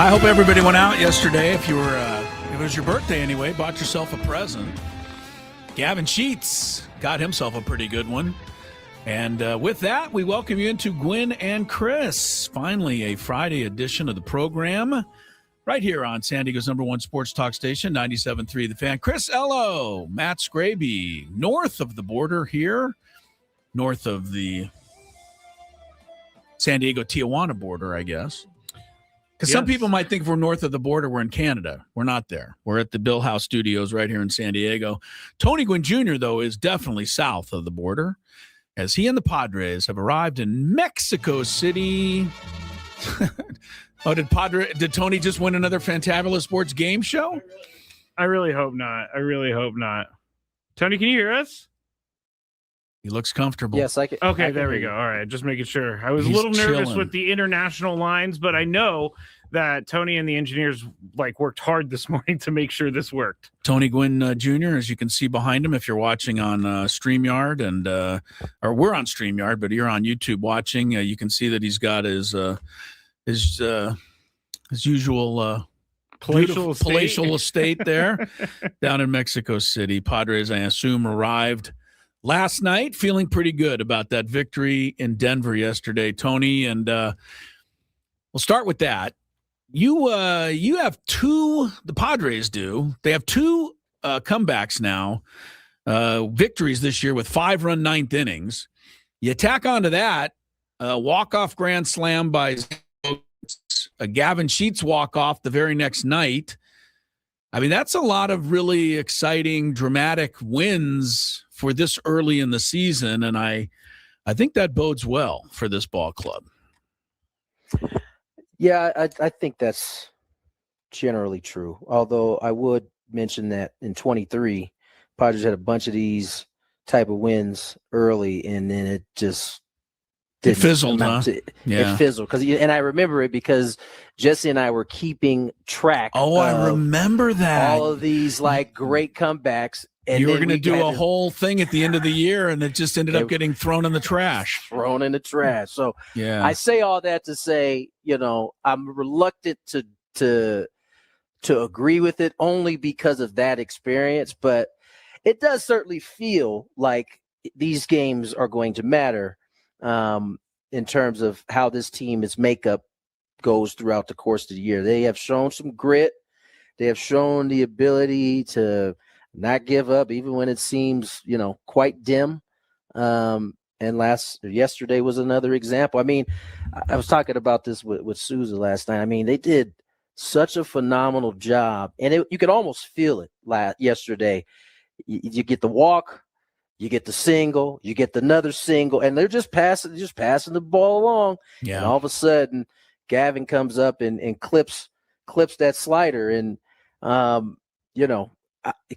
I hope everybody went out yesterday. If you were, if it was your birthday anyway, bought yourself a present. Gavin Sheets got himself a pretty good one. And with that, we welcome you into Gwynn and Chris. Finally, a Friday edition of the program right here on San Diego's #1 sports talk station, 97.3 The Fan. Chris Ello, Matt Skraby, north of the border here, north of the San Diego-Tijuana border, I guess. Because some people might think if we're north of the border, we're in Canada. We're not there. We're at the Bill Howe Studios right here in San Diego. Tony Gwynn Jr., though, is definitely south of the border, as he and the Padres have arrived in Mexico City. Did Tony just win another Fantabulous Sports game show? I really hope not. Tony, can you hear us? He looks comfortable. Yes, I can. Okay, there we go. All right, just making sure. I was a little nervous with the international lines, but I know that Tony and the engineers worked hard this morning to make sure this worked. Tony Gwynn Jr., as you can see behind him, if you're watching on StreamYard, and or we're on StreamYard, but you're on YouTube watching, you can see that he's got his usual palatial estate there down in Mexico City. Padres, I assume, arrived last night, feeling pretty good about that victory in Denver yesterday, Tony. And we'll start with that. You have two. The Padres do. They have two comebacks now, victories this year with 5-run ninth innings. You tack onto that a walk-off grand slam by a Gavin Sheets walk-off the very next night. I mean, that's a lot of really exciting, dramatic wins for this early in the season, and I think that bodes well for this ball club. Yeah, I think that's generally true. Although I would mention that in 23, Padres had a bunch of these type of wins early, and then it just fizzled, huh? It fizzled. And I remember it because Jesse and I were keeping track. Oh, I remember that. All of these great comebacks. And you were going to do a whole thing at the end of the year, and it just ended up getting thrown in the trash. So yeah, I say all that to say, I'm reluctant to agree with it only because of that experience, but it does certainly feel like these games are going to matter in terms of how this team's makeup goes throughout the course of the year. They have shown some grit. They have shown the ability to not give up, even when it seems, quite dim. And yesterday was another example. I mean, I was talking about this with Sousa last night. I mean, they did such a phenomenal job, and you could almost feel it yesterday. You get the walk, you get the single, you get another single, and they're just passing the ball along. Yeah. And all of a sudden, Gavin comes up and clips that slider, and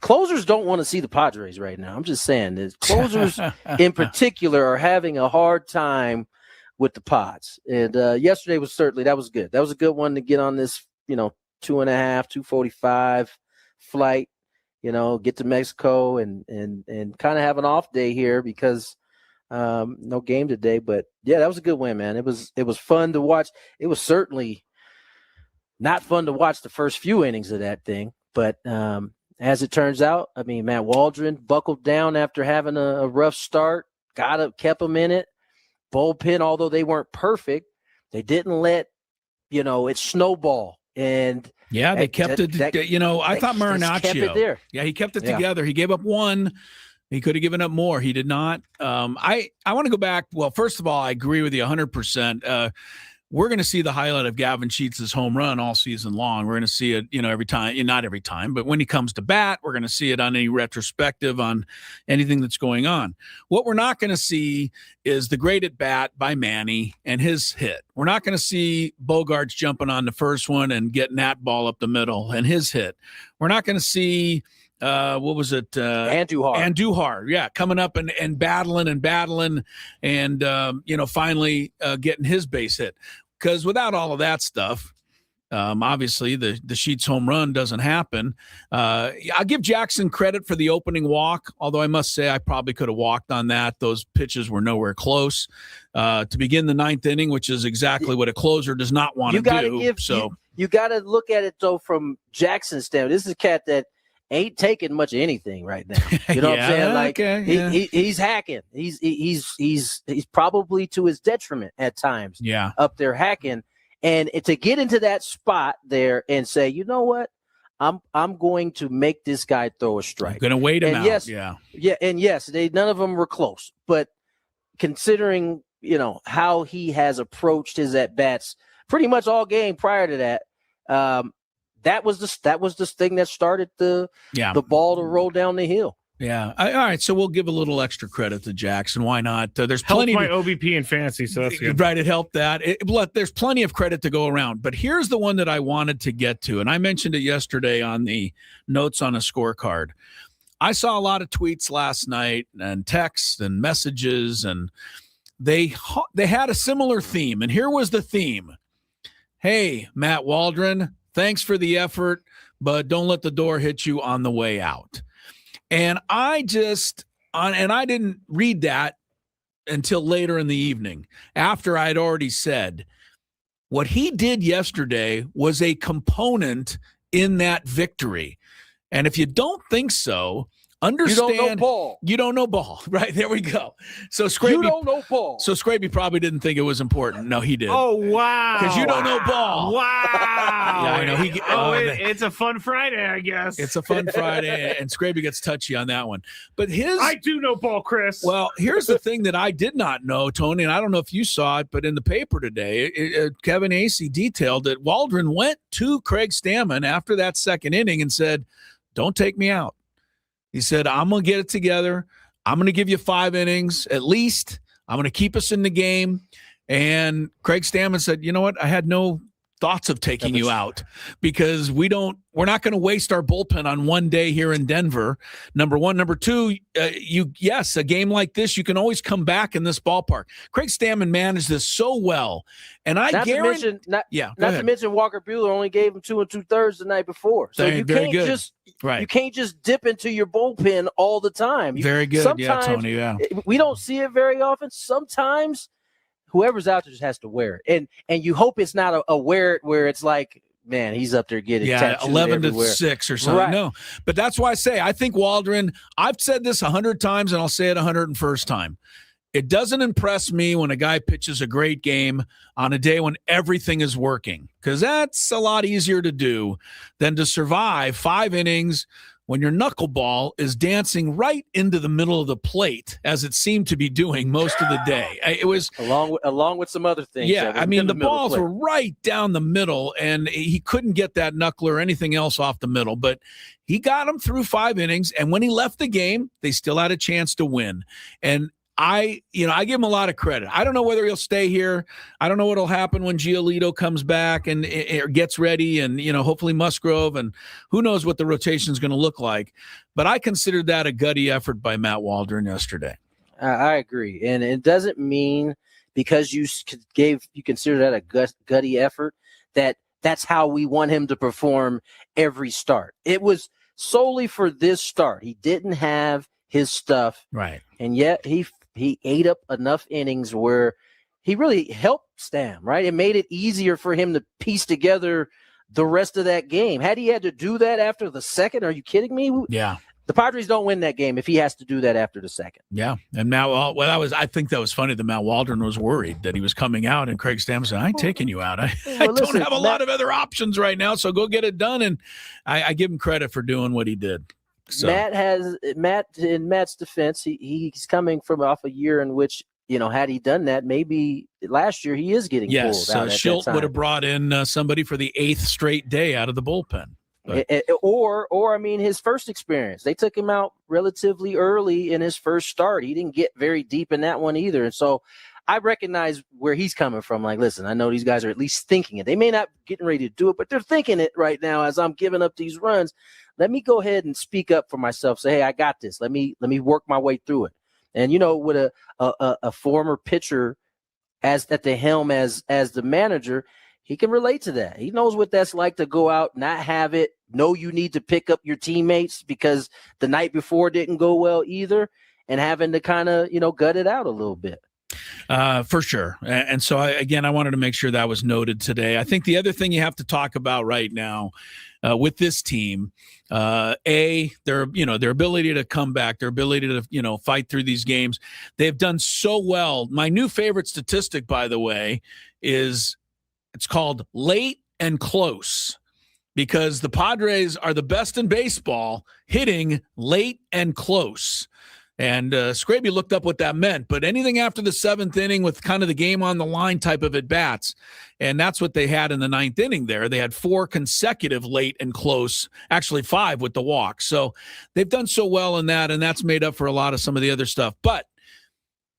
closers don't want to see the Padres right now. I'm just saying that closers in particular are having a hard time with the Pods. And yesterday was that was good. That was a good one to get on this, 2.5, 2:45 flight, get to Mexico and kind of have an off day here because no game today. But yeah, that was a good win, man. It was fun to watch. It was certainly not fun to watch the first few innings of that thing, but as it turns out, I mean, Matt Waldron buckled down after having a rough start, kept him in it. Bullpen, although they weren't perfect, they didn't let, it snowball. And yeah, they kept it. I thought Marinaccio kept it there. Yeah, he kept it together. He gave up one. He could have given up more. He did not. I want to go back. Well, first of all, I agree with you 100%. We're going to see the highlight of Gavin Sheets' home run all season long. We're going to see it, every time, not every time, but when he comes to bat, we're going to see it on any retrospective on anything that's going on. What we're not going to see is the great at bat by Manny and his hit. We're not going to see Bogarts jumping on the first one and getting that ball up the middle and his hit. We're not going to see what was it? Andujar. Yeah, coming up and battling and finally getting his base hit. Because without all of that stuff, Obviously, the Sheets home run doesn't happen. I'll give Jackson credit for the opening walk, although I must say I probably could have walked on that. Those pitches were nowhere close to begin the ninth inning, which is exactly what a closer does not want to do. You got to look at it, though, from Jackson's standpoint. This is a cat that ain't taking much of anything right now. You know what I'm saying? Like he's hacking. He's probably to his detriment at times. Yeah, up there hacking. And to get into that spot there and say, you know what, I'm going to make this guy throw a strike. I'm going to wait him out. Yes, yeah, and yes, none of them were close. But considering how he has approached his at bats, pretty much all game prior to that, that was the thing that started the ball to roll down the hill. Yeah. All right. So we'll give a little extra credit to Jackson. Why not? There's helped plenty. My OBP in fantasy, so that's good. Right. It helped that. There's plenty of credit to go around. But here's the one that I wanted to get to, and I mentioned it yesterday on the notes on a scorecard. I saw a lot of tweets last night and texts and messages, and they had a similar theme. And here was the theme: hey, Matt Waldron, thanks for the effort, but don't let the door hit you on the way out. And I didn't read that until later in the evening, after I'd already said what he did yesterday was a component in that victory. And if you don't think so, understand you don't know ball. Right, there we go. So Skraby, you don't know ball. So Skraby probably didn't think it was important. No, he did. Oh wow! Because you don't know ball. Wow. Yeah, I know. It's a fun Friday, I guess. It's a fun Friday, and Skraby gets touchy on that one. But I do know ball, Chris. Well, here's the thing that I did not know, Tony, and I don't know if you saw it, but in the paper today, Kevin Acee detailed that Waldron went to Craig Stamon after that second inning and said, "Don't take me out." He said, I'm going to get it together. I'm going to give you 5 innings at least. I'm going to keep us in the game. And Craig Stamon said, you know what? I had no thoughts of taking you out because we're not going to waste our bullpen on one day here in Denver. Number one. Number two, a game like this, you can always come back in this ballpark. Craig Stamon managed this so well. And I guarantee, not to mention Walker Buehler only gave him 2 2/3 the night before. So you can't just dip into your bullpen all the time. Very good. Yeah, Tony. Yeah. We don't see it very often. Sometimes whoever's out there just has to wear it. And you hope it's not a wear it where it's like, man, he's up there getting 11-6 or something. Right. No, but that's why I say I think Waldron, I've said this 100 times and I'll say it 101st time. It doesn't impress me when a guy pitches a great game on a day when everything is working, because that's a lot easier to do than to survive 5 innings when your knuckleball is dancing right into the middle of the plate, as it seemed to be doing most of the day. It was along with some other things. Yeah, I mean, the balls were right down the middle, and he couldn't get that knuckler or anything else off the middle. But he got him through 5 innings, and when he left the game, they still had a chance to win. And I give him a lot of credit. I don't know whether he'll stay here. I don't know what'll happen when Giolito comes back and gets ready, and hopefully Musgrove, and who knows what the rotation is going to look like. But I considered that a gutty effort by Matt Waldron yesterday. I agree, and it doesn't mean because you consider that a gutty effort that's how we want him to perform every start. It was solely for this start. He didn't have his stuff right, and yet he ate up enough innings where he really helped Stam, right? It made it easier for him to piece together the rest of that game. Had he had to do that after the second, are you kidding me? Yeah. The Padres don't win that game if he has to do that after the second. Yeah. And now, I think that was funny that Matt Waldron was worried that he was coming out, and Craig Stamon said, I ain't taking you out. I don't have a lot of other options right now, so go get it done. And I give him credit for doing what he did. So. In Matt's defense, he's coming from off a year in which, had he done that, maybe last year he is getting pulled out. Yes, Schilt would have brought in somebody for the 8th straight day out of the bullpen. Or his first experience, they took him out relatively early in his first start. He didn't get very deep in that one either. And so I recognize where he's coming from. Like, listen, I know these guys are at least thinking it. They may not be getting ready to do it, but they're thinking it right now as I'm giving up these runs. Let me go ahead and speak up for myself. Say, hey, I got this. Let me work my way through it. And with a former pitcher at the helm as the manager, He can relate to that. He knows what that's like to go out, not have it, know you need to pick up your teammates because the night before didn't go well either, and having to kind of, gut it out a little bit. For sure. And so, I wanted to make sure that was noted today. I think the other thing you have to talk about right now with this team, their ability to come back, their ability to, fight through these games. They've done so well. My new favorite statistic, by the way, is it's called late and close, because the Padres are the best in baseball hitting late and close. And Skraby looked up what that meant, but anything after the 7th inning with kind of the game on the line type of at-bats, and that's what they had in the 9th inning there. They had 4 consecutive late and close, actually 5 with the walk. So they've done so well in that, and that's made up for a lot of some of the other stuff. But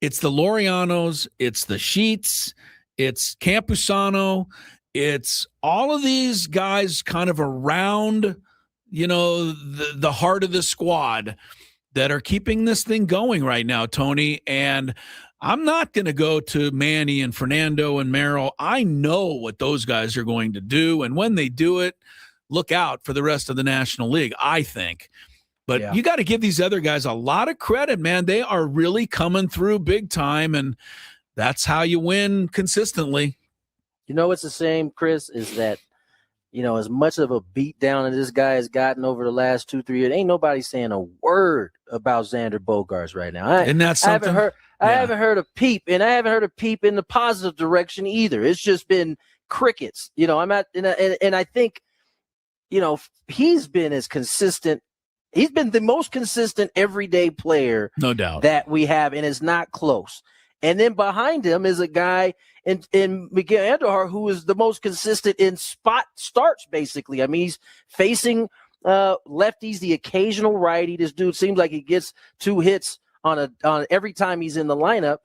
it's the Laureanos, it's the Sheets, it's Campusano, it's all of these guys kind of around, the heart of the squad that are keeping this thing going right now, Tony. And I'm not going to go to Manny and Fernando and Merrill. I know what those guys are going to do. And when they do it, look out for the rest of the National League, I think. But you got to give these other guys a lot of credit, man. They are really coming through big time, and that's how you win consistently. What's the same, Chris, is that, as much of a beatdown as this guy has gotten over the last 2-3 years, ain't nobody saying a word about Xander Bogarts right now. Isn't that something? I haven't heard a peep, and I haven't heard a peep in the positive direction either. It's just been crickets. And I think, he's been as consistent. He's been the most consistent everyday player, no doubt, that we have, and it's not close. And then behind him is a guy in Miguel Andujar, who is the most consistent in spot starts, basically. I mean, he's facing lefties, the occasional righty. This dude seems like he gets 2 hits on every time he's in the lineup.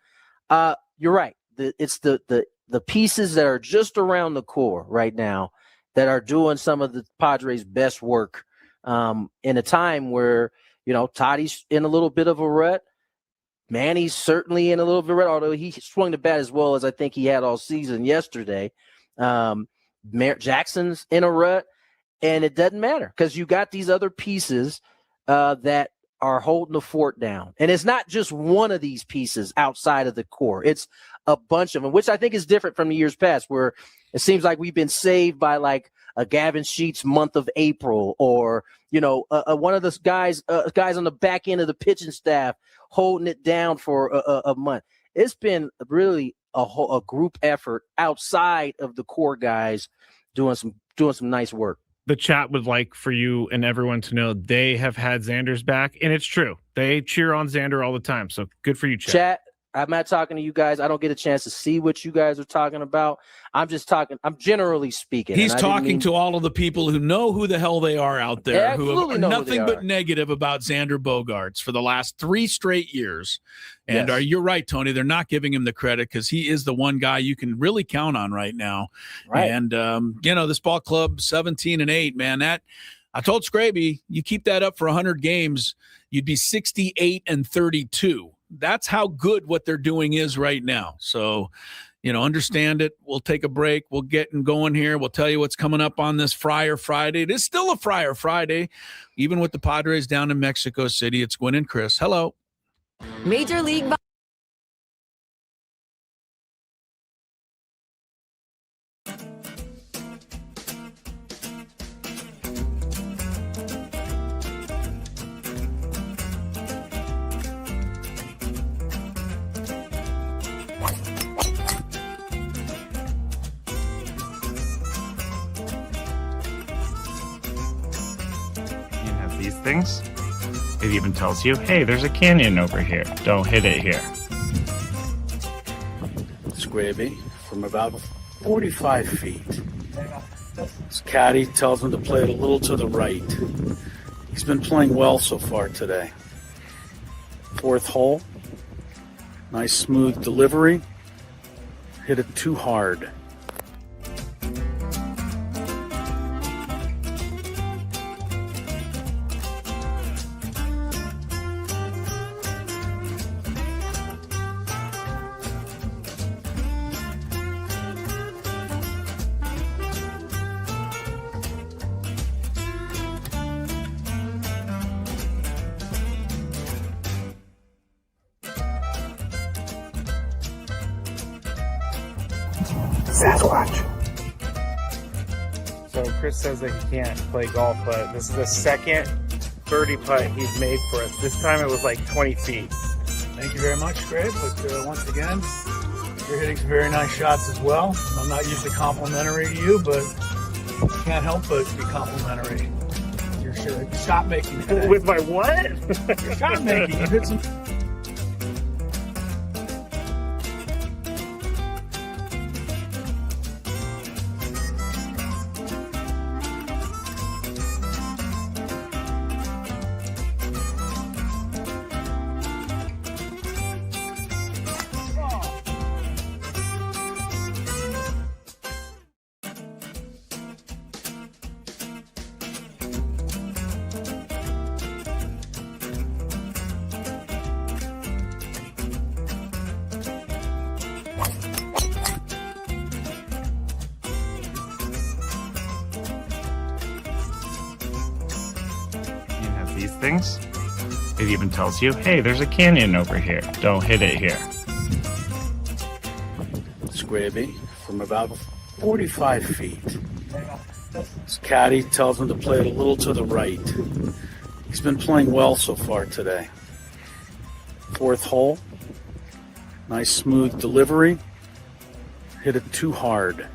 You're right. It's the pieces that are just around the core right now that are doing some of the Padres' best work in a time where, Toddy's in a little bit of a rut. Manny's certainly in a little bit, although he swung the bat as well as I think he had all season yesterday. Jackson's in a rut, and it doesn't matter because you got these other pieces that are holding the fort down. And it's not just one of these pieces outside of the core. It's a bunch of them, which I think is different from the years past, where it seems like we've been saved by like a Gavin Sheets month of April, or, one of those guys on the back end of the pitching staff holding it down for a month. It's been really a group effort outside of the core guys doing some nice work. The chat would like for you and everyone to know they have had Xander's back, and it's true. They cheer on Xander all the time. So good for you, chat. Chat, I'm not talking to you guys. I don't get a chance to see what you guys are talking about. I'm generally speaking. He's talking to all of the people who know who the hell they are out there, who have nothing but negative about Xander Bogarts for the last 3 straight years. And you're right, Tony. They're not giving him the credit because he is the one guy you can really count on right now. Right. And, this ball club 17-8, man, that I told Skraby, you keep that up for 100 games, you'd be 68-32. That's how good what they're doing is right now. So, understand it. We'll take a break. We'll get going here. We'll tell you what's coming up on this Friar Friday. It is still a Friar Friday, even with the Padres down in Mexico City. It's Gwynn and Chris. Hello. Major League. Things. It even tells you, hey, there's a canyon over here. Don't hit it here. Skraby from about 45 feet. His caddy tells him to play it a little to the right. He's been playing well so far today. 4th hole. Nice smooth delivery. Hit it too hard. Sasquatch. So Chris says that he can't play golf, but this is the second birdie putt he's made for us. This time it was like 20 feet. Thank you very much, Craig. But once again, you're hitting some very nice shots as well. I'm not usually complimentary to you, but can't help but be complimentary. Your shot making today. With my what? Your shot making. You hit some. These things, it even tells you, hey, there's a canyon over here. Don't hit it here. Skraby from about 45 feet. His caddy tells him to play it a little to the right. He's been playing well so far today. Fourth hole. Nice smooth delivery. Hit it too hard.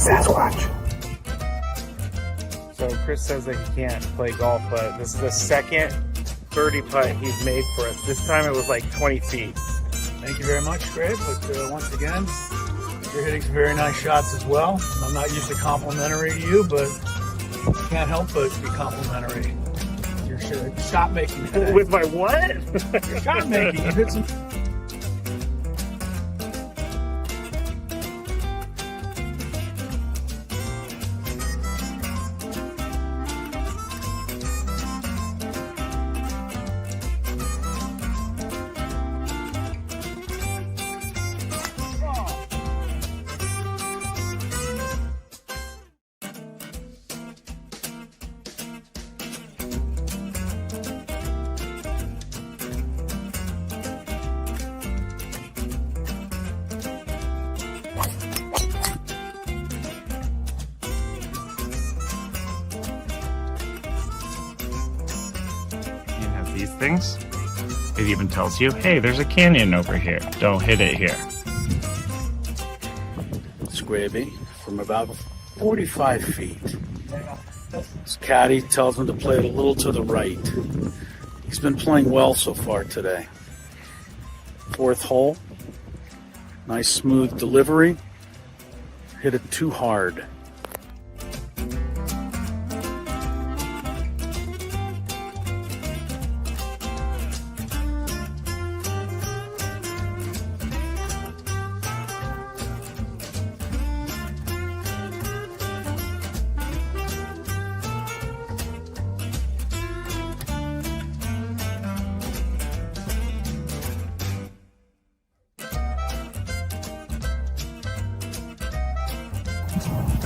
Sasquatch. So Chris says that he can't play golf, but this is the second birdie putt he's made for us. This time it was like 20 feet. Thank you very much, Craig. But once again, you're hitting some very nice shots as well. I'm not usually complimentary to you, but can't help but be complimentary. Your shot making today. With my what? Your shot making. You hit some. These things, it even tells you, hey, there's a canyon over here. Don't hit it here. Skraby from about 45 feet. His caddy tells him to play it a little to the right. He's been playing well so far today. Fourth hole. Nice smooth delivery. Hit it too hard.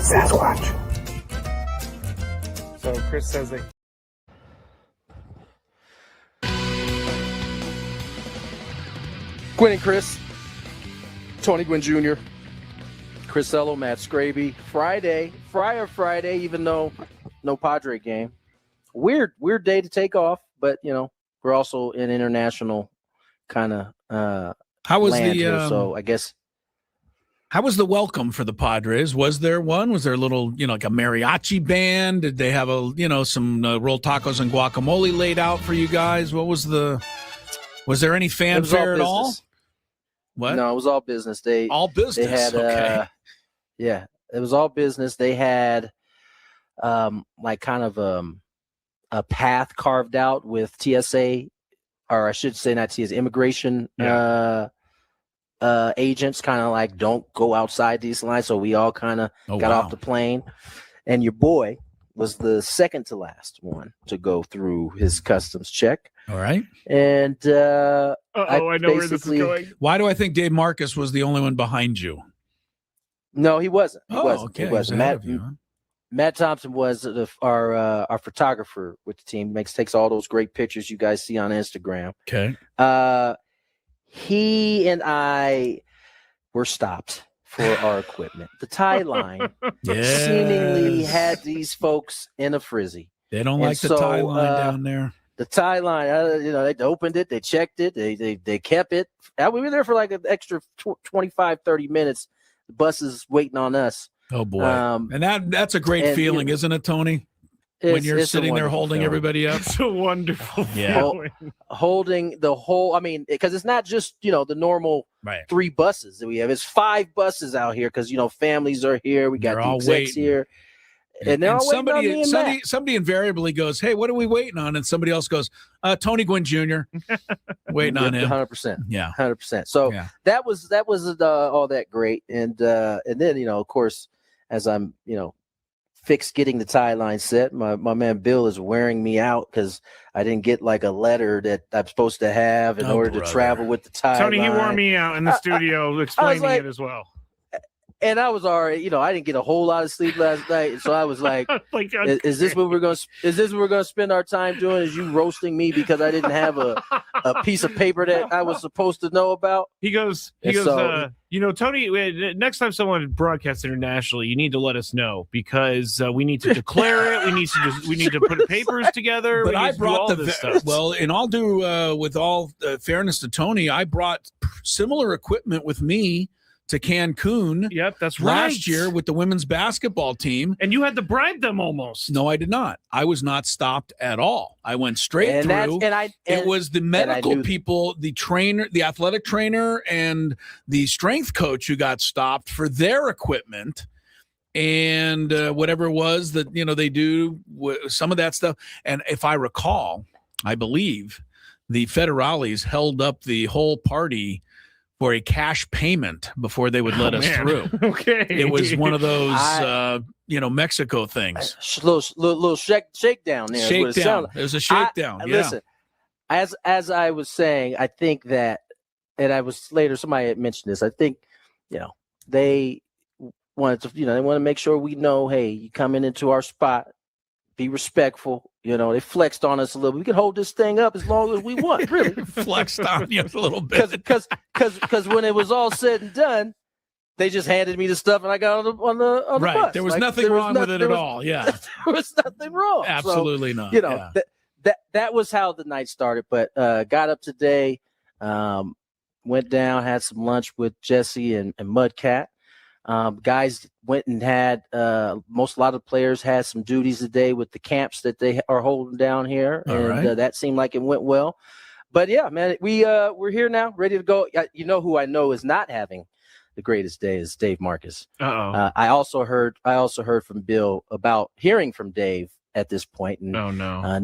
Sasquatch. So Chris says that. Gwynn and Chris, Tony Gwynn Jr., Chris Ello, Matt Skraby. Friday, even though no Padre game. Weird day to take off, but we're also in international kind of how was land the here, so I guess. How was the welcome for the Padres? Was there one? Was there a little, like a mariachi band? Did they have some rolled tacos and guacamole laid out for you guys? Was there any fanfare at all? What? No, it was all business. All business. They had, okay. Yeah, it was all business. They had, like kind of a path carved out with TSA, or I should say not TSA, immigration, agents kind of like, don't go outside these lines. So we all kind of got off the plane. And your boy was the second to last one to go through his customs check. All right. And I know where this is going. Why do I think Dave Marcus was the only one behind you? No, he wasn't. Okay. He wasn't. Matt Thompson was our photographer with the team. Takes all those great pictures you guys see on Instagram. Okay. He and I were stopped for our equipment. The tie line seemingly had these folks in a frizzy. They don't like the tie line down there. The tie line, they opened it, they checked it, they kept it. We were there for like an extra 25, 30 minutes. The bus is waiting on us. Oh boy! And that's a great feeling, isn't it, Tony? When you're sitting there holding everybody up, it's a wonderful feeling. Holding the whole. I mean, because it's not just the normal 3 buses that we have. It's 5 buses out here because families are here. We got the execs here. And somebody invariably goes, "Hey, what are we waiting on?" And somebody else goes, "Tony Gwynn Jr. waiting on him." 100%. Yeah, 100%. So that was all that great, and then of course, as I'm fixed getting the tie line set, my man Bill is wearing me out because I didn't get like a letter that I'm supposed to have in order to travel with the tie line. Tony, he wore me out in the studio explaining it as well. And I was already, I didn't get a whole lot of sleep last night, so I was like, "Is this what we're gonna spend our time doing? Is you roasting me because I didn't have a piece of paper that I was supposed to know about?" He goes, Tony, next time someone broadcasts internationally, you need to let us know because we need to declare it. We need to put papers together. But I brought this stuff. Well, and I'll do with all fairness to Tony, I brought similar equipment with me to Cancun. Yep, that's right. Last year with the women's basketball team. And you had to bribe them almost. No, I did not. I was not stopped at all. I went straight through. It was the medical people, the trainer, the athletic trainer, and the strength coach who got stopped for their equipment and whatever it was that, they do some of that stuff. And if I recall, I believe the federales held up the whole party for a cash payment before they would let us through. Okay. It was one of those, Mexico things. Little shakedown there. Shakedown. It was a shakedown. Listen, as I was saying, I think that, and I was later, somebody had mentioned this. I think, they wanted to, they want to make sure we know, hey, you coming into our spot, be respectful. They flexed on us a little bit. We can hold this thing up as long as we want, really. Flexed on you a little bit. Because when it was all said and done, they just handed me the stuff and I got on the bus. There was nothing wrong with it at all. Yeah. There was nothing wrong. Absolutely not. That was how the night started. But got up today, went down, had some lunch with Jesse and Mudcat. Guys went and had a lot of players had some duties today with the camps that they are holding down here, that seemed like it went well. But yeah, man, we're here now, ready to go. Who I know is not having the greatest day is Dave Marcus. I also heard from Bill about hearing from Dave at this point, and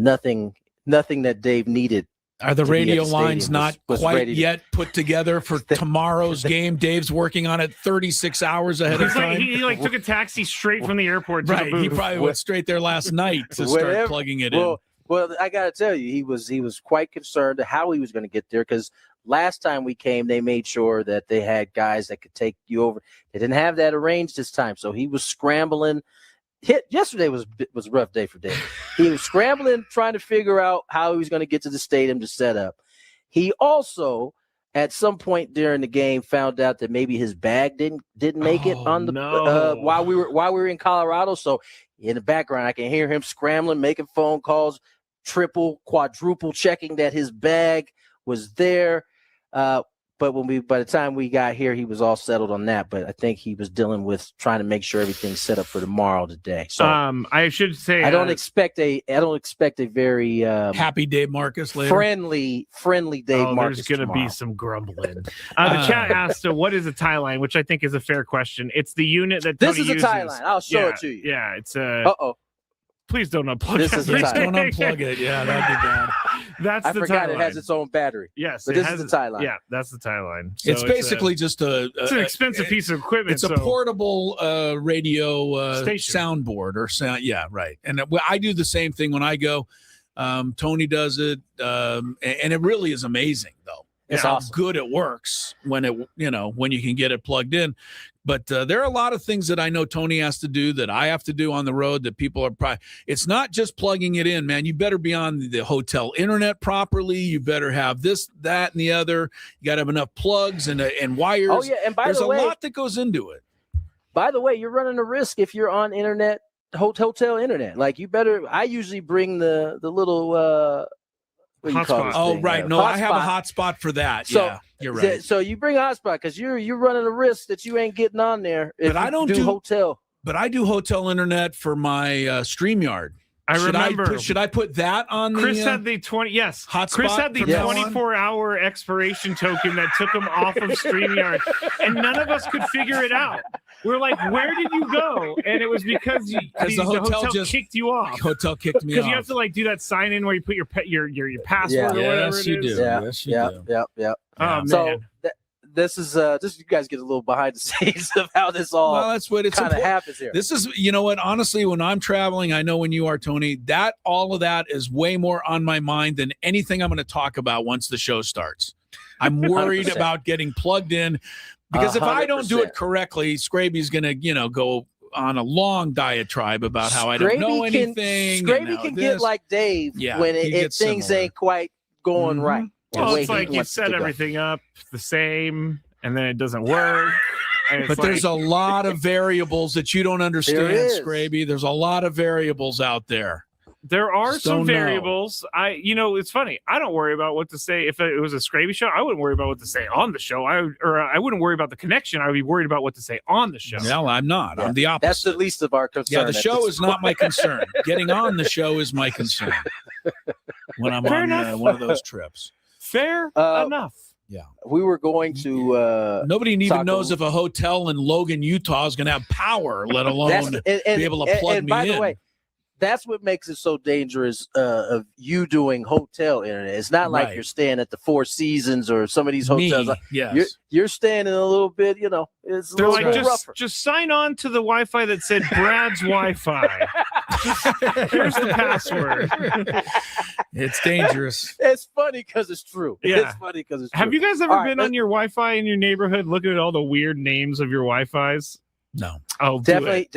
nothing that Dave needed. Are the radio lines not quite yet put together for tomorrow's game? Dave's working on it 36 hours ahead of time. He took a taxi straight from the airport to the booth. He probably went straight there last night to start plugging it in. Well, I got to tell you, he was quite concerned how he was going to get there because last time we came, they made sure that they had guys that could take you over. They didn't have that arranged this time, so he was scrambling. Yesterday was a rough day for Dave. He was scrambling, trying to figure out how he was going to get to the stadium to set up. He also, at some point during the game, found out that maybe his bag didn't make it on the while we were in Colorado. So in the background, I can hear him scrambling, making phone calls, triple, quadruple checking that his bag was there. But by the time we got here, he was all settled on that. But I think he was dealing with trying to make sure everything's set up for tomorrow today. So I should say I don't expect a very happy Dave Marcus later. Friendly Dave Marcus. There's going to be some grumbling. The chat asked, "What is a tie line?" Which I think is a fair question. It's the unit that this Tony is a tie line. I'll show it to you. Yeah, it's Uh-oh. Please don't unplug this. Don't unplug it. Yeah, that'd be bad. That's I the forgot tie it has its own battery. Yes, but this is the tie line. Yeah, that's the tie line. So it's basically just it's an expensive piece of equipment. It's a portable radio soundboard or sound. Yeah, right. And I do the same thing when I go. Tony does it, and it really is amazing, though. It's how awesome. Good it works when when you can get it plugged in. But there are a lot of things that I know Tony has to do that I have to do on the road that people are probably. It's not just plugging it in, man. You better be on the hotel internet properly. You better have this, that, and the other. You got to have enough plugs and wires. Oh yeah, and there's a lot that goes into it. By the way, you're running a risk if you're on internet, hotel internet. Like you better. I usually bring the little. Hotspot. Oh, right. No, I have a hotspot for that. So, yeah, you're right. So you bring a hotspot because you're running a risk that you ain't getting on there. But I don't do hotel. But I do hotel internet for my StreamYard. I remember. Should I put that on Chris the had the 20 yes. hotspot? Chris had the 24-hour expiration token that took him off of StreamYard, and none of us could figure it out. We're like, where did you go? And it was because the hotel just kicked you off. Hotel kicked me off. Because you have to like do that sign in where you put your password or whatever yes, you do. Yeah. Yes, you do. Yep. Oh, man. So this is you guys get a little behind the scenes of how this all that's what it's kind of happens here. This is, you know what, honestly, when I'm traveling, I know when you are, Tony, that all of that is way more on my mind than anything I'm going to talk about once the show starts. I'm worried 100%. about getting plugged in because if I don't do it correctly, Skraby's going to, go on a long diatribe about how I don't know anything. Skraby can get like Dave when things ain't quite going right. Well, it's like you set everything up the same, and then it doesn't work. But there's a lot of variables that you don't understand, Skraby. There's a lot of variables out there. There are some variables. It's funny. I don't worry about what to say. If it was a Skraby show, I wouldn't worry about what to say on the show. I wouldn't worry about the connection. I would be worried about what to say on the show. No, I'm not. Yeah. I'm the opposite. That's the least of our concern. Yeah, the show is not my concern. Getting on the show is my concern when I'm on one of those trips. Fair enough. Yeah. We were going to nobody even knows if a hotel in Logan, Utah is going to have power, let alone be able to plug me in. By the way, that's what makes it so dangerous of you doing hotel internet. It's not like you're staying at the Four Seasons or some of these hotels. You're staying in a little bit, it's a little bit rougher. Just sign on to the Wi-Fi that said Brad's Wi-Fi. Here's the password. It's dangerous. It's funny because it's true. Yeah. It's funny because it's true. Have you guys ever been on your Wi-Fi in your neighborhood looking at all the weird names of your Wi-Fis? No. Oh, definitely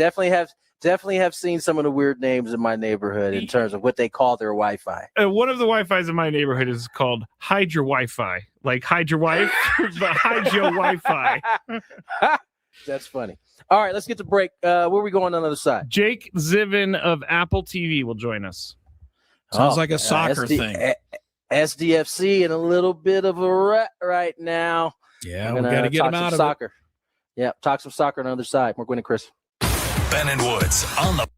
have seen some of the weird names in my neighborhood in terms of what they call their Wi-Fi. One of the Wi-Fis in my neighborhood is called Hide Your Wi-Fi. Like hide your wife, but hide your Wi-Fi. That's funny. All right, let's get to break. Where are we going on the other side? Jake Zivin of Apple TV will join us. Sounds like a soccer thing. SDFC in a little bit of a rut right now. Yeah, we got to get him out of soccer. Yeah, talk some soccer on the other side. We're going to Chris. Ben and Woods on the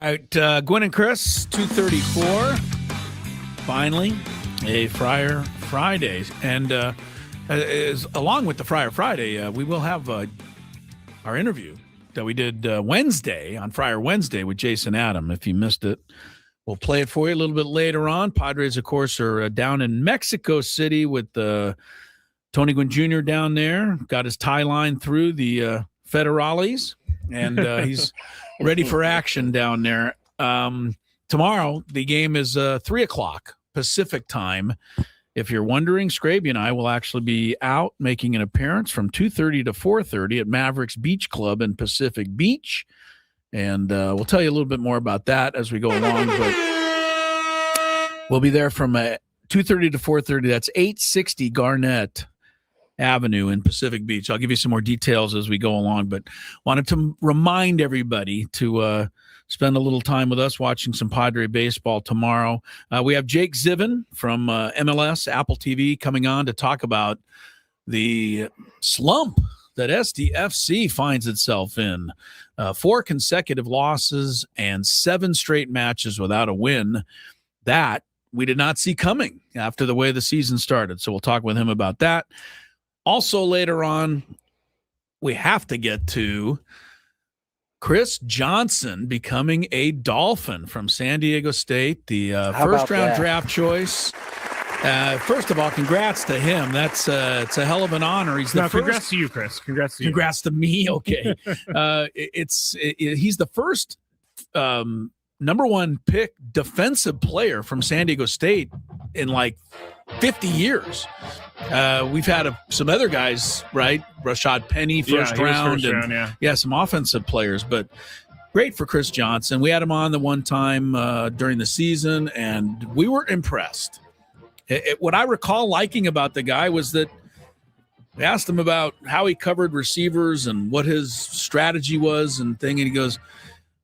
All right, Gwynn and Chris, 2:34. Finally, a Friar Friday. And along with the Friar Friday, we will have our interview that we did Wednesday, on Friar Wednesday, with Jason Adam. If you missed it, we'll play it for you a little bit later on. Padres, of course, are down in Mexico City with Tony Gwynn Jr. down there. Got his tie line through the Federales, and he's ready for action down there. Tomorrow, the game is 3 o'clock Pacific time. If you're wondering, Skraby and I will actually be out making an appearance from 2:30 to 4:30 at Mavericks Beach Club in Pacific Beach. And we'll tell you a little bit more about that as we go along. But we'll be there from 2:30 to 4:30. That's 860 Garnett Avenue in Pacific Beach. I'll give you some more details as we go along, but wanted to remind everybody to spend a little time with us watching some Padre baseball tomorrow. We have Jake Zivin from MLS, Apple TV, coming on to talk about the slump that SDFC finds itself in. 4 consecutive losses and 7 straight matches without a win. That we did not see coming after the way the season started. So we'll talk with him about that. Also later on, we have to get to Chris Johnson becoming a Dolphin from San Diego State, the first-round draft choice. First of all, congrats to him. It's a hell of an honor. He's the first. Congrats to you, Chris. Congrats to you. Congrats to me. Okay, he's the first number 1 pick defensive player from San Diego State in like 50 years. We've had some other guys, right? Rashad Penny, first round, some offensive players, but great for Chris Johnson. We had him on the one time during the season, and we were impressed. What I recall liking about the guy was that we asked him about how he covered receivers and what his strategy was and thing, and he goes,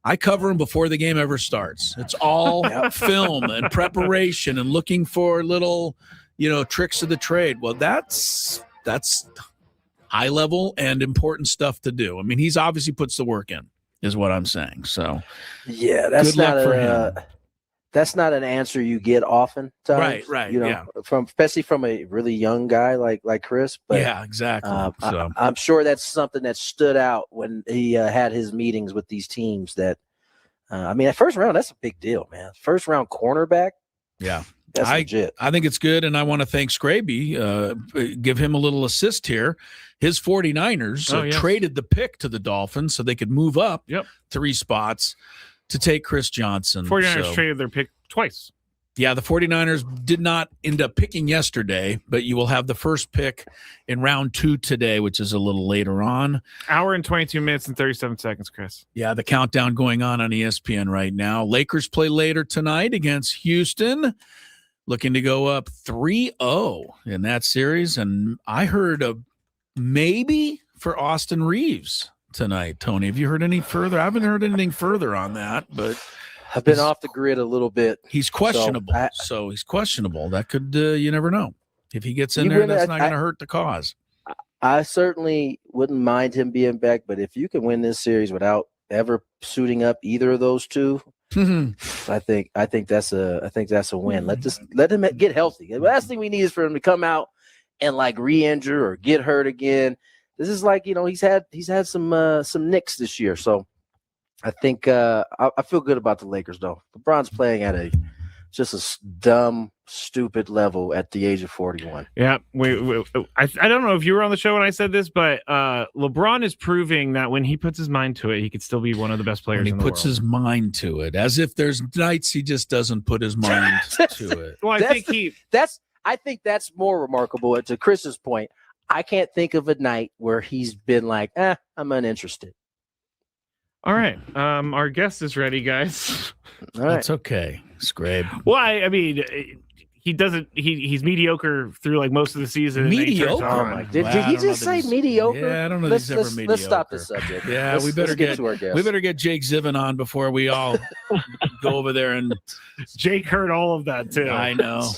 I cover him before the game ever starts. It's all film and preparation and looking for little tricks of the trade. Well, that's high level and important stuff to do. I mean, he's obviously puts the work in, is what I'm saying. So, yeah, that's not an answer you get often. Right. Especially from a really young guy like Chris. But yeah, exactly. I'm sure that's something that stood out when he had his meetings with these teams. That at first round, that's a big deal, man. First round cornerback. Yeah. That's legit. I think it's good, and I want to thank Skraby, give him a little assist here. His 49ers traded the pick to the Dolphins so they could move up 3 spots to take Chris Johnson. 49ers traded their pick twice. Yeah, the 49ers did not end up picking yesterday, but you will have the first pick in round 2 today, which is a little later on. Hour and 22 minutes and 37 seconds, Chris. Yeah, the countdown going on ESPN right now. Lakers play later tonight against Houston, looking to go up 3-0 in that series. And I heard a maybe for Austin Reeves tonight. Tony, have you heard any further? I haven't heard anything further on that, but I've been off the grid a little bit. He's questionable. So he's questionable. That could, you never know. If he gets in there, that's not going to hurt the cause. I certainly wouldn't mind him being back, but if you can win this series without ever suiting up either of those two, I think that's a win. Let him get healthy. The last thing we need is for him to come out and like re-injure or get hurt again. This is like, he's had some nicks this year. So I think I feel good about the Lakers though. LeBron's playing at just a dumb, stupid level at the age of 41. Yeah. I don't know if you were on the show when I said this, but LeBron is proving that when he puts his mind to it, he could still be one of the best players in the world. He puts his mind to it, as if there's nights he just doesn't put his mind to it. Well, I think that's more remarkable. To Chris's point, I can't think of a night where he's been like, I'm uninterested. All right. Our guest is ready, guys. All right. That's okay, Skrabe. Well, I mean, he doesn't. He's mediocre through like most of the season. Mediocre. Oh my! Did he just say mediocre? Yeah, I don't know. He's ever mediocre. Let's stop the subject. Yeah, we better get Jake Zivin on before we all go over there. And Jake heard all of that too. I know.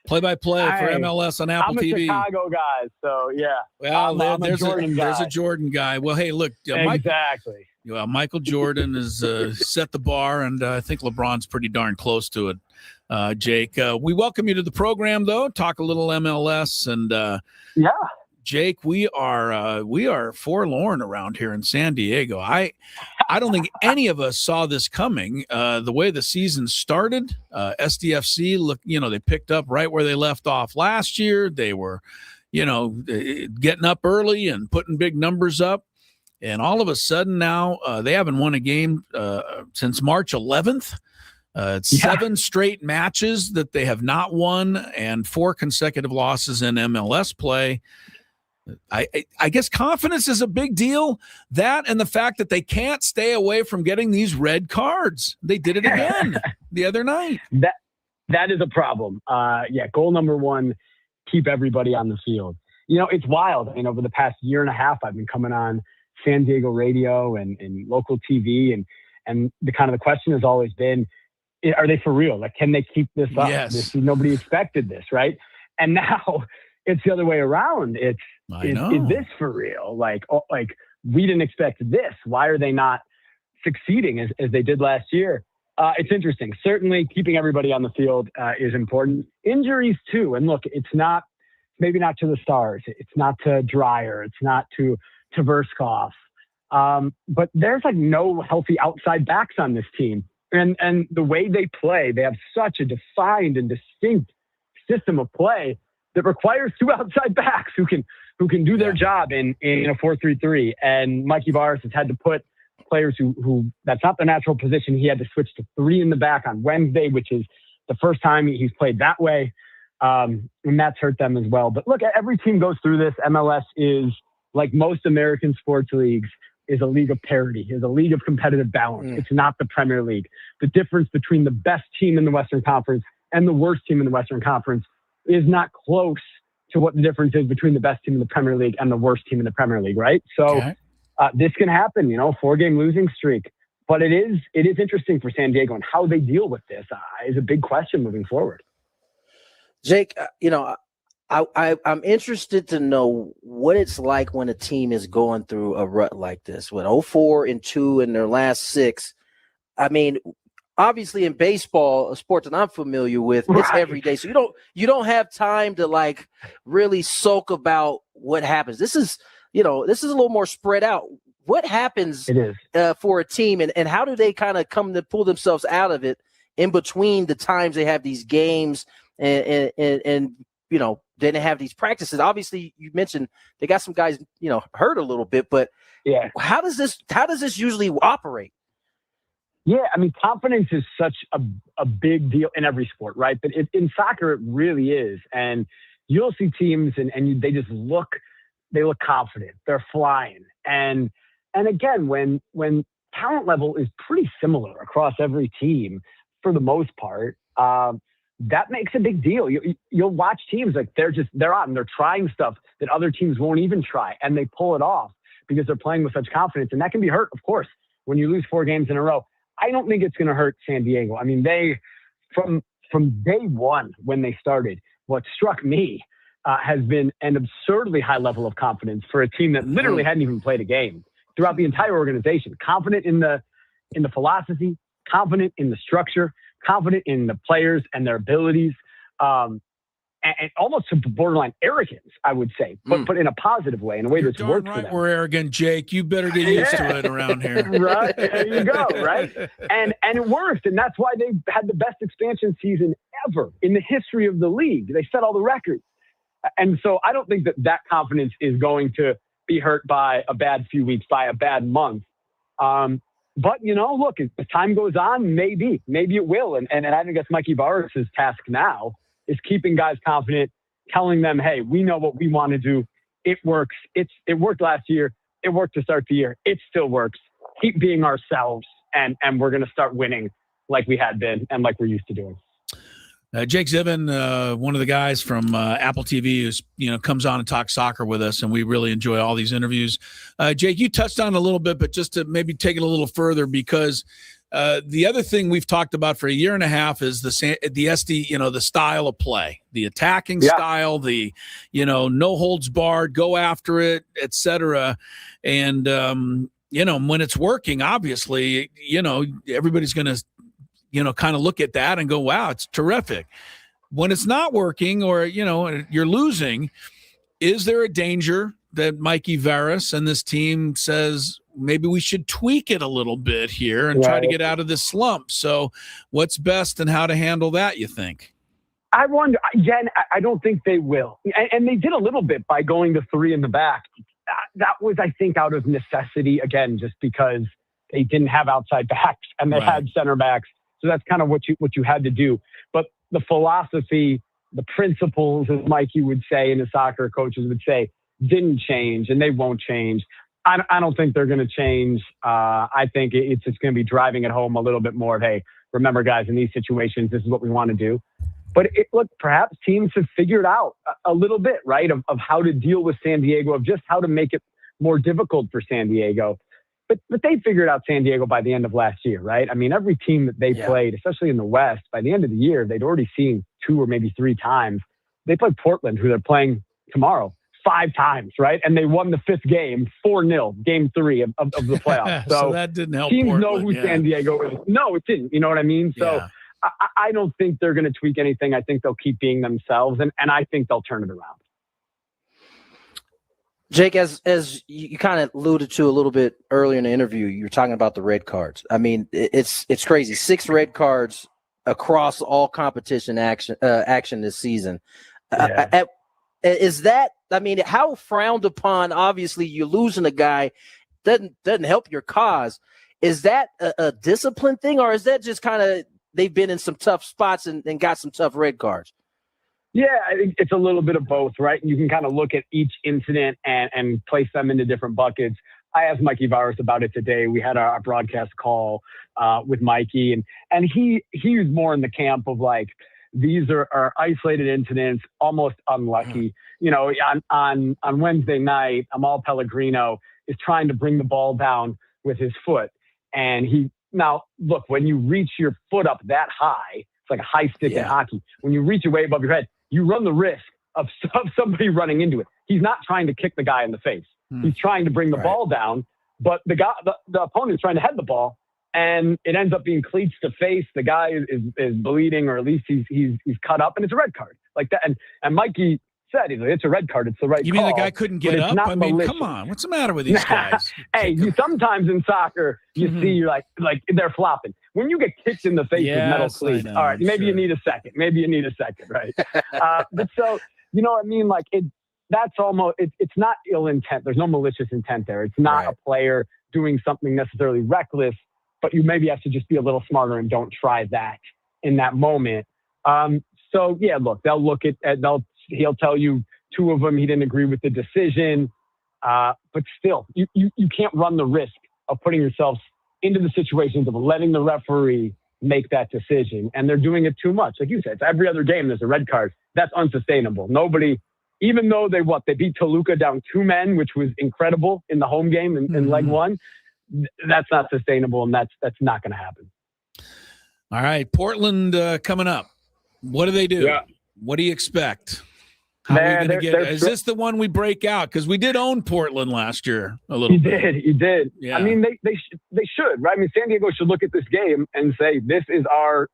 Play-by-play for MLS on Apple TV. I'm a Chicago guy, so yeah. Well, there's a Jordan guy. Well, hey, look, exactly. Well, Michael Jordan has set the bar, and I think LeBron's pretty darn close to it. Jake, we welcome you to the program, though. Talk a little MLS, and Jake, we are forlorn around here in San Diego. I don't think any of us saw this coming. The way the season started, SDFC, look, they picked up right where they left off last year. They were, getting up early and putting big numbers up. And all of a sudden now they haven't won a game since March 11th. It's 7 straight matches that they have not won and 4 consecutive losses in MLS play. I guess confidence is a big deal. That and the fact that they can't stay away from getting these red cards. They did it again the other night. That is a problem. Goal number 1, keep everybody on the field. It's wild. Over the past year and a half, I've been coming on San Diego radio and local TV, and the question has always been, are they for real? Like, can they keep this up? Yes. Nobody expected this, right? And now it's the other way around. Is this for real? Like we didn't expect this. Why are they not succeeding as they did last year? It's interesting. Certainly keeping everybody on the field is important. Injuries too. And look, maybe not to the stars. It's not to Dreyer. It's not to Verskov. But there's no healthy outside backs on this team. And the way they play, they have such a defined and distinct system of play that requires 2 outside backs who can do their job in a 4-3-3. And Mikey Bogarts has had to put players who that's not their natural position. He had to switch to 3 in the back on Wednesday, which is the first time he's played that way. And that's hurt them as well. But look, every team goes through this. MLS is, like most American sports leagues, is a league of parity, is a league of competitive balance. It's not the Premier League. The difference between the best team in the Western Conference and the worst team in the Western Conference is not close to what the difference is between the best team in the Premier League and the worst team in the Premier League, right? So this can happen, 4-game losing streak. But it is interesting for San Diego, and how they deal with this is a big question moving forward. Jake, I'm interested to know what it's like when a team is going through a rut like this with 0-4-2 in their last 6. I mean, obviously in baseball, a sport that I'm familiar with, it's every day. So you don't have time to really soak about what happens. This is a little more spread out. What happens for a team, and how do they kind of come to pull themselves out of it in between the times they have these games and then they have these practices? Obviously, you mentioned they got some guys, hurt a little bit, but how does this usually operate? Yeah, I mean, confidence is such a big deal in every sport, right? But in soccer, it really is. And you'll see teams and they just look confident. They're flying. And again, when talent level is pretty similar across every team for the most part, that makes a big deal. You'll watch teams they're on, they're trying stuff that other teams won't even try, and they pull it off because they're playing with such confidence. And that can be hurt, of course, when you lose 4 games in a row. I don't think it's going to hurt San Diego. I mean, they from day one when they started, what struck me has been an absurdly high level of confidence for a team that literally hadn't even played a game throughout the entire organization. Confident in the philosophy, confident in the structure, confident in the players and their abilities, and almost to borderline arrogance, I would say, but in a positive way, in a way that's worked for them. We're arrogant, Jake. You better get used to it around here. Right, there you go, right? And it worked, and that's why they had the best expansion season ever in the history of the league. They set all the records. And so I don't think that confidence is going to be hurt by a bad few weeks, by a bad month. But, look, as time goes on, maybe it will. And I think that's Mikey Bogarts' task now, is keeping guys confident, telling them, hey, we know what we want to do. It works. It worked last year. It worked to start the year. It still works. Keep being ourselves, and we're going to start winning like we had been and like we're used to doing. Jake Zivin, one of the guys from Apple TV, who's comes on and talks soccer with us, and we really enjoy all these interviews. Jake, you touched on it a little bit, but just to maybe take it a little further, because the other thing we've talked about for a year and a half is the SD, the style of play, the attacking style, the no holds barred, go after it, etc. And when it's working, obviously, everybody's going to, kind of look at that and go, wow, it's terrific. When it's not working or, you're losing, is there a danger that Mikey Varys and this team says maybe we should tweak it a little bit here and try to get out of this slump? So what's best and how to handle that, you think? I wonder, again, I don't think they will. And they did a little bit by going to 3 in the back. That was, I think, out of necessity, again, just because they didn't have outside backs and they had center backs. So that's kind of what you had to do. But the philosophy, the principles, as Mikey would say and the soccer coaches would say, didn't change and they won't change. I don't think they're going to change. I think it's just going to be driving it home a little bit more of, hey, remember, guys, in these situations, this is what we want to do. But look, perhaps teams have figured out a little bit, right, of how to deal with San Diego, of just how to make it more difficult for San Diego. But they figured out San Diego by the end of last year, right? I mean, every team that they played, especially in the West, by the end of the year, they'd already seen 2 or maybe 3 times. They played Portland, who they're playing tomorrow, 5 times, right? And they won the 5th game, 4-0, game 3 of the playoffs. So that didn't help teams Portland, know who San Diego is. No, it didn't. You know what I mean? So I don't think they're going to tweak anything. I think they'll keep being themselves, and I think they'll turn it around. Jake, as you kind of alluded to a little bit earlier in the interview, you were talking about the red cards. I mean, it's crazy. 6 red cards across all competition action this season. Is that, I mean, how frowned upon? Obviously, you're losing a guy doesn't help your cause. Is that a discipline thing, or is that just kind of they've been in some tough spots and got some tough red cards? Yeah, I think it's a little bit of both, right? You can kind of look at each incident and place them into different buckets. I asked Mikey Varys about it today. We had our broadcast call with Mikey, and he was more in the camp of like, these are isolated incidents, almost unlucky. On Wednesday night, Amal Pellegrino is trying to bring the ball down with his foot. And now look, when you reach your foot up that high, it's like a high stick in hockey. When you reach it way above your head, you run the risk of somebody running into it. He's not trying to kick the guy in the face. He's trying to bring the ball down, but the opponent's trying to head the ball, and it ends up being cleats to face. The guy is bleeding, or at least he's cut up, and it's a red card like that. And Mikey said, it's a red card. It's the right call. You mean the guy couldn't get up? I mean, malicious. Come on. What's the matter with these guys? Hey, sometimes in soccer, you see you're like they're flopping. When you get kicked in the face with metal cleats, all right, maybe you need a second. Right? But so, you know what I mean? Like that's almost, it's not ill intent. There's no malicious intent there. It's not a player doing something necessarily reckless, but you maybe have to just be a little smarter and don't try that in that moment. So yeah, look, they'll look at he'll tell you 2 of them he didn't agree with the decision, but still, you can't run the risk of putting yourself into the situations of letting the referee make that decision. And they're doing it too much. Like you said, it's every other game there's a red card. That's unsustainable. Nobody, even though they beat Toluca down 2 men, which was incredible in the home game in leg 1, that's not sustainable, and that's not going to happen. All right, Portland coming up. What do they do? Yeah. What do you expect? How are we going to get? Is this the one we break out? Because we did own Portland last year a little bit. You did. Yeah. I mean, they should, right? I mean, San Diego should look at this game and say, this is our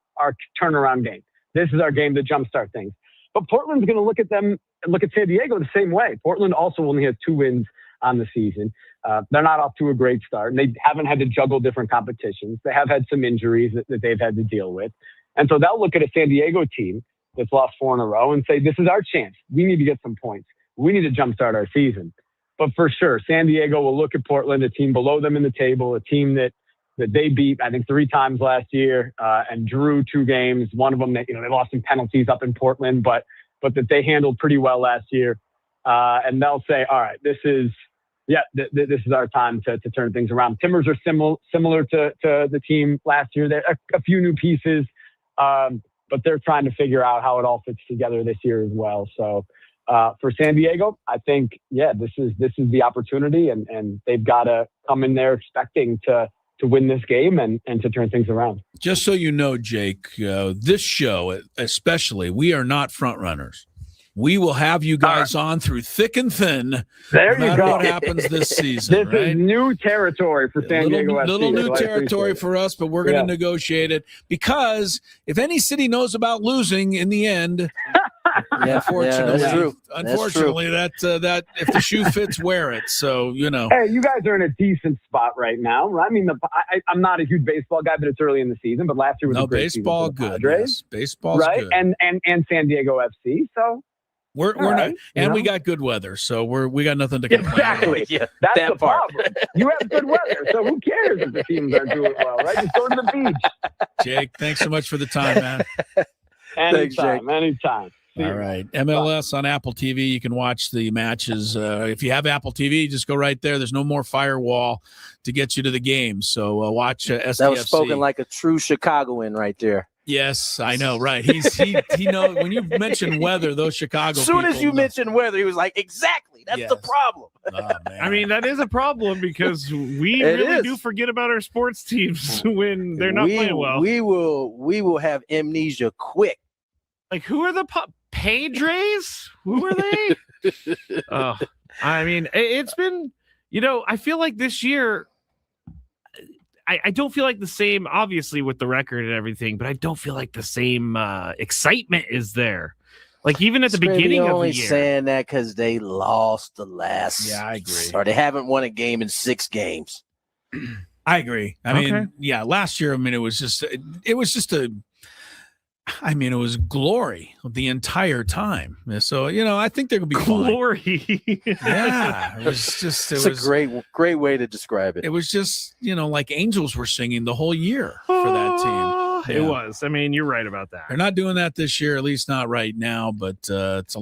turnaround game. This is our game to jumpstart things. But Portland's going to look at San Diego the same way. Portland also only has 2 wins on the season. They're not off to a great start, and they haven't had to juggle different competitions. They have had some injuries that they've had to deal with. And so they'll look at a San Diego team that's lost 4 in a row and say, this is our chance. We need to get some points. We need to jumpstart our season. But for sure, San Diego will look at Portland, a team below them in the table, a team that they beat, I think, 3 times last year and drew 2 games. One of them, they lost some penalties up in Portland, but that they handled pretty well last year. And they'll say, all right, this is our time to turn things around. Timbers are similar to the team last year. There are a few new pieces, but they're trying to figure out how it all fits together this year as well. So for San Diego, I think, this is the opportunity, and they've got to come in there expecting to win this game and to turn things around. Just so you know, Jake, this show especially, we are not front runners. we will have you guys on through thick and thin. There no you matter go. what happens this season. This right? is new territory for San Diego FC. Little new territory for us, but we're going to negotiate it because if any city knows about losing in the end, unfortunately, that's true. Unfortunately, that if the shoe fits, wear it. So Hey, you guys are in a decent spot right now. I mean, I'm not a huge baseball guy, but it's early in the season. But last year was a great baseball season for the good. Padres, Yes. Baseball's right? good. And San Diego FC. So we're right, not, and we got good weather, so we got nothing to complain exactly. about. Yeah, that's that the part. problem. You have good weather, so who cares if the teams aren't doing well, right? Just go to the beach. Jake, thanks so much for the time, man. Anytime. All right. MLS on Apple TV. You can watch the matches. If you have Apple TV, just go right there. There's no more firewall to get you to the game. So watch SDFC. That was spoken like a true Chicagoan right there. Yes, I know. Right. He knows when you mention weather, those Chicago. As soon as you know. mentioned weather, he was like, exactly. That's the problem. Oh, man. I mean, that is a problem because we really do forget about our sports teams when they're not playing well. We will have amnesia quick. Like, who are the Padres? Who are they? I mean, it's been, I feel like this year, I don't feel like the same, obviously, with the record and everything, but I don't feel like the same excitement is there. Like, even at the beginning of the year. Only saying that because they lost the last. Yeah, I agree. Or they haven't won a game in 6 games. I agree. I mean, last year, it was just it was glory the entire time. So, I think they're going to be glory. Yeah. It was a great way to describe it. It was just, like angels were singing the whole year for that team. It was. I mean, you're right about that. They're not doing that this year, at least not right now, but it's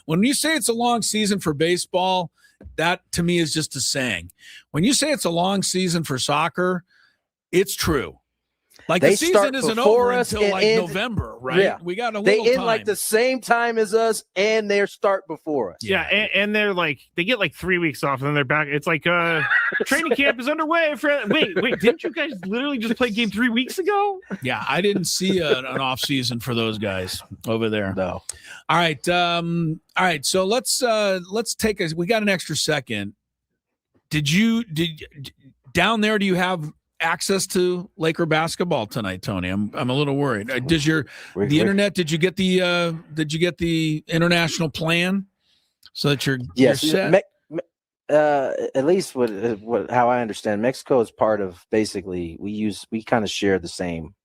when you say it's a long season for baseball, that to me is just a saying. When you say it's a long season for soccer, it's true. Like the season isn't over until November, right? Yeah. We got a little time. They end like the same time as us, and they start before us. Yeah, and they're like they get like 3 weeks off, and then they're back. It's like training camp is underway. Wait, didn't you guys literally just play game 3 weeks ago? Yeah, I didn't see an off season for those guys over there. No. All right, So let's take we got an extra second. Did down there? Do you have access to Laker basketball tonight, Tony? I'm a little worried. Does the internet? Did you get the international plan so that you're set? At least what how I understand, Mexico is part of basically we kind of share the same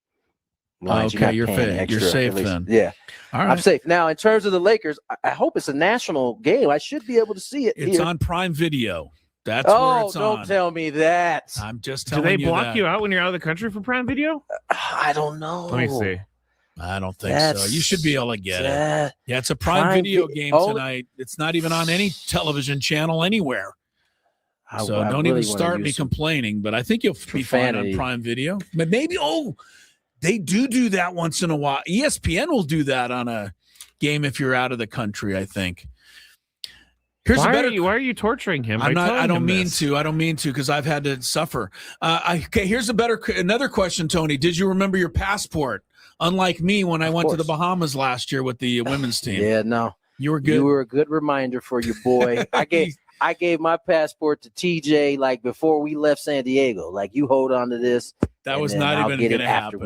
lines. Okay, you're safe then. Yeah, all right. I'm safe now. In terms of the Lakers, I hope it's a national game. I should be able to see it. It's here. on Prime Video. That's where it's on. Don't tell me that. I'm just telling you. Do they block you out when you're out of the country for Prime Video? I don't know. Let me see. I don't think so. You should be able to get it. Yeah, it's a Prime Video game tonight. It's not even on any television channel anywhere. So don't even start me complaining, but I think you'll be fine on Prime Video. But maybe, they do that once in a while. ESPN will do that on a game if you're out of the country, I think. Why are you torturing him? I don't mean to because I've had to suffer. Okay, here's another question, Tony. Did you remember your passport? Unlike me when I went to the Bahamas last year with the women's team. Yeah, no. You were good. You were a good reminder for your boy. I gave my passport to TJ like before we left San Diego. Like, you hold on to this. That was not even going to happen.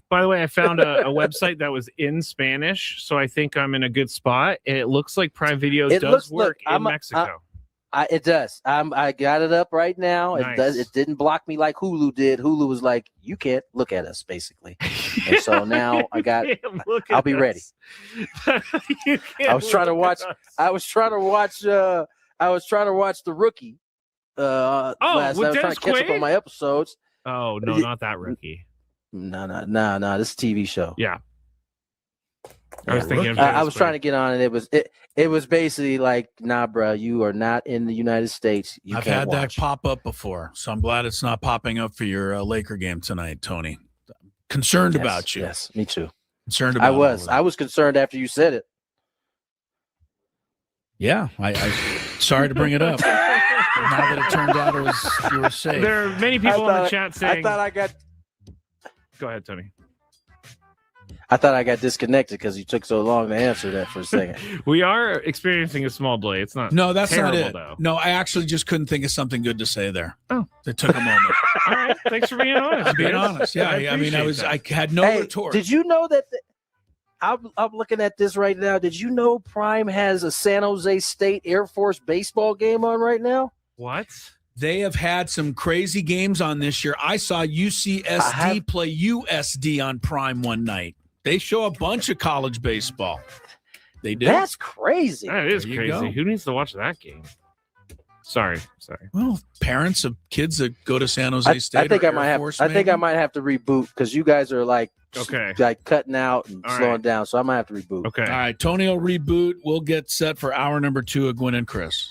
By the way, I found a website that was in Spanish, so I think I'm in a good spot. And it looks like Prime Video does work in Mexico. It does. I got it up right now. Nice. It does. It didn't block me like Hulu did. Hulu was like, you can't look at us, basically. And so now I'll be ready. I was trying to watch The Rookie. Last night. I was trying to catch up on my episodes. Oh no, not that Rookie. No. This is a TV show. Yeah. I was thinking. I was trying to get on, and it was basically like, nah, bro, you are not in the United States. I've had that pop up before, so I'm glad it's not popping up for your Laker game tonight, Tony. Concerned about you. Yes, me too. Concerned about. I was concerned after you said it. Yeah, I sorry to bring it up. Now that it turned out you were safe. There are many people in the chat saying. I thought I got. Go ahead, Tony. I thought I got disconnected because you took so long to answer that for a second. We are experiencing a small delay. It's not. No, that's terrible, not it. Though. No, I actually just couldn't think of something good to say there. Oh, it took a moment. All right, thanks for being honest. Being honest, yeah. I mean, I had no retort. Did you know that? I'm looking at this right now. Did you know Prime has a San Jose State Air Force baseball game on right now? What? They have had some crazy games on this year. I saw UCSD play USD on Prime one night. They show a bunch of college baseball. They do. That's crazy. That is crazy. Who needs to watch that game? Sorry. Well, parents of kids that go to San Jose State. I think I might have to reboot because you guys are like cutting out and slowing down. So I might have to reboot. Okay. All right, Tony will reboot. We'll get set for hour number 2 of Gwynn and Chris.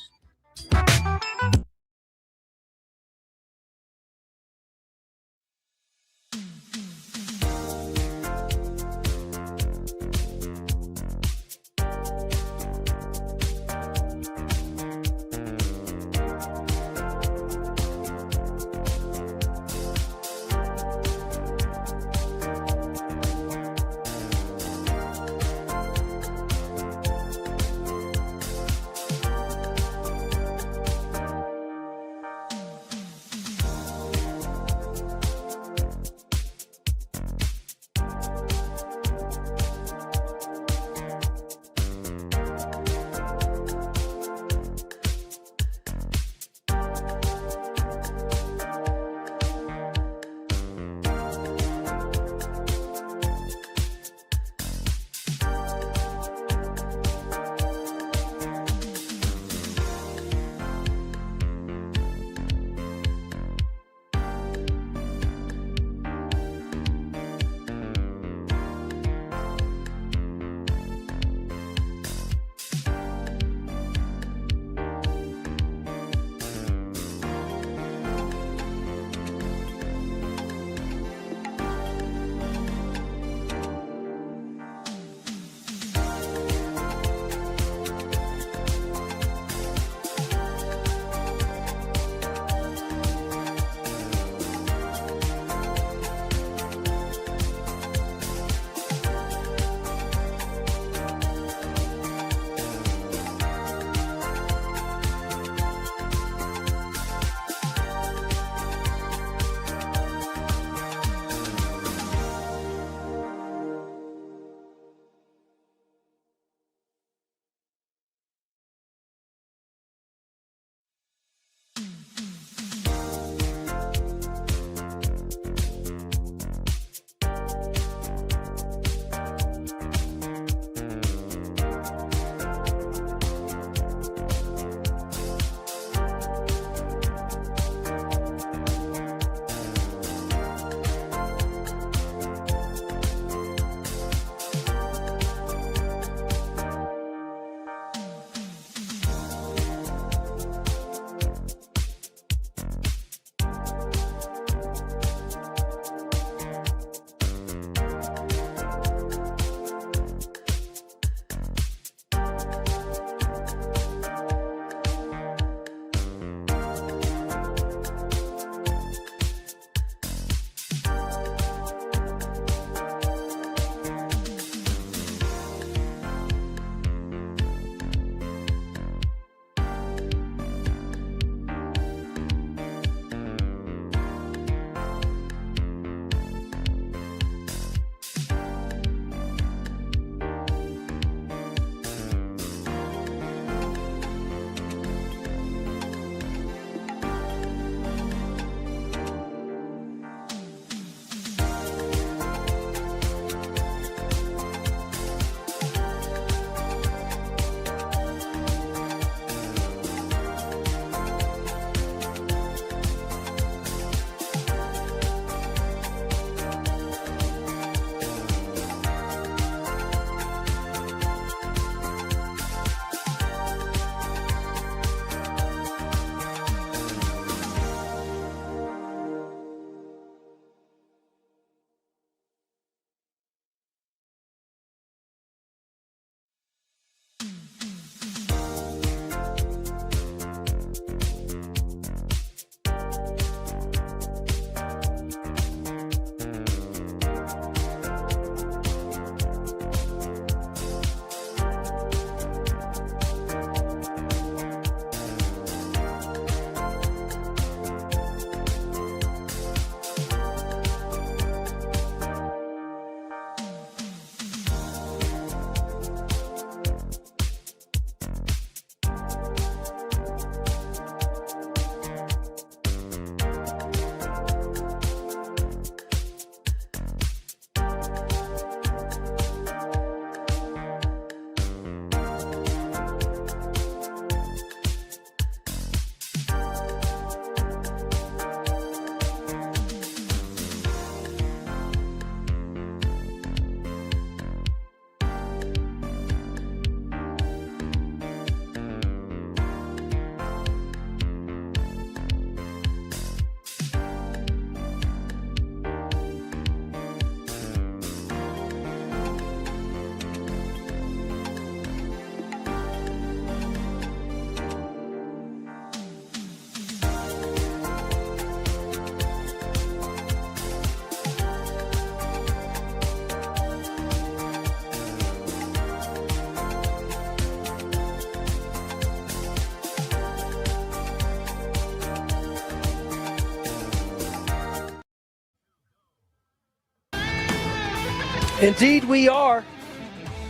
Indeed, we are.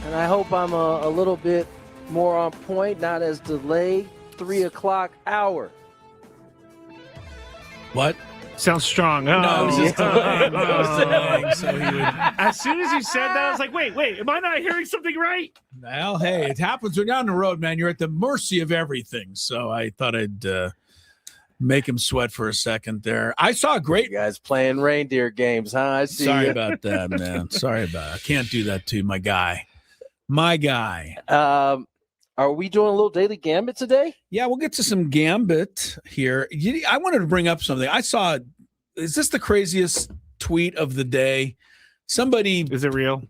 And I hope I'm a little bit more on point, not as delayed. 3 o'clock hour. What? Sounds strong. No, I was just As soon as you said that, I was like, wait, am I not hearing something right? Well, hey, it happens when you're on the road, man. You're at the mercy of everything. So I thought I'd make him sweat for a second there. I saw a great... You guys playing reindeer games, huh? I see. Sorry about that, man. Sorry about it. I can't do that to my guy. Are we doing a little daily gambit today? Yeah, we'll get to some gambit here. I wanted to bring up something. I saw, is this the craziest tweet of the day? Somebody... Is it real?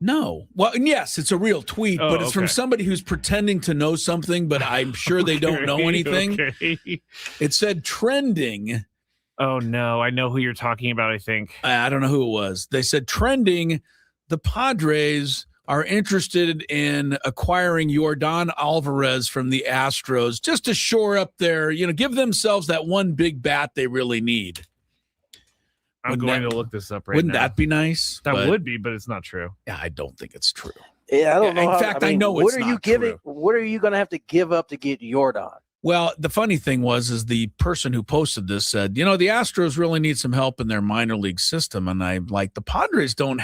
No. Well, yes, it's a real tweet, but it's from somebody who's pretending to know something, but I'm sure they don't know anything. Okay. It said trending. Oh, no. I know who you're talking about, I think. I don't know who it was. They said trending, the Padres are interested in acquiring Yordan Alvarez from the Astros just to shore up their, give themselves that one big bat they really need. I'm going to look this up right now. Wouldn't that be nice? That would be, but it's not true. Yeah, I don't think it's true. Yeah, I don't know. In fact, I know it's not true. What are you going to have to give up to get Yordan? Well, the funny thing is the person who posted this said, the Astros really need some help in their minor league system. And I'm like, the Padres don't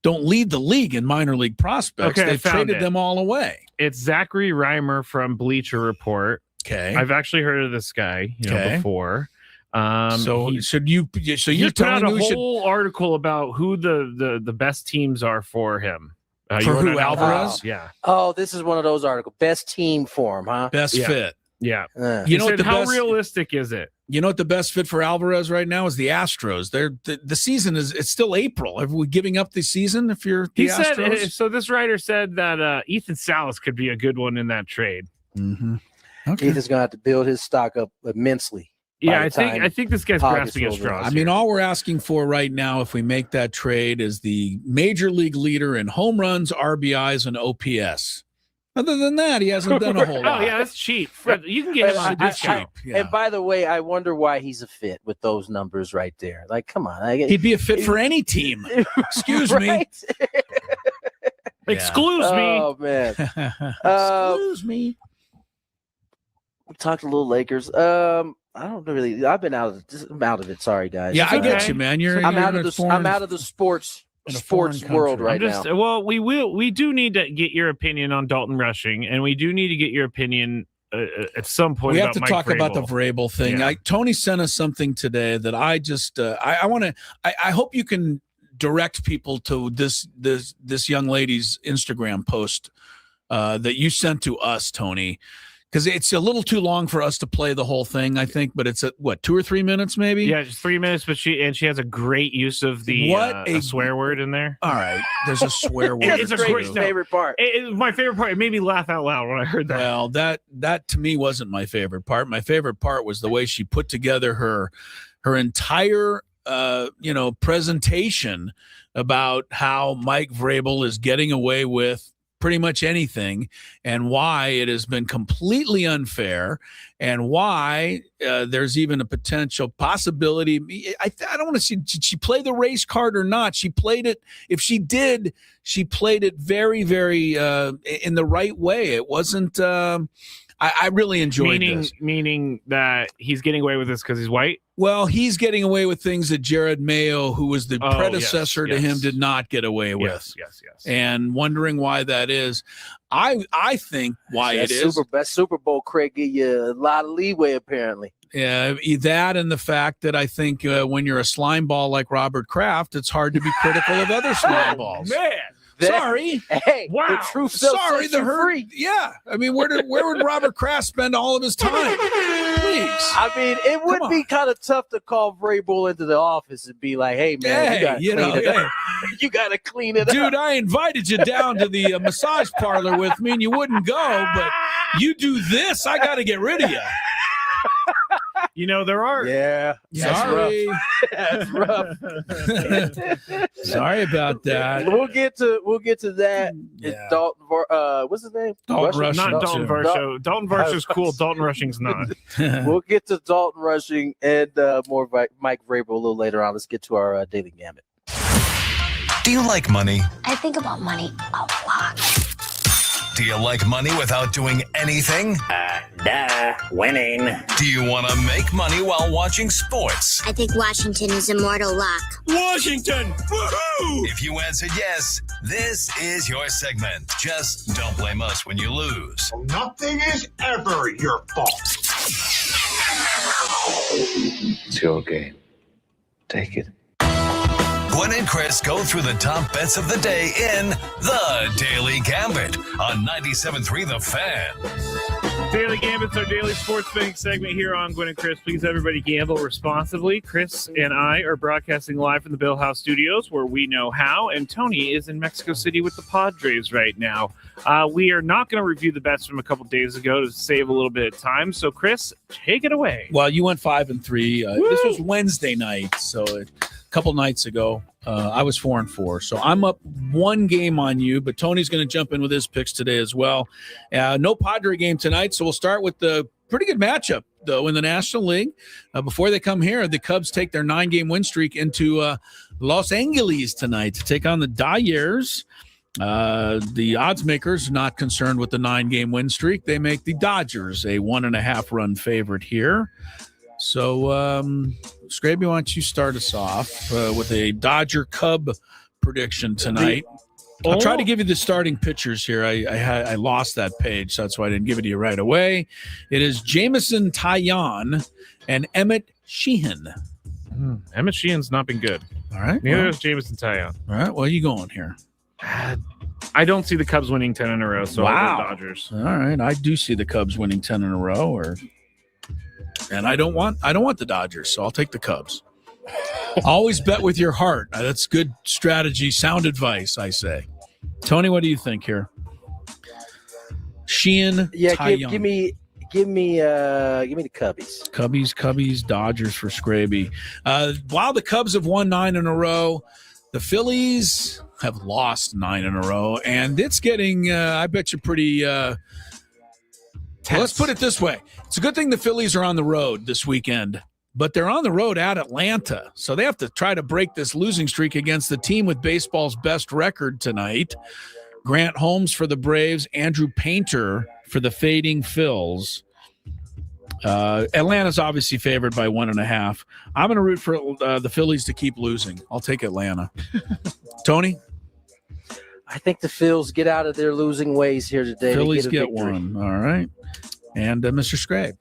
lead the league in minor league prospects. Okay, they've traded them all away. It's Zachary Reimer from Bleacher Report. Okay. I've actually heard of this guy, before. So you're telling me a whole article about who the best teams are for him. For who, Alvarez? Yeah. Oh, this is one of those articles. Best team for him, huh? Best fit. Yeah. How realistic is it? You know what the best fit for Alvarez right now is the Astros. The season it's still April. Are we giving up the season if you're the Astros? So this writer said that Ethan Salas could be a good one in that trade. Mm-hmm. Okay. Ethan's going to have to build his stock up immensely. Yeah, I think this guy's grasping at straws. I mean, all we're asking for right now, if we make that trade, is the major league leader in home runs, RBIs, and OPS. Other than that, he hasn't done a whole lot. Oh, yeah, that's cheap. You can get him on a discount. Yeah. And by the way, I wonder why he's a fit with those numbers right there. Like, come on. He'd be a fit for any team. Excuse me. Excuse me. Oh, man. Excuse me. We talked a little Lakers. I don't really. I'm out of it. Sorry, guys. Yeah, I get you, man. I'm out of the sports world right now. Well, we do need to get your opinion on Dalton Rushing, and we do need to get your opinion at some point. We have to Mike talk Vrabel. about the Vrabel thing. Yeah. Tony sent us something today that I just I want to. I hope you can direct people to this young lady's Instagram post that you sent to us, Tony. Because it's a little too long for us to play the whole thing, I think. But it's 2 or 3 minutes, maybe. Yeah, just 3 minutes. But she has a great use of the a swear word in there. All right, there's a swear word. It's a great favorite part. It was my favorite part. It made me laugh out loud when I heard that. Well, that to me wasn't my favorite part. My favorite part was the way she put together her entire presentation about how Mike Vrabel is getting away with pretty much anything, and why it has been completely unfair, and why there's even a potential possibility. I don't want to see, did she play the race card or not? She played it. If she did, she played it very, very in the right way. It wasn't. I really enjoyed this. Meaning that he's getting away with this because he's white? Well, he's getting away with things that Jared Mayo, who was the predecessor to him, did not get away with. Yes. And wondering why that is. I think why it is. That Super Bowl, Craig, give you a lot of leeway, apparently. Yeah, that and the fact that I think when you're a slime ball like Robert Kraft, it's hard to be critical of other slime balls. Man. Sorry. Hey, wow. The truth sorry, the free. Yeah. I mean, where would Robert Kraft spend all of his time? Please. I mean, it would be kind of tough to call Vrabel into the office and be like, hey, man, you gotta clean it up. Dude, I invited you down to the massage parlor with me and you wouldn't go, but you do this, I got to get rid of you. There are. Yeah. Sorry. That's rough. Sorry about that. We'll get to that. Yeah. It's Dalton. What's his name? Dalton Rushing. Not Dalton Varsho. Dalton Varsho's cool. Dalton Rushing's not. We'll get to Dalton Rushing and more Mike Vrabel a little later on. Let's get to our daily gambit. Do you like money? I think about money a lot. Do you like money without doing anything? Winning. Do you want to make money while watching sports? I think Washington is immortal luck. Washington! Woohoo! If you answered yes, this is your segment. Just don't blame us when you lose. Nothing is ever your fault. It's your game. Take it. Gwynn and Chris go through the top bets of the day in The Daily Gambit on 97.3 The Fan. Daily Gambit's our daily sports betting segment here on Gwynn and Chris. Please, everybody, gamble responsibly. Chris and I are broadcasting live from the Bill Howe Studios, where we know how, and Tony is in Mexico City with the Padres right now. We are not going to review the bets from a couple days ago to save a little bit of time. So, Chris, take it away. Well, you went 5-3. This was Wednesday night, so a couple nights ago. I was 4-4, so I'm up one game on you, but Tony's going to jump in with his picks today as well. No Padre game tonight, so we'll start with the pretty good matchup, though, in the National League. Before they come here, the Cubs take their 9-game win streak into Los Angeles tonight to take on the Dodgers. The odds makers not concerned with the 9-game win streak. They make the Dodgers a 1.5-run favorite here. So, Skraby, why don't you start us off with a Dodger-Cub prediction tonight? I'll try to give you the starting pitchers here. I lost that page, so that's why I didn't give it to you right away. It is Jameson Taillon and Emmett Sheehan. Emmett Sheehan's not been good. All right. Neither is Jameson Taillon. All right. Well, you going here? I don't see the Cubs winning 10 in a row, so I'll go Dodgers. All right. I do see the Cubs winning 10 in a row, and I don't want the Dodgers, so I'll take the Cubs. Always bet with your heart. That's good strategy, sound advice, I say. Tony, what do you think here? Sheehan, Taillon. Give me the Cubbies. Cubbies, Dodgers for Skraby. While the Cubs have won 9 in a row, the Phillies have lost 9 in a row, and it's getting, I bet you, pretty let's put it this way. It's a good thing the Phillies are on the road this weekend, but they're on the road at Atlanta, so they have to try to break this losing streak against the team with baseball's best record tonight. Grant Holmes for the Braves, Andrew Painter for the fading Phils. Atlanta's obviously favored by 1.5. I'm going to root for the Phillies to keep losing. I'll take Atlanta. Tony? I think the Phils get out of their losing ways here today. Phillies get one. All right. And Mr. Skrabe.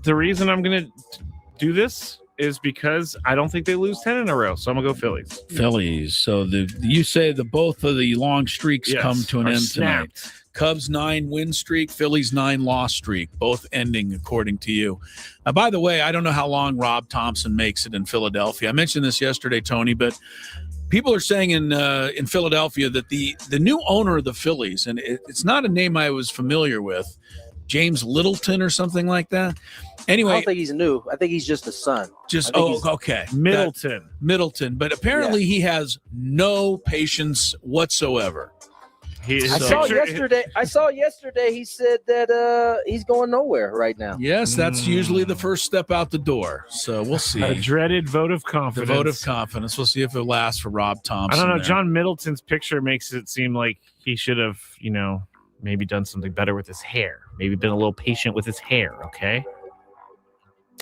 The reason I'm going to do this is because I don't think they lose 10 in a row, so I'm going to go Phillies. Phillies. So you say that both of the long streaks come to an end tonight. Cubs 9 win streak, Phillies 9 loss streak, both ending according to you. By the way, I don't know how long Rob Thompson makes it in Philadelphia. I mentioned this yesterday, Tony, but people are saying in Philadelphia that the new owner of the Phillies, and it's not a name I was familiar with, James Littleton or something like that. Anyway, I don't think he's new. I think he's just a son. Okay. Middleton. But apparently he has no patience whatsoever. I saw yesterday he said that he's going nowhere right now. Yes, that's usually the first step out the door. So we'll see. A dreaded vote of confidence. The vote of confidence. We'll see if it lasts for Rob Thompson. I don't know. There. John Middleton's picture makes it seem like he should have, maybe done something better with his hair. Maybe been a little patient with his hair, okay?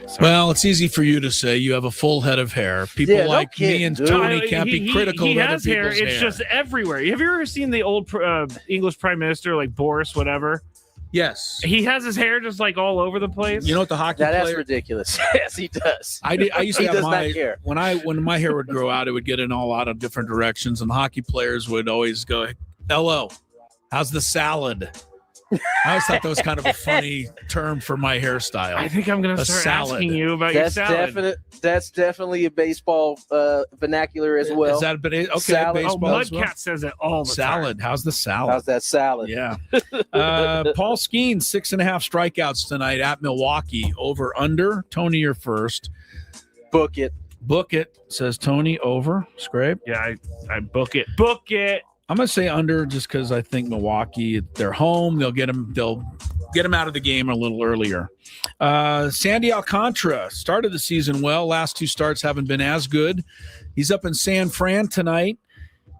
Sorry. Well, it's easy for you to say. You have a full head of hair. People like me and Tony can't be critical of other people's hair. It's just everywhere. Have you ever seen the old English Prime Minister, like Boris, whatever? Yes. He has his hair just like all over the place. You know what the hockey player? That's ridiculous. Yes, he does. I used to have my hair. When my hair would grow out, it would get in a lot of different directions, and the hockey players would always go, "Hello, how's the salad?" I always thought that was kind of a funny term for my hairstyle. I think I'm going to start asking you about your salad. That's definitely a baseball vernacular as well. Is that okay? Salad. Baseball Mudcat says it all the salad. time. How's the salad? How's that salad? Yeah. Paul Skeens, 6.5 strikeouts tonight at Milwaukee. Over, under. Tony, you're first. Book it. Book it, says Tony. Over. Skrabe? Yeah, I book it. Book it. I'm going to say under just because I think Milwaukee, they're home. They'll get them. They'll get him out of the game a little earlier. Sandy Alcantara started the season well. Last 2 starts haven't been as good. He's up in San Fran tonight.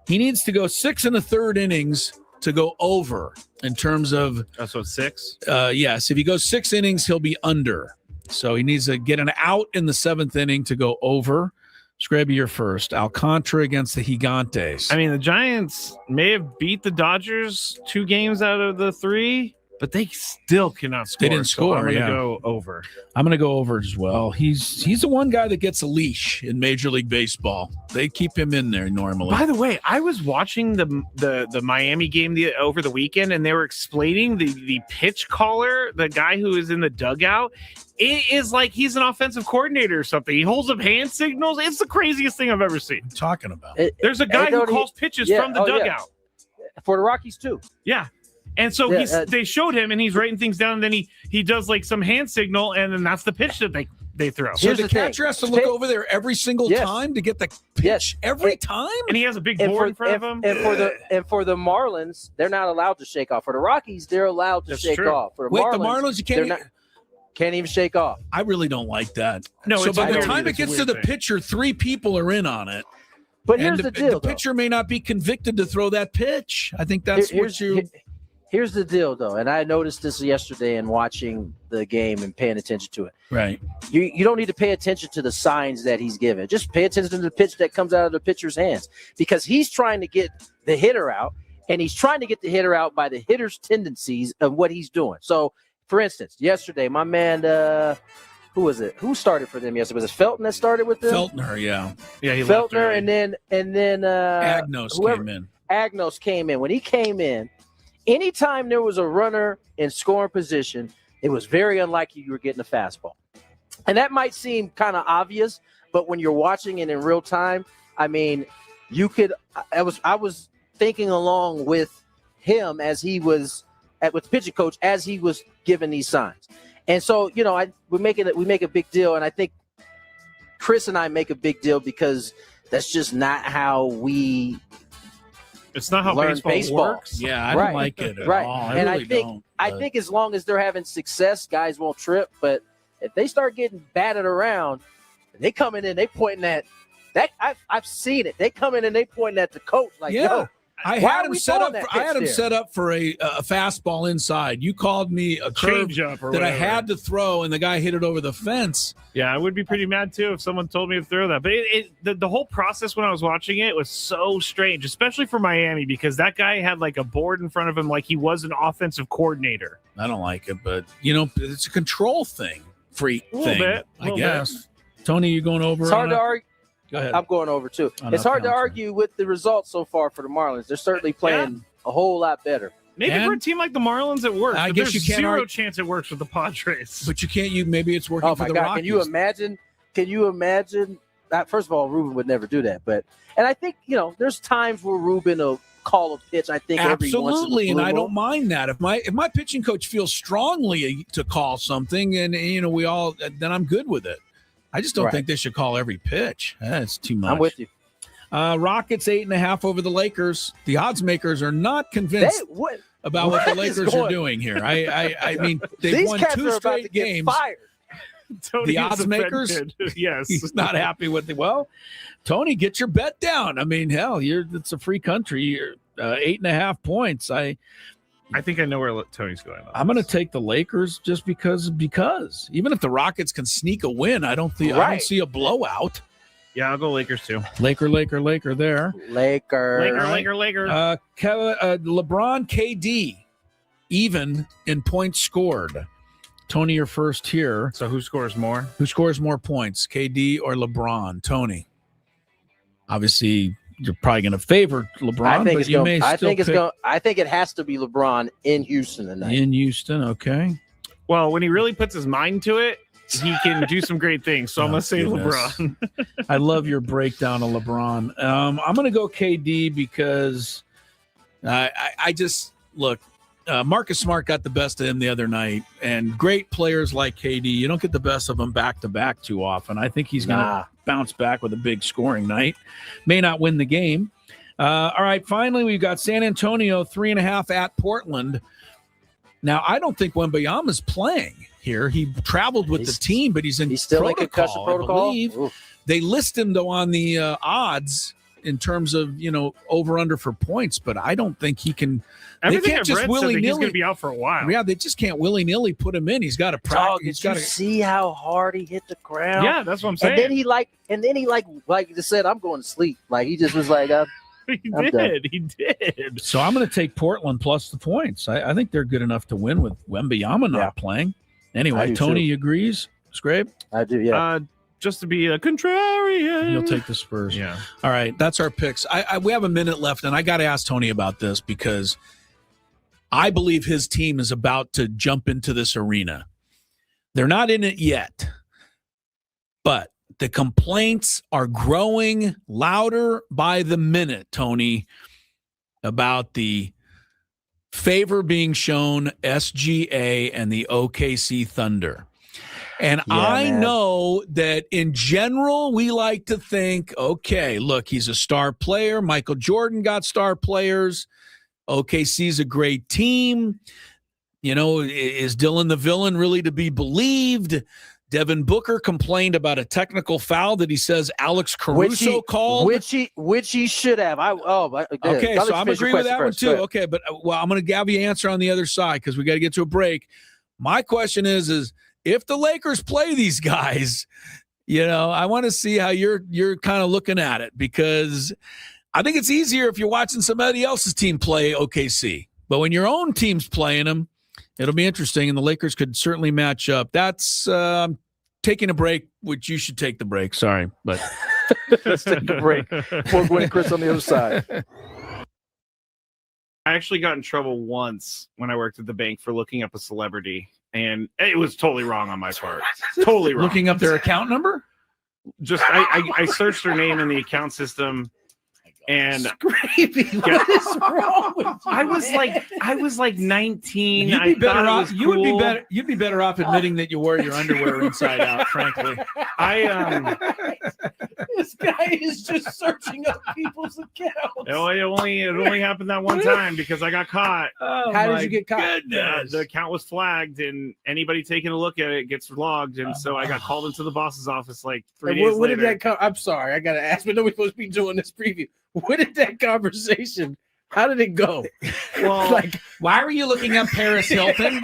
He needs to go 6 1/3 innings to go over in terms of. So 6? Yes. If he goes 6 innings, he'll be under. So he needs to get an out in the 7th inning to go over. Skraby, you're first. Alcantara against the Gigantes. I mean, the Giants may have beat the Dodgers 2 games out of the 3, but they still cannot score. They didn't score. I'm going to go over. I'm going to go over as well. He's the one guy that gets a leash in Major League Baseball. They keep him in there normally. By the way, I was watching the Miami game over the weekend, and they were explaining the pitch caller, the guy who is in the dugout. It is like he's an offensive coordinator or something. He holds up hand signals. It's the craziest thing I've ever seen. What are you talking about? There's a guy who calls pitches from the dugout. Yeah. For the Rockies, too. Yeah. And so they showed him, and he's writing things down, and then he does like some hand signal, and then that's the pitch that they throw. So the catcher has to look over there every single time to get the pitch every time? And he has a big board in front of him. And for the Marlins, they're not allowed to shake off. For the Rockies, they're allowed to shake off. For the Marlins, you can't even shake off. I really don't like that. No, so by the time it gets to the pitcher, 3 people are in on it. But here's the deal. The pitcher may not be convicted to throw that pitch. I think that's Here's the deal, though, and I noticed this yesterday in watching the game and paying attention to it. Right. You don't need to pay attention to the signs that he's given. Just pay attention to the pitch that comes out of the pitcher's hands, because he's trying to get the hitter out, and he's trying to get the hitter out by the hitter's tendencies of what he's doing. So, for instance, yesterday, my man, who was it? Who started for them yesterday? Was it Felton that started with them? Feltner, yeah. Yeah, he Feltner, and then Agnos came in. Agnos came in. When he came in, anytime there was a runner in scoring position, it was very unlikely you were getting a fastball. And that might seem kind of obvious, but when you're watching it in real time, I mean, you could. I was thinking along with him as he was with the pitching coach as he was giving these signs. And so, we make a big deal, and I think Chris and I make a big deal because that's just not how we. It's not how baseball works. Yeah, I don't like it at all. And really I think as long as they're having success, guys won't trip. But if they start getting batted around, they coming in, they pointing at that. I've seen it. They come in and they pointing at the coach like, yo. I had him set up for a fastball inside. You called me a curve that I had to throw, and the guy hit it over the fence. Yeah, I would be pretty mad too if someone told me to throw that. But the whole process when I was watching it was so strange, especially for Miami, because that guy had like a board in front of him like he was an offensive coordinator. I don't like it, but it's a control thing, freak thing. I guess. Tony, you going over? It's hard to argue. Go ahead. I'm going over too. It's hard to argue with the results so far for the Marlins. They're certainly playing a whole lot better. Maybe for a team like the Marlins, it works. I guess you can't zero chance it works with the Padres. But you can't. Maybe it's working for the Rockies. Can you imagine? First of all, Ruben would never do that. And I think there's times where Ruben will call a pitch. I think absolutely, and I don't mind that. If my pitching coach feels strongly to call something, and then I'm good with it. I just don't think they should call every pitch. That's too much. I'm with you. Rockets 8.5 over the Lakers. The odds makers are not convinced about what the Lakers are doing here. I mean, they've won 2 straight games. The odds makers, yes, he's not happy with it. Well, Tony, get your bet down. I mean, hell, it's a free country. You're 8.5 points. I think I know where Tony's going. I'm going to take the Lakers just because even if the Rockets can sneak a win, I don't see a blowout. Yeah, I'll go Lakers too. Laker there. Laker. LeBron, KD, even in points scored. Tony, you're first here. So who scores more? Who scores more points, KD or LeBron? Tony. Obviously, you're probably going to favor LeBron, I think it has to be LeBron in Houston tonight. In Houston, okay. Well, when he really puts his mind to it, he can do some great things. So I'm going to say LeBron. I love your breakdown of LeBron. I'm going to go KD because I just look. Marcus Smart got the best of him the other night, and great players like KD, you don't get the best of them back to back too often. I think he's going to bounce back with a big scoring night. May not win the game. All right, finally, we've got San Antonio 3.5 at Portland. Now, I don't think Wembanyama's playing here. He traveled with the team, but he's still protocol, in concussion protocol. I believe. They list him, though, on the odds in terms of, over under for points, but I don't think he can. Everything they can't I've just read willy-nilly. He's going to be out for a while. Yeah, they just can't willy-nilly put him in. He's got to practice. Did you see how hard he hit the ground? Yeah, that's what I'm saying. And then he like you just said, I'm going to sleep. Like he just was like, He did. So I'm going to take Portland plus the points. I think they're good enough to win with Wembanyama not playing. Anyway, Tony agrees. Skrabe? I do, yeah. Just to be a contrarian. You'll take the Spurs. Yeah. All right, that's our picks. We have a minute left, and I got to ask Tony about this because I believe his team is about to jump into this arena. They're not in it yet, but the complaints are growing louder by the minute, Tony, about the favor being shown SGA and the OKC Thunder. And I know that in general, we like to think, okay, look, he's a star player. Michael Jordan got star players. OKC's a great team. Is Dylan the villain really to be believed? Devin Booker complained about a technical foul that he says Alex Caruso called. Which he should have. Okay, so I'm agreeing with that one too. Okay, but I'm going to give you an answer on the other side because we got to get to a break. My question is if the Lakers play these guys, I want to see how you're kind of looking at it because I think it's easier if you're watching somebody else's team play OKC. But when your own team's playing them, it'll be interesting, and the Lakers could certainly match up. That's taking a break, which you should take the break. Sorry, but let's take a break. Before Gwynn and Chris on the other side. I actually got in trouble once when I worked at the bank for looking up a celebrity, and it was totally wrong on my part. Totally wrong. Looking up their account number? Just I searched their name in the account system. And Skraby, what is wrong with you? I was like 19. You'd be better off. You'd be better off admitting that you wore your underwear inside out. Frankly, this guy is just searching up people's accounts. It only happened that one time because I got caught. How did you get caught? The account was flagged, and anybody taking a look at it gets logged, and so I got called into the boss's office like 3 days later. What did that come? I'm sorry, I gotta ask, but nobody's supposed to be doing this preview. What did that conversation? How did it go? Well, why were you looking up Paris Hilton?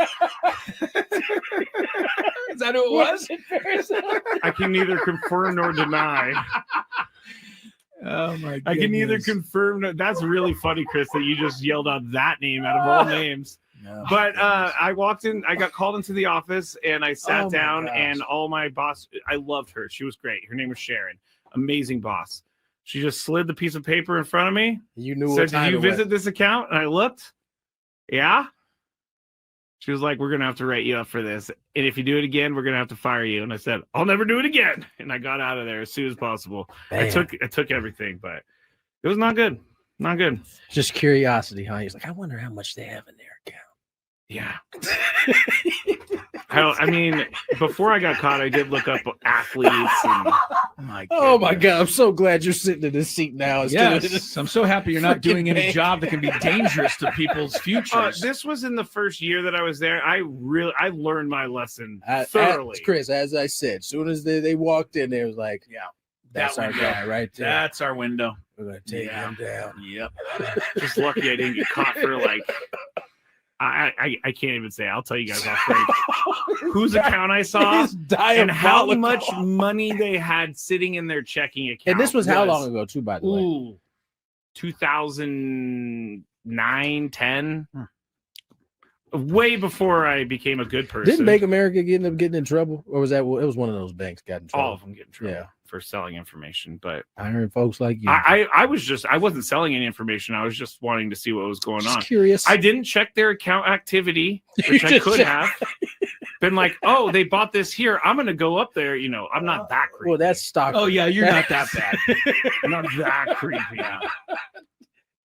Is that who it was? I can neither confirm nor deny. Oh my goodness. I can neither confirm. That's really funny, Chris, that you just yelled out that name out of all names. No. But I walked in, I got called into the office, and I sat down, and all my boss, I loved her. She was great. Her name was Sharon. Amazing boss. She just slid the piece of paper in front of me. You knew. Said, "Did you visit this account?" And I looked. Yeah. She was like, "We're gonna have to write you up for this, and if you do it again, we're gonna have to fire you." And I said, "I'll never do it again." And I got out of there as soon as possible. Bam. I took everything, but it was not good. Not good. Just curiosity, huh? He's like, I wonder how much they have in their account. Yeah. I mean, before I got caught, I did look up athletes. And, oh my God! I'm so glad you're sitting in this seat now. Yes, I'm so happy you're not doing any job that can be dangerous to people's futures. This was in the first year that I was there. I learned my lesson thoroughly. Chris, as I said, as soon as they walked in, they was like, "Yeah, that's our guy right there. That's our window. We're gonna take him down." Yep. Just lucky I didn't get caught for like. I can't even say. I'll tell you guys off break whose account I saw and how much money they had sitting in their checking account. And this was how long ago, too, by the way? 2009, 10. Way before I became a good person. Didn't Bank America end up getting in trouble? Or was that it was one of those banks got in trouble? All of them get in trouble for selling information. But I heard folks like you. I wasn't selling any information. I was just wanting to see what was going on. Curious. I didn't check their account activity, which I could have. Been like, oh, they bought this here. I'm going to go up there. You know, I'm not that creepy. Well, that's stock. Oh, yeah, you're not that bad. I'm not that creepy.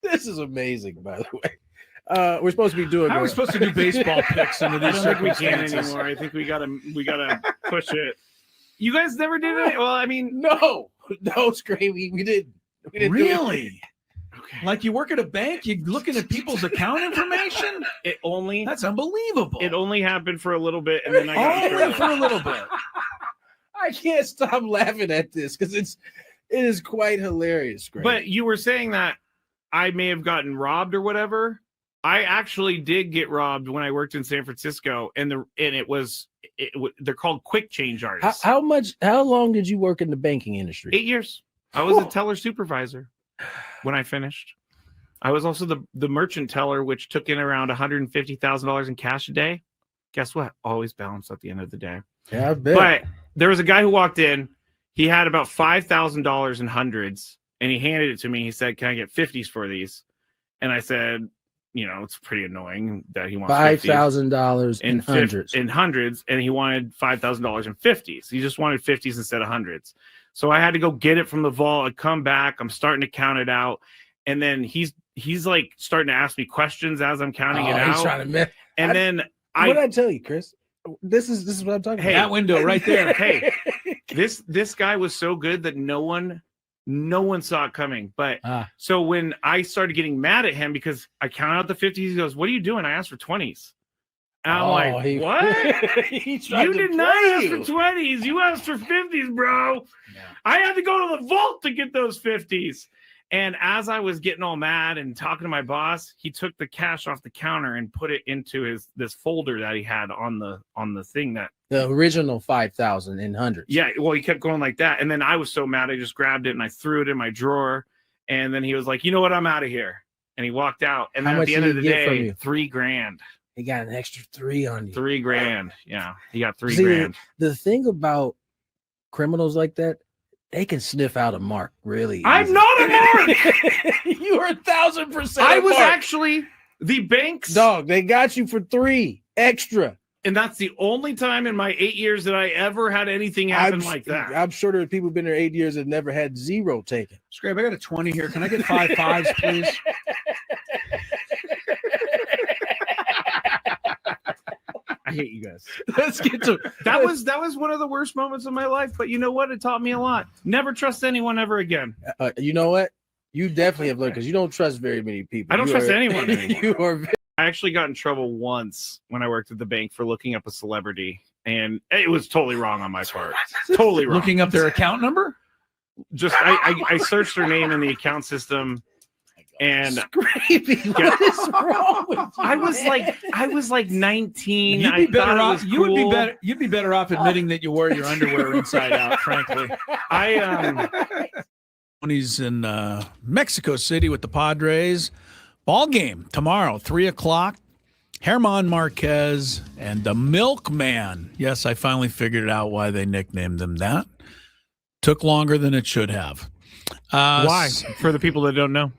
This is amazing, by the way. We're supposed to be doing. How are we supposed to do baseball picks under these circumstances? We can't anymore. I think we gotta push it. You guys never did it. Well, I mean, no, Skraby, we didn't. Really? Okay. Like you work at a bank, you're looking at people's account information? That's unbelievable. It only happened for a little bit, and then I got for a little bit. I can't stop laughing at this because it is quite hilarious. Greg. But you were saying that I may have gotten robbed or whatever. I actually did get robbed when I worked in San Francisco, and they're called quick change artists. How long did you work in the banking industry? 8 years. I was a teller supervisor when I finished. I was also the merchant teller, which took in around $150,000 in cash a day. Guess what? Always balanced at the end of the day. Yeah, I bet. But there was a guy who walked in. He had about $5,000 in hundreds, and he handed it to me. He said, "Can I get 50s for these?" And I said, it's pretty annoying that he wants $5,000 in hundreds. In hundreds, and he wanted $5,000 in 50s. He just wanted 50s instead of hundreds. So I had to go get it from the vault. I come back. I'm starting to count it out, and then he's like starting to ask me questions as I'm counting it out. He's trying to and then what did I tell you, Chris? This is what I'm talking about. That window right there. Hey, this guy was so good that no one saw it coming. But so when I started getting mad at him because I counted out the 50s, he goes, "What are you doing? I asked for 20s." And I'm like, "What? You did not ask for 20s. You asked for 50s, bro." Yeah. I had to go to the vault to get those 50s. And as I was getting all mad and talking to my boss, he took the cash off the counter and put it into this folder that he had on the thing that the original 5,000 in hundreds. Yeah, well, he kept going like that, and then I was so mad, I just grabbed it and I threw it in my drawer. And then he was like, "You know what? I'm out of here." And he walked out. And then at the end of the day, $3,000. He got an extra 3 on you. $3,000. Yeah, he got $3,000. The thing about criminals like that, they can sniff out a mark really easy. I'm not a mark. You are 1,000%. I was actually the bank's dog. They got you for 3 extra. And that's the only time in my 8 years that I ever had anything happen like that. I'm sure there are people who've been there 8 years that never had 0 taken. Scrape, I got a 20 here. Can I get 5 5s, please? I hate you guys. Let's get to that was one of the worst moments of my life, but you know what? It taught me a lot. Never trust anyone ever again. You know what? You definitely have learned because you don't trust very many people. I don't trust anyone anymore. I actually got in trouble once when I worked at the bank for looking up a celebrity, and it was totally wrong on my part. Totally wrong. Looking up their account number? Just I searched their name in the account system. And Skraby, what is wrong with you? I was like 19. You'd be better off. You'd be better off admitting that you wore your underwear inside out. Frankly, when he's in Mexico City with the Padres, ball game tomorrow, 3:00. German Marquez and the Milkman. Yes, I finally figured out why they nicknamed him that. Took longer than it should have. Why? For the people that don't know.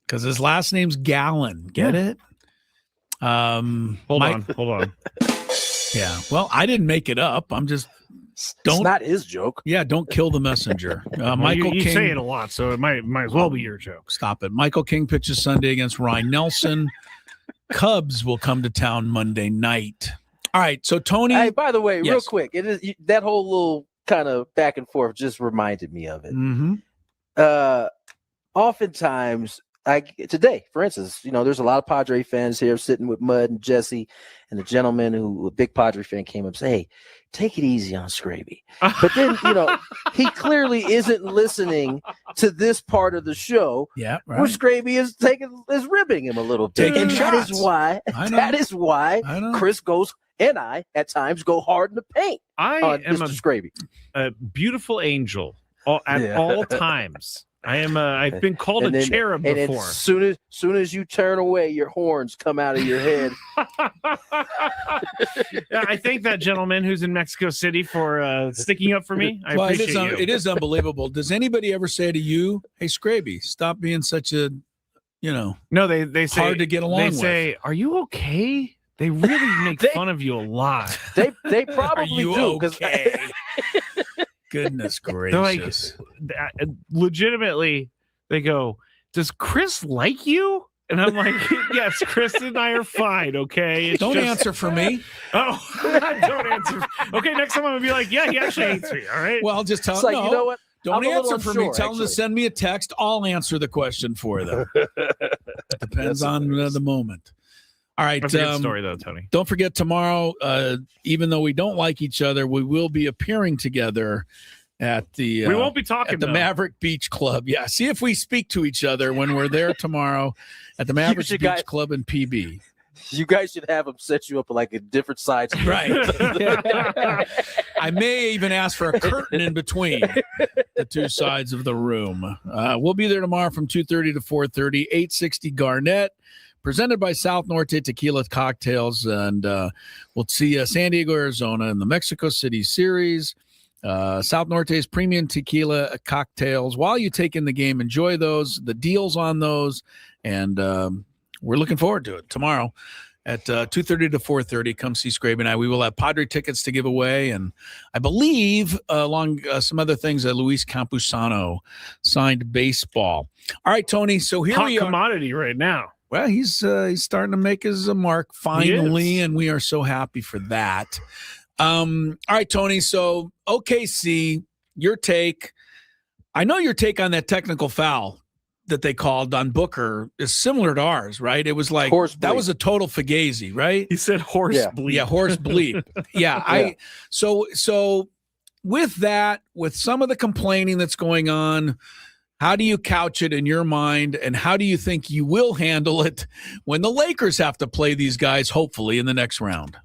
Because his last name's Gallon. Get it? Hold on. Yeah. Well, I didn't make it up. I'm just it's not his joke. Yeah, don't kill the messenger. Michael King. You say it a lot, so it might as well be your joke. Stop it. Michael King pitches Sunday against Ryan Nelson. Cubs will come to town Monday night. All right. So Tony. Hey, by the way, real quick, it is that whole little kind of back and forth just reminded me of it. Mm-hmm. Oftentimes, today, for instance, there's a lot of Padre fans here sitting with Mud and Jesse, and the gentleman a big Padre fan came up and said, "Hey, take it easy on Skraby." But then, he clearly isn't listening to this part of the show. Yeah, right. Where Skraby is ribbing him a little bit. And that is why Chris goes and I at times go hard in the paint. I am Mr. Skraby. A beautiful angel at all times. I've been called a cherub before. And as soon as you turn away, your horns come out of your head. Yeah, I thank that gentleman who's in Mexico City for sticking up for me. I appreciate you. It is unbelievable. Does anybody ever say to you, "Hey, Skraby, stop being such a, No, they say hard to get along with." They say, "Are you okay?" They really make fun of you a lot. They probably do. Okay? Goodness gracious. They're like, legitimately, they go, "Does Chris like you?" And I'm like, "Yes, Chris and I are fine, okay?" Don't answer for me. Oh, don't answer. Okay, next time I'm going to be like, "Yeah, he actually hates me, all right?" Well, just tell him. You know what? Don't answer for me. Tell them to send me a text. I'll answer the question for them. Depends on the moment. All right. That's a good story, though, Tony. Don't forget tomorrow, even though we don't like each other, we will be appearing together at the we won't be talking at the though. Maverick Beach Club. Yeah. See if we speak to each other when we're there tomorrow at the Maverick Beach Club in PB. You guys should have them set you up like a different sides. Right. I may even ask for a curtain in between the two sides of the room. We'll be there tomorrow from 2:30 to 4:30, 860 Garnett, presented by South Norte Tequila Cocktails. And we'll see San Diego, Arizona in the Mexico City series. South Norte's premium tequila cocktails. While you take in the game, enjoy those, the deals on those. And we're looking forward to it tomorrow at 2:30 to 4:30. Come see Skraby and I. We will have Padre tickets to give away. And I believe along some other things, Luis Campusano signed baseball. All right, Tony. So here we are. Hot commodity right now. Well, he's starting to make his mark finally, and we are so happy for that. All right, Tony. So OKC, your take. I know your take on that technical foul that they called on Booker is similar to ours, right? It was like that was a total fugazi, right? He said horse bleep. Yeah, horse bleep. Yeah, so with that, with some of the complaining that's going on, how do you couch it in your mind, and how do you think you will handle it when the Lakers have to play these guys, hopefully, in the next round?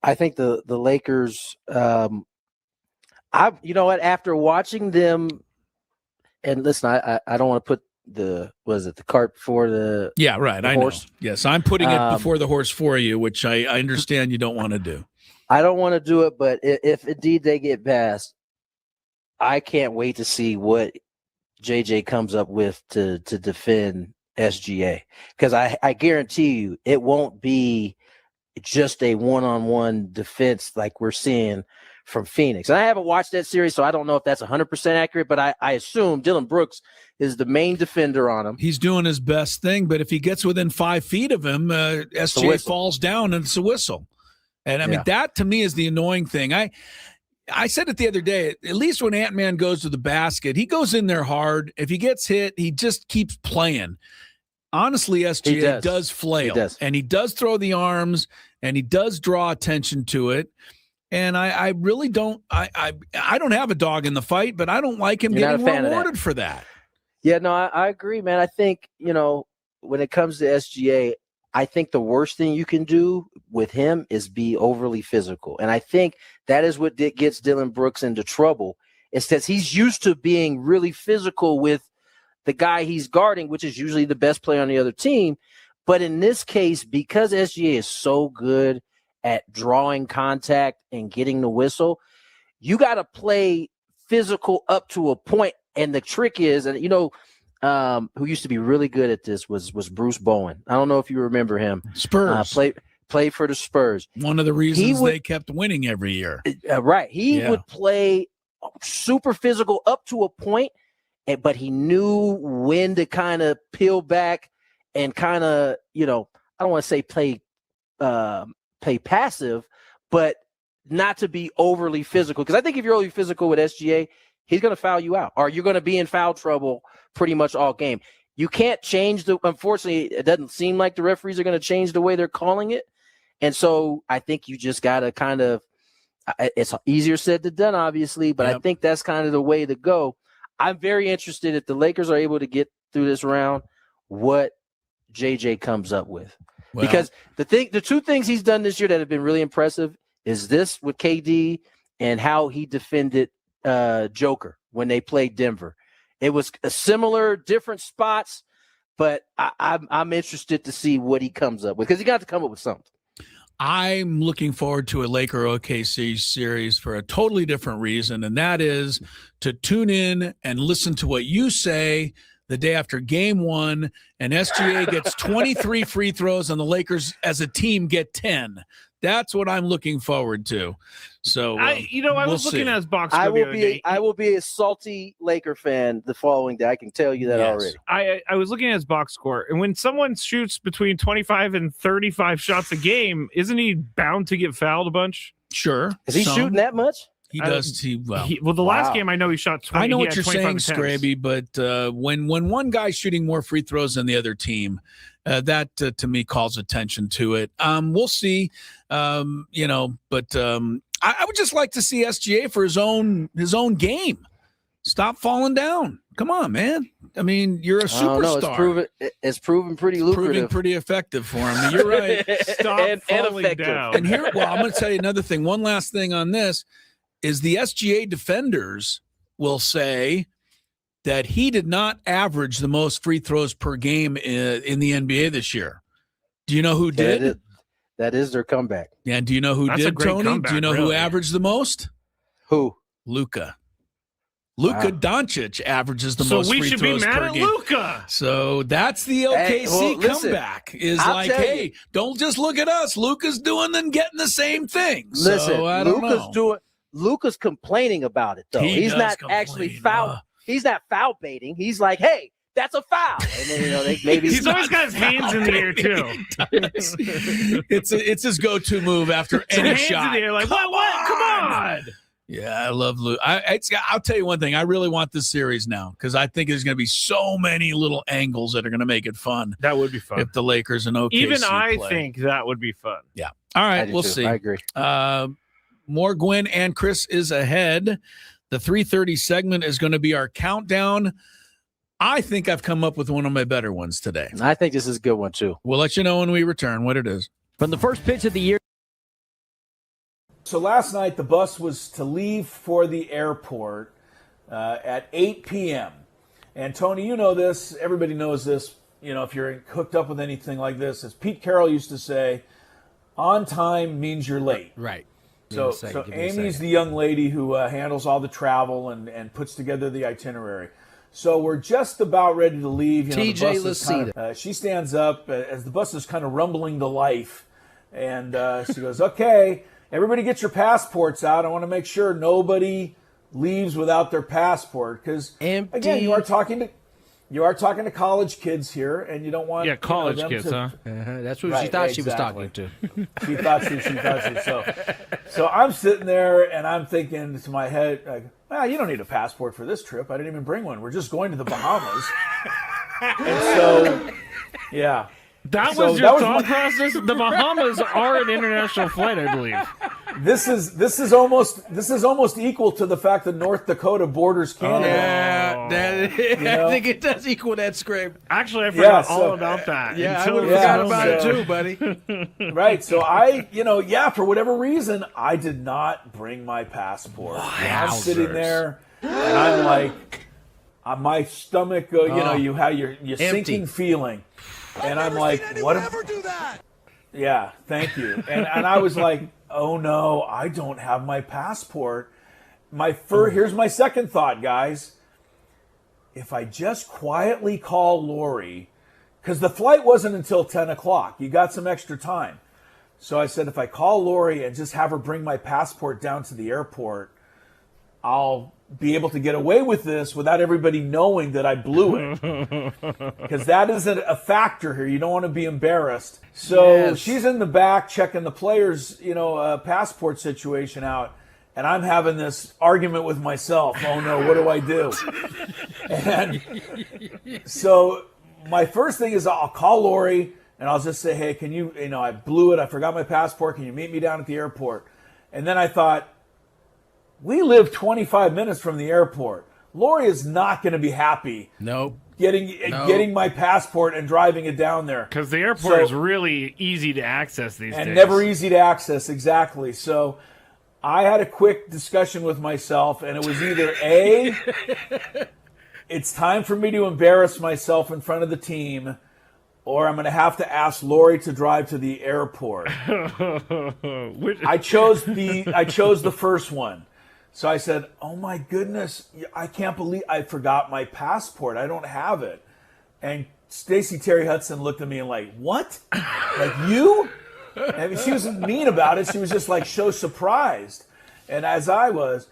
I think the Lakers, you know what, after watching them, and listen, I don't want to put the cart before the horse. Yes, I'm putting it before the horse for you, which I understand you don't want to do. I don't want to do it, but if indeed they get past, I can't wait to see what JJ comes up with to defend SGA, because I guarantee you it won't be just a one-on-one defense like we're seeing from Phoenix. And I haven't watched that series, so I don't know if that's 100% accurate, but I assume Dylan Brooks is the main defender on him. He's doing his best thing, but if he gets within 5 feet of him, SGA falls down and it's a whistle. And I mean, that to me is the annoying thing. I said it the other day, at least when Ant-Man goes to the basket, he goes in there hard. If he gets hit, he just keeps playing. Honestly, SGA does flail, and he does throw the arms, and he does draw attention to it. And I really don't. I don't have a dog in the fight, but I don't like him getting rewarded for that. Yeah, no, I agree, man. I think, when it comes to SGA, I think the worst thing you can do with him is be overly physical, and I think that is what gets Dylan Brooks into trouble. It's that he's used to being really physical with the guy he's guarding, which is usually the best player on the other team. But in this case, because SGA is so good at drawing contact and getting the whistle, you got to play physical up to a point. And the trick is, and who used to be really good at this was Bruce Bowen. I don't know if you remember him. Spurs. Played for the Spurs. One of the reasons they kept winning every year. Right. He would play super physical up to a point, but he knew when to kind of peel back and kind of, I don't want to say play passive, but not to be overly physical. Because I think if you're overly physical with SGA, he's going to foul you out, or you're going to be in foul trouble pretty much all game. You can't change unfortunately, it doesn't seem like the referees are going to change the way they're calling it. And so I think you just got to kind of, it's easier said than done, obviously, but I think that's kind of the way to go. I'm very interested if the Lakers are able to get through this round, what JJ comes up with. Well, because the two things he's done this year that have been really impressive is this with KD and how he defended Joker when they played Denver. It was a similar, different spots, but I'm interested to see what he comes up with, because he got to come up with something. I'm looking forward to a Laker OKC series for a totally different reason, and that is to tune in and listen to what you say the day after game one, and SGA gets 23 free throws and the Lakers as a team get 10. That's what I'm looking forward to. So I was looking at his box score. I will be a salty Laker fan the following day. I can tell you that already. I was looking at his box score, and when someone shoots between 25 and 35 shots a game, isn't he bound to get fouled a bunch? Sure. Is he shooting that much? He does. The last game I know he shot 20. I know what you're saying, attempts. Skraby, but when one guy's shooting more free throws than the other team, that to me calls attention to it. We'll see, but I would just like to see SGA for his own game. Stop falling down. Come on, man. I mean, you're a superstar. It's proven pretty lucrative. Proving pretty effective for him. You're right. Stop falling down. And here, I'm going to tell you another thing. One last thing on this is the SGA defenders will say that he did not average the most free throws per game in the NBA this year. Do you know who did? That is their comeback. Yeah. Do you know who did, Tony? Comeback, do you know who averaged the most? Who? Luka Doncic averages the most free throws per game. So we should be mad at Luka. So that's the OKC comeback. Hey, don't just look at us. Luka's doing and getting the same thing. Listen, so I don't know. Luka's complaining about it though. He's not actually foul. He's not foul baiting. He's like, hey, that's a foul. And then maybe he's always got his hands in the air too. It's his go-to move after any shot. In the air, like, what? Come on. Yeah, I love Luke. I'll tell you one thing. I really want this series now because I think there's going to be so many little angles that are going to make it fun. That would be fun if the Lakers and OKC Even I play. think that would be fun. Yeah. All right, we'll see. I agree. More Gwynn and Chris is ahead. The 3:30 segment is going to be our countdown. I think I've come up with one of my better ones today. I think this is a good one too. We'll let you know when we return what it is. From the first pitch of the year. So last night, the bus was to leave for the airport at 8 p.m. And, Tony, you know this. Everybody knows this. If you're hooked up with anything like this, as Pete Carroll used to say, on time means you're late. Right. So Amy's the young lady who handles all the travel and puts together the itinerary. So we're just about ready to leave. TJ Lucida. She stands up as the bus is kind of rumbling to life. And she goes, okay, everybody get your passports out. I want to make sure nobody leaves without their passport. Because, again, you are talking to college kids here, and you don't want college kids, huh? That's who she thought she was talking to. She thought she. So I'm sitting there, and I'm thinking to my head, like, you don't need a passport for this trip. I didn't even bring one. We're just going to the Bahamas. And so, yeah. That was your thought process? The Bahamas are an international flight, I believe. This is almost equal to the fact that North Dakota borders Canada. I think it does equal that, Scrape. Actually, I forgot all about that. Yeah, I forgot about it too, buddy. Right. So for whatever reason, I did not bring my passport. I'm sitting there, and I'm like, my stomach, you have your sinking feeling. And I'm like, what? Never do that. Yeah, thank you. And I was like, oh no, I don't have my passport. Here's my second thought, guys. If I just quietly call Lori, because the flight wasn't until 10 o'clock. You got some extra time. So I said, if I call Lori and just have her bring my passport down to the airport, I'll be able to get away with this without everybody knowing that I blew it. Because that isn't a factor here. You don't want to be embarrassed. So she's in the back checking the players' passport situation out. And I'm having this argument with myself. Oh, no, what do I do? And so my first thing is I'll call Lori, and I'll just say, hey, can you, I blew it. I forgot my passport. Can you meet me down at the airport? And then I thought, we live 25 minutes from the airport. Lori is not going to be happy. Nope. Getting my passport and driving it down there. Because the airport is really easy to access these days. And never easy to access, exactly. So I had a quick discussion with myself, and it was either A, it's time for me to embarrass myself in front of the team, or I'm going to have to ask Lori to drive to the airport. I chose the first one. So I said, oh my goodness, I can't believe I forgot my passport. I don't have it. And Stacey Terry Hudson looked at me and like, what? Like you? I mean, she wasn't mean about it. She was just like so surprised. And as I was,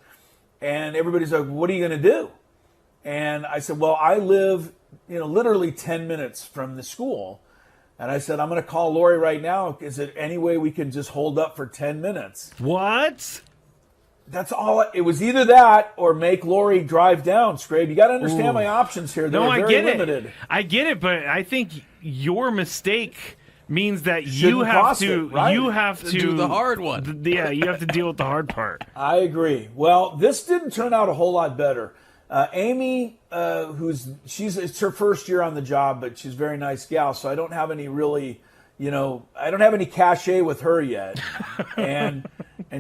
and everybody's like, what are you going to do? And I said, well, I live, literally 10 minutes from the school. And I said, I'm going to call Lori right now. Is there any way we can just hold up for 10 minutes? What? That's all. It was either that or make Lori drive down, Skrabe. You got to understand my options here. They're very limited. I get it, but I think your mistake means that you have to do the hard one. Yeah, you have to deal with the hard part. I agree. Well, this didn't turn out a whole lot better. Amy, it's her first year on the job, but she's a very nice gal, so I don't have any really, I don't have any cachet with her yet. And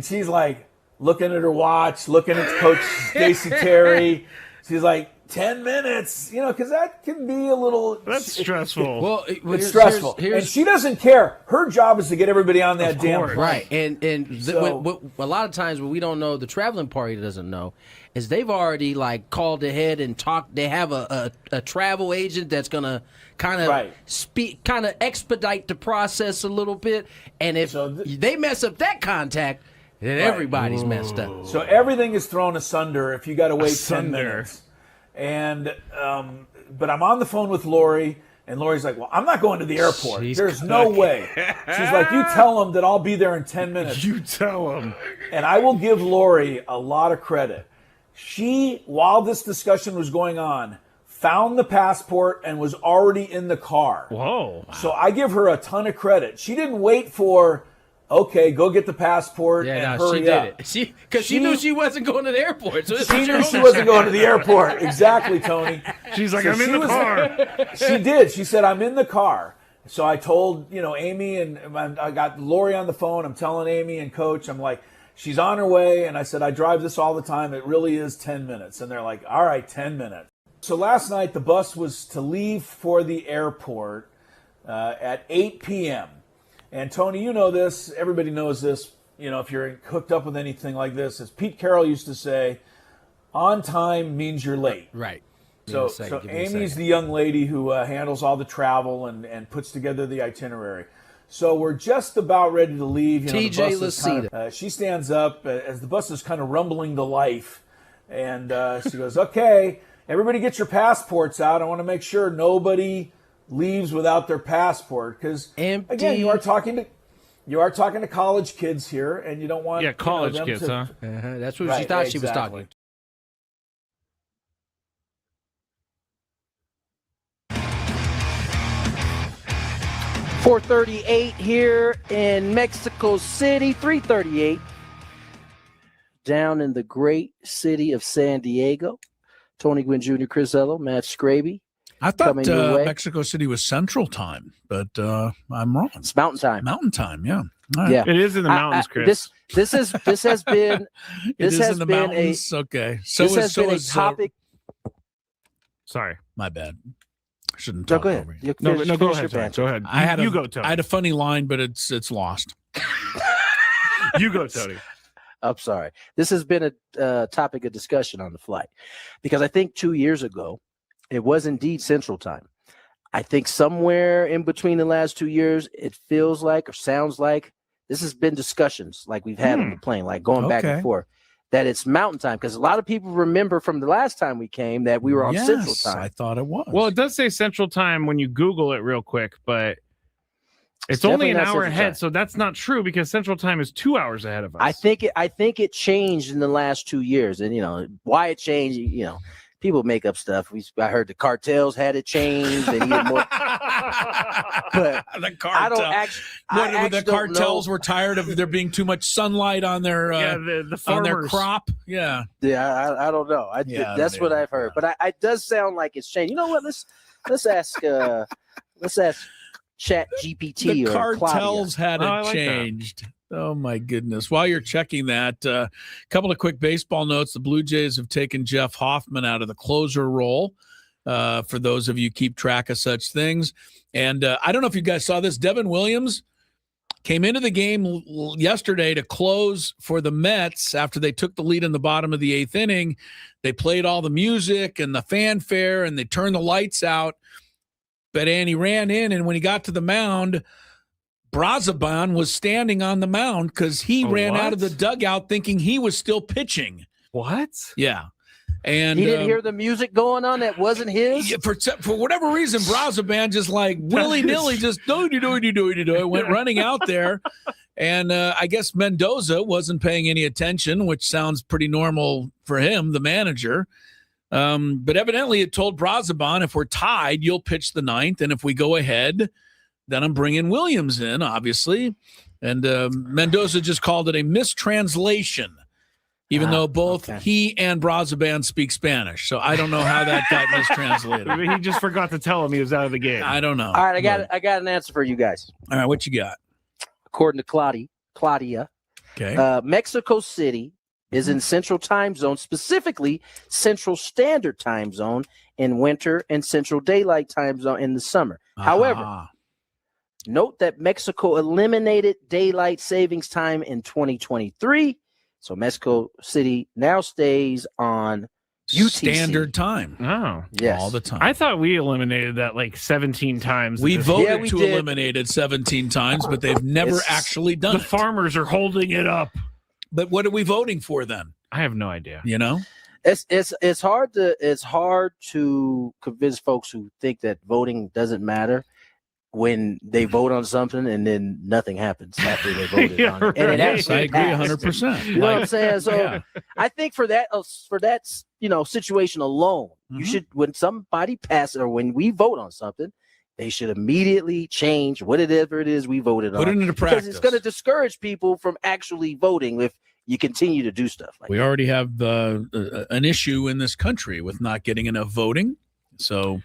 she's like looking at her watch, looking at Coach Stacey Terry. She's like, 10 minutes, because that can be a little... That's stressful. Well, it's stressful. And she doesn't care. Her job is to get everybody on that damn plane. Right. And a lot of times what we don't know, the traveling party doesn't know, is they've already called ahead and talked. They have a travel agent that's going to kind of expedite the process a little bit. And if they mess up that contact, then everybody's messed up. So everything is thrown asunder if you got to wait 10 minutes. And but I'm on the phone with Lori, and Lori's like, well, I'm not going to the airport. There's no way. She's like, you tell them that I'll be there in 10 minutes. You tell them. And I will give Lori a lot of credit. She, while this discussion was going on, found the passport and was already in the car. Whoa. So I give her a ton of credit. She didn't wait for... Okay, go get the passport and hurry up. Because she knew she wasn't going to the airport. So she knew she wasn't going to the airport. Exactly, Tony. She's like, I'm in the car. She did. She said, I'm in the car. So I told, Amy, and I got Lori on the phone. I'm telling Amy and Coach, I'm like, she's on her way. And I said, I drive this all the time. It really is 10 minutes. And they're like, all right, 10 minutes. So last night, the bus was to leave for the airport at 8 p.m., and Tony, you know this. Everybody knows this. If you're hooked up with anything like this, as Pete Carroll used to say, on time means you're late. Right. So Amy's the young lady who handles all the travel and puts together the itinerary. So we're just about ready to leave. TJ Lacita. She stands up as the bus is kind of rumbling to life. And she goes, okay, everybody get your passports out. I want to make sure nobody leaves without their passport, because again, you are talking to college kids here, and you don't want college kids, huh? That's what she thought she was talking. .438 here in Mexico City, 3:38 down in the great city of San Diego. Tony Gwynn Jr., Chris Ello, Matt Skraby. I thought Mexico City was Central Time, but I'm wrong. It's Mountain Time. Mountain Time, yeah. Right. Yeah, it is in the mountains, Chris. This has been mountains. Okay, so this has been a topic. Sorry, my bad. I shouldn't talk go ahead. over you. No, go ahead. Go ahead. I had a funny line, but it's lost. You go, Tony. I'm sorry. This has been a topic of discussion on the flight, because I think 2 years ago, it was indeed Central Time. I think somewhere in between the last 2 years, it feels like or sounds like this has been discussions like we've had on the plane, like going back and forth, that it's Mountain Time, because a lot of people remember from the last time we came that we were on Central Time. I thought it was. Well, it does say Central Time when you Google it real quick, but it's only an hour ahead, so that's not true, because Central Time is 2 hours ahead of us. I think it changed in the last 2 years, and why it changed, people make up stuff. I heard the cartels had it changed. They needed more. But the cartels were tired of there being too much sunlight on their the on their crop. Yeah. I don't know. That's what I've heard. But it does sound like it's changed. You know what? Let's ask Chat GPT. The cartels had it like changed. Oh, my goodness. While you're checking that, a couple of quick baseball notes. The Blue Jays have taken Jeff Hoffman out of the closer role, for those of you keep track of such things. And I don't know if you guys saw this. Devin Williams came into the game yesterday to close for the Mets after they took the lead in the bottom of the eighth inning. They played all the music and the fanfare, and they turned the lights out. But he ran in, and when he got to the mound, Brazoban was standing on the mound because he ran out of the dugout thinking he was still pitching. What? Yeah. And he didn't hear the music going on that wasn't his? Yeah, for whatever reason, Brazoban just like willy-nilly just do-do-do-do-do-do went running out there. And I guess Mendoza wasn't paying any attention, which sounds pretty normal for him, the manager. But evidently it told Brazoban, if we're tied, you'll pitch the ninth. And if we go ahead, then I'm bringing Williams in, obviously. And Mendoza just called it a mistranslation, even though both he and Brazoban speak Spanish. So I don't know how that got mistranslated. He just forgot to tell him he was out of the game. I don't know. All right, I got an answer for you guys. All right, what you got? According to Claudia, Mexico City is in Central Time Zone, specifically Central Standard Time Zone in winter and Central Daylight Time Zone in the summer. However, note that Mexico eliminated daylight savings time in 2023. So Mexico City now stays on UTC. Standard time. Oh, yes. All the time. I thought we eliminated that like 17 times. We voted to eliminate it 17 times, but they've never actually done it. The farmers are holding it up. But what are we voting for then? I have no idea. You know? It's hard to convince folks who think that voting doesn't matter when they vote on something and then nothing happens after they voted on it. And it actually I agree 100%. You know what I'm saying? So I think for that situation alone, you should, when somebody passes or when we vote on something, they should immediately change whatever it is we voted on. Put it into practice. Because it's going to discourage people from actually voting if you continue to do stuff like that. We already have an issue in this country with not getting enough voting. So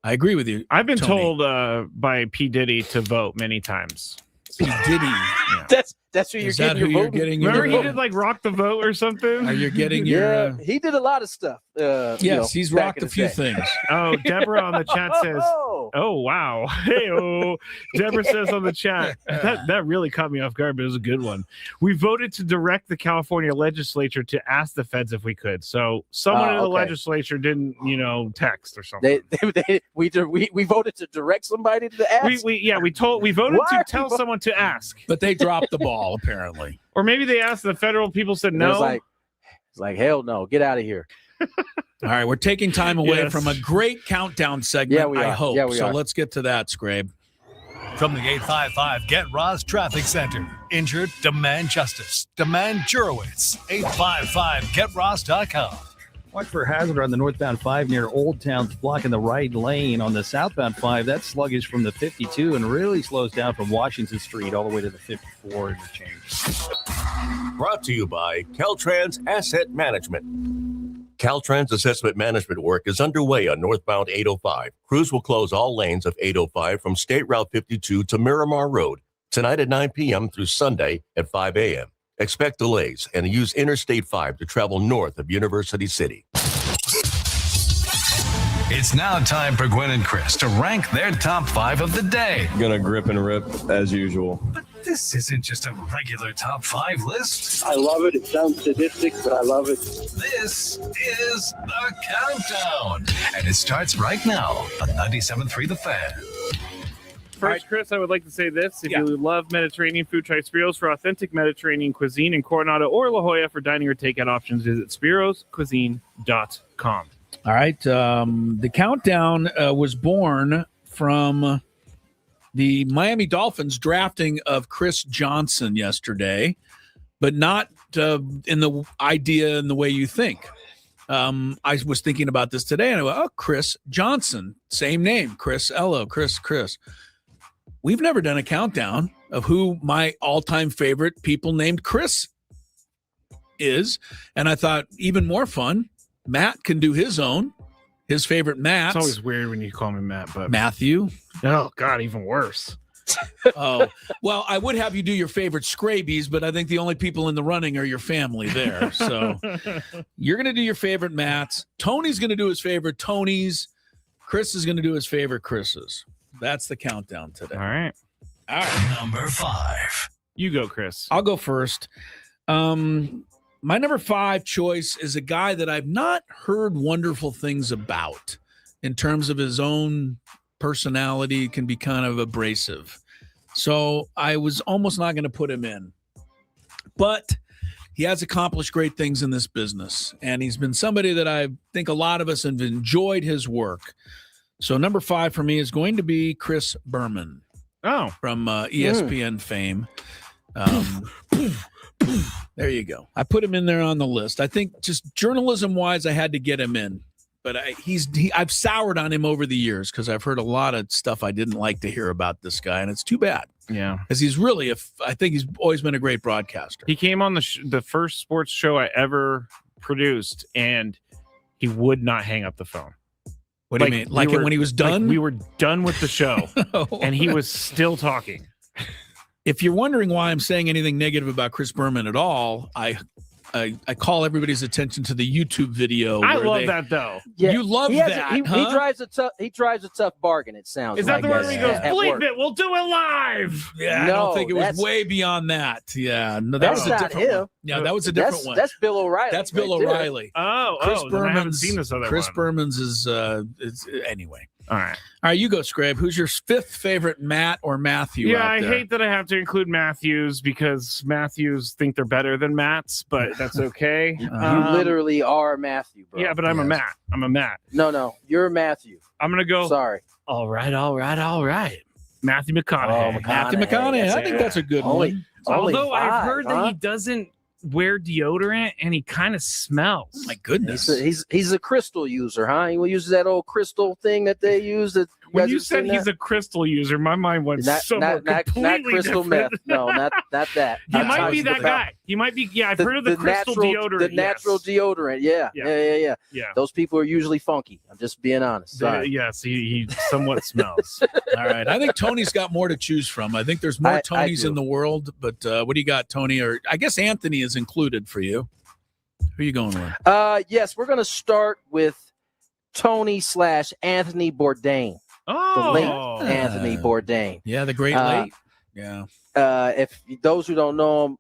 I agree with you. I've been Tony. told by P. Diddy to vote many times. P. Diddy. Yeah. That's who you're getting your vote. Remember he did like rock the vote or something? Are you getting your... he did a lot of stuff. Yes, he's rocked a few things. Oh, Deborah on the chat says, oh, wow. Hey-oh. Deborah says on the chat, that really caught me off guard, but it was a good one. We voted to direct the California legislature to ask the feds if we could. So someone in the legislature didn't, text or something. We voted to direct somebody to ask? We voted to tell someone to ask. But they dropped the ball, apparently. Or maybe they asked the federal people said no. It's like, hell no, get out of here. All right, we're taking time away from a great countdown segment, I hope. So let's get to that, Skrabe. From the 855 Get Ross Traffic Center. Injured? Demand justice. Demand Jurowitz. 855GetRoss.com. Watch for hazard on the northbound 5 near Old Town, blocking the right lane. On the southbound 5, that's sluggish from the 52 and really slows down from Washington Street all the way to the 54 interchange. Brought to you by Caltrans Asset Management. Caltrans assessment management work is underway on northbound 805. Crews will close all lanes of 805 from State Route 52 to Miramar Road tonight at 9 p.m. through Sunday at 5 a.m. Expect delays and use Interstate 5 to travel north of University City. It's now time for Gwynn and Chris to rank their top 5 of the day. Gonna grip and rip as usual. But this isn't just a regular top 5 list. I love it. It sounds sadistic, but I love it. This is the countdown. And it starts right now on 97.3 The Fan. First, Chris, I would like to say this. If you love Mediterranean food, try Spiro's for authentic Mediterranean cuisine in Coronado or La Jolla. For dining or takeout options, visit spiroscuisine.com. All right. The countdown was born from the Miami Dolphins drafting of Chris Johnson yesterday, but not in the idea and the way you think. I was thinking about this today, and I went, Chris Johnson, same name, Chris Ello, Chris. We've never done a countdown of who my all-time favorite people named Chris is, and I thought even more fun, Matt can do his favorite Matt. It's always weird when you call me Matt, but Matthew. Oh God, even worse. Oh, well, I would have you do your favorite Skrabies, but I think the only people in the running are your family there. So you're going to do your favorite Matts. Tony's going to do his favorite Tonys. Chris is going to do his favorite Chris's. That's the countdown today. All right. Number 5. You go, Chris. I'll go first. My number 5 choice is a guy that I've not heard wonderful things about in terms of his own personality. Can be kind of abrasive. So I was almost not going to put him in. But he has accomplished great things in this business. And he's been somebody that I think a lot of us have enjoyed his work. So number 5 for me is going to be Chris Berman. Oh, from ESPN fame. There you go. I put him in there on the list. I think just journalism-wise, I had to get him in. But I've soured on him over the years because I've heard a lot of stuff I didn't like to hear about this guy, and it's too bad. Yeah, because he's really I think he's always been a great broadcaster. He came on the first sports show I ever produced, and he would not hang up the phone. What do you mean? Like when he was done? Like we were done with the show, and he was still talking. If you're wondering why I'm saying anything negative about Chris Berman at all, I call everybody's attention to the YouTube video. I love that though. Yeah, you love that. He drives a tough bargain. It sounds. Is that the one where he goes, "Bleep it, we'll do it live"? Yeah, I don't think it was way beyond that. Yeah, no, that was a different him. one. Yeah, that was a different one. That's Bill O'Reilly. That's Bill O'Reilly. Chris Berman's. I haven't seen this other Chris one. Berman's is anyway. All right, you go, Scrabe. Who's your fifth favorite, Matt or Matthew? Yeah, I hate that I have to include Matthews because Matthews think they're better than Matts, but that's okay. You literally are Matthew, bro. Yeah, but I'm a Matt. I'm a Matt. No, you're Matthew. I'm gonna go. Sorry. All right. Matthew McConaughey. Matthew McConaughey. I think that's a good one. Although I've heard that he doesn't wear deodorant and he kind of smells. My goodness. He's a crystal user, huh? He uses that old crystal thing that they use. When you said he's a crystal user, my mind went somewhere completely not crystal different. meth. No, not that. He might be that guy. He might be. Yeah, I've heard of the crystal deodorant. The natural deodorant. Yeah. Those people are usually funky. I'm just being honest. Sorry. Yes, he somewhat smells. All right. I think Tony's got more to choose from. I think there's more Tonys in the world, but what do you got, Tony? Or I guess Anthony is included for you. Who are you going with? Yes, we're going to start with Tony/Anthony Bourdain. Oh, the late Anthony Bourdain. Yeah, the great late. Yeah. If those who don't know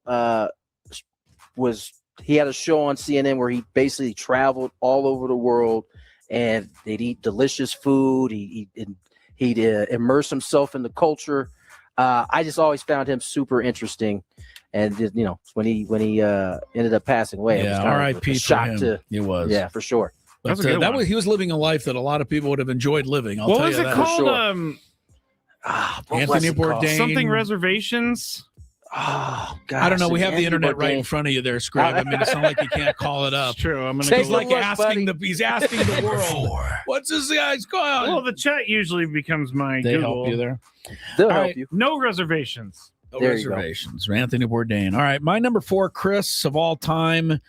him, he had a show on CNN where he basically traveled all over the world and they'd eat delicious food. He'd immerse himself in the culture. I just always found him super interesting. And when he ended up passing away, it was kind of a shock to it was. Yeah, for sure. But he was living a life that a lot that would have enjoyed living. What was it called? Anthony Bourdain. Something reservations. Oh God! I don't know. We have the internet right in front of you there, Scrub. I mean, it's not like you can't call it up. It's true. I'm gonna. He's like asking he's asking the world. What's this guy's called? Well, the chat usually becomes my. They Google. help you there. They'll help you. No reservations. No reservations. Anthony Bourdain. All right, my number 4, Chris of all time.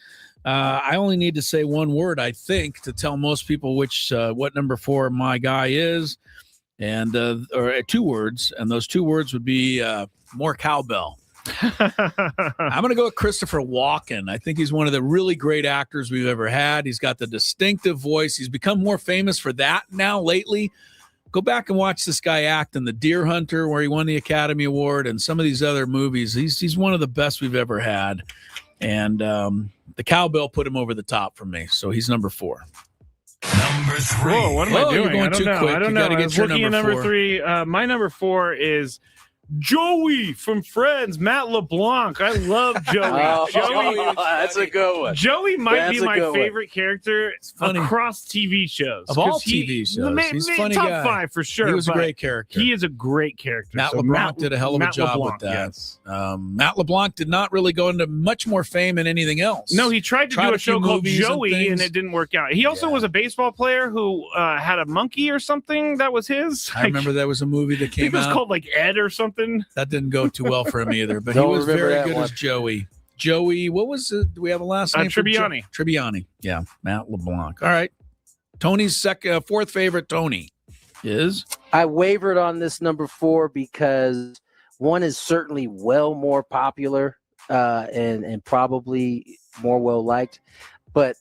I only need to say one word, I think, to tell most people what number 4 my guy is, and or 2 words, and those 2 words would be more cowbell. I'm going to go with Christopher Walken. I think he's one of the really great actors we've ever had. He's got the distinctive voice. He's become more famous for that now lately. Go back and watch this guy act in The Deer Hunter, where he won the Academy Award, and some of these other movies. He's one of the best we've ever had. And the cowbell put him over the top for me. So he's number 4. Number 3. Whoa, what am I doing? You're going too quick. I don't know. I was looking at number 3. My number 4 is Joey from Friends, Matt LeBlanc. I love Joey. Joey, that's a good one. Joey might be my favorite character across TV shows. Of all TV shows, he's a funny top guy. 5 for sure. He was a great character. He is a great character. Matt LeBlanc did a hell of a job with that. Yes. Matt LeBlanc did not really go into much more fame than anything else. No, he tried to do a show called Joey, and it didn't work out. He also was a baseball player who had a monkey or something that was his. I remember there was a movie that came out. I think it was called like Ed or something. That didn't go too well for him either, but he was very good as Joey. Joey, what was it? Do we have a last name? Tribbiani. Tribbiani. Yeah, Matt LeBlanc. All right. Tony's 4th favorite, Tony, is? I wavered on this number 4 because one is certainly well more popular and probably more well liked, but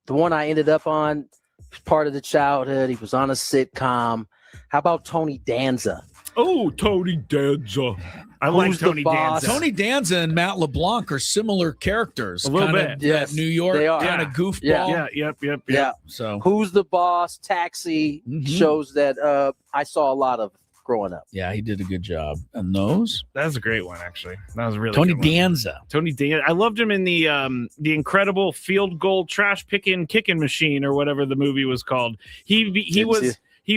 the one I ended up on was part of the childhood. He was on a sitcom. How about Tony Danza? Oh, Tony Danza. I like Tony Danza. Tony Danza and Matt LeBlanc are similar characters. A little bit. Yes, New York kind of goofball. Yeah. So Who's the Boss? Taxi shows that I saw a lot of growing up. Yeah, he did a good job. And those? That was a great one, actually. That was really Tony good Danza. Tony Danza. I loved him in the incredible field goal trash kicking machine or whatever the movie was called. He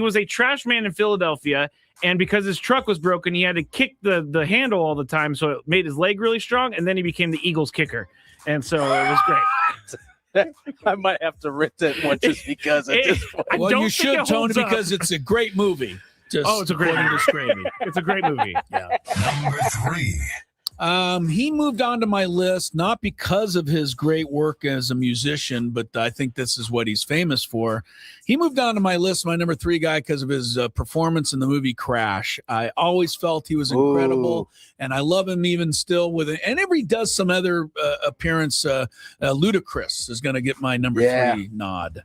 was a trash man in Philadelphia, And because his truck was broken, he had to kick the handle all the time, so it made his leg really strong, and then he became the Eagles kicker. And so it was great. I might have to rent that one just because at this point. Well, you should, Tony, because it's a great movie. It's a great movie. It's a great movie. Yeah. Number 3. He moved on to my list not because of his great work as a musician, but I think this is what he's famous for. He moved on to my list, my number 3 guy, because of his performance in the movie Crash. I always felt he was incredible, and I love him even still. And every he does some other appearance, Ludacris is going to get my number 3 nod.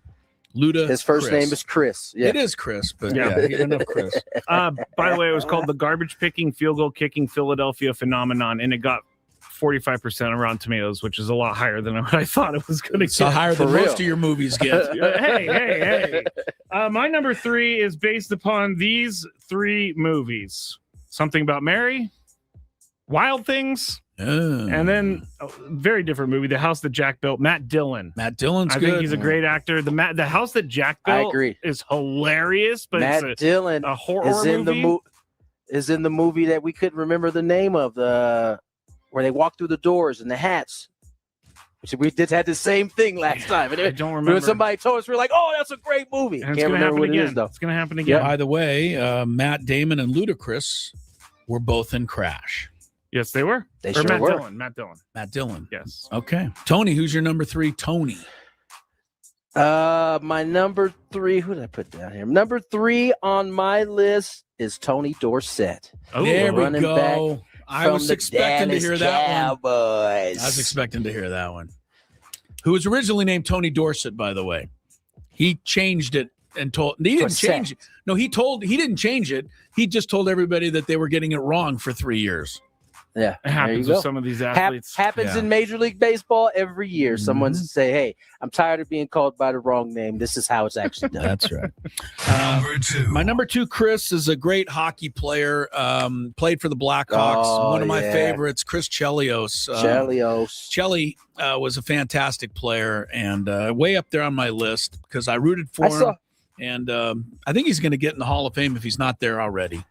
Luda. His first name is Chris. Yeah. It is Chris, but enough Chris. By the way, it was called the garbage picking, field goal kicking Philadelphia phenomenon, and it got 45% on Rotten Tomatoes, which is a lot higher than what I thought it was going to get. So higher than most of your movies get. Hey. My number 3 is based upon these 3 movies: Something About Mary, Wild Things, and then a very different movie, The House That Jack Built. Matt Dillon. Matt Dillon's I good. think he's a great actor. The House That Jack Built I agree. is hilarious, but Matt Dillon a horror is in movie. Is in the movie that we couldn't remember the name of, where they walk through the doors and the hats. We did had the same thing last time. I don't remember. When somebody told us, we were like, "Oh, that's a great movie." And Can't remember what it is though. It's going to happen again. By the way, Matt Damon and Ludacris were both in Crash. Yes, they were. They sure were. Matt Dillon. Matt Dillon. Yes. Okay. Tony, who's your number 3? Tony. My number 3. Who did I put down here? Number 3 on my list is Tony Dorsett. Oh, there we go. Back I was expecting to hear that Cowboys. one. I was expecting to hear that one. Who was originally named Tony Dorsett, by the way. He changed it and told he didn't change it. No, he didn't change it. He just told everybody that they were getting it wrong for 3 years. Yeah, it happens with some of these athletes. Happens in Major League Baseball every year. Someone say, "Hey, I'm tired of being called by the wrong name. This is how it's actually done." That's right. Number 2. My number 2, Chris, is a great hockey player. Played for the Blackhawks. One of my favorites, Chris Chelios. Chelly was a fantastic player and way up there on my list because I rooted for him. And I think he's going to get in the Hall of Fame if he's not there already.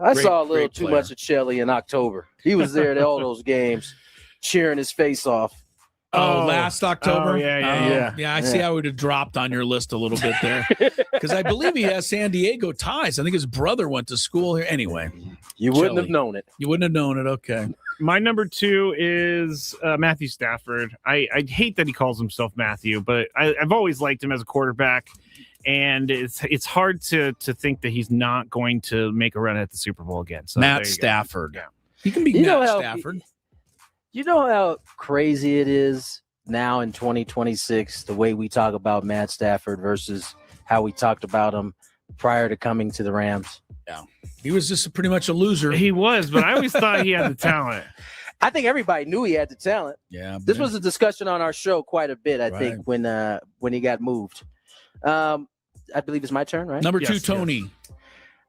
I saw a little too much of Chelly in October. He was there at all those games, cheering his face off. Last October? Yeah. I see how it would have dropped on your list a little bit there. Because I believe he has San Diego ties. I think his brother went to school here. Anyway. You wouldn't have known it. You wouldn't have known it. Okay. My number 2 is Matthew Stafford. I hate that he calls himself Matthew, but I've always liked him as a quarterback. And it's hard to think that he's not going to make a run at the Super Bowl again. So Matt Stafford. Yeah. He can be Matt Stafford. You know how crazy it is now in 2026, the way we talk about Matt Stafford versus how we talked about him prior to coming to the Rams? Yeah. He was just pretty much a loser. He was, but I always thought he had the talent. I think everybody knew he had the talent. Yeah. This was a discussion on our show quite a bit, I think, when he got moved. I believe it's my turn, right? Number 2, Tony.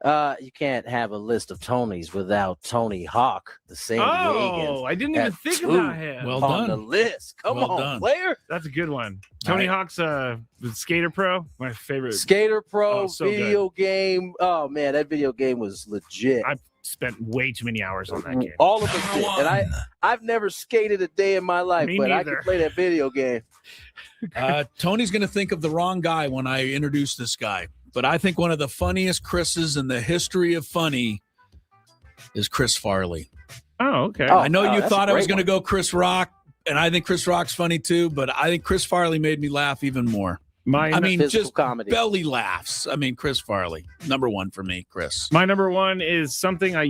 You can't have a list of Tonys without Tony Hawk, the San Diegans. I didn't even think about him. Well on done. the list. Come on, player. That's a good one. Tony Hawk's the Skater Pro, my favorite. Skater Pro video game. Oh man, that video game was legit. I spent way too many hours on that game. All of us did. And I've never skated a day in my life, but I can play that video game. Tony's going to think of the wrong guy when I introduce this guy, but I think one of the funniest Chris's in the history of funny is Chris Farley. Oh, okay. I know you thought I was going to go Chris Rock, and I think Chris Rock's funny too, but I think Chris Farley made me laugh even more. Just comedy. Belly laughs. Chris Farley, number 1 for me, Chris. My number 1 is something I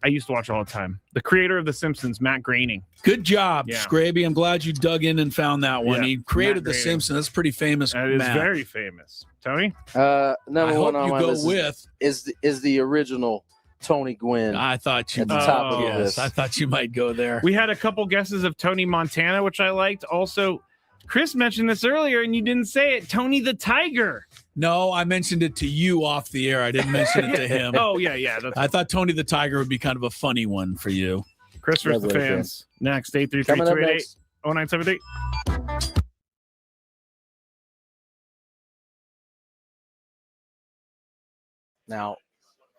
used to watch all the time. The creator of The Simpsons, Matt Groening. Good job, Skraby. I'm glad you dug in and found that one. He created The Simpsons. That's pretty famous. That is very famous. Tony? Number 1 on my list is the original Tony Gwynn. I thought you at the top of the list. I thought you might go there. We had a couple guesses of Tony Montana, which I liked. Also, Chris mentioned this earlier, and you didn't say it. Tony the Tiger. No, I mentioned it to you off the air. I didn't mention it to him. Yeah. I thought Tony the Tiger would be kind of a funny one for you. Chris versus the fans. Next, 833-288-0973. Now,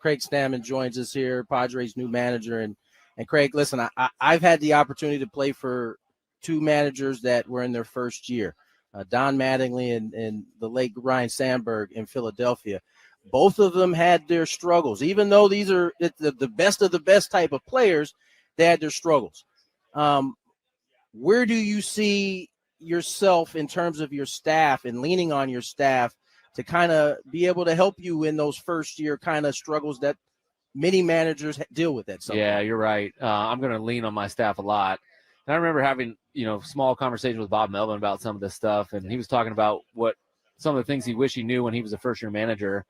Craig Stamon joins us here, Padres' new manager. And Craig, listen, I've had the opportunity to play for two managers that were in their first year, Don Mattingly and the late Ryan Sandberg in Philadelphia. Both of them had their struggles. Even though these are the best of the best type of players, they had their struggles. Where do you see yourself in terms of your staff and leaning on your staff to kind of be able to help you in those first year kind of struggles that many managers deal with at some point? You're right. I'm going to lean on my staff a lot. And I remember having, small conversations with Bob Melvin about some of this stuff. And he was talking about some of the things he wished he knew when he was a first-year manager.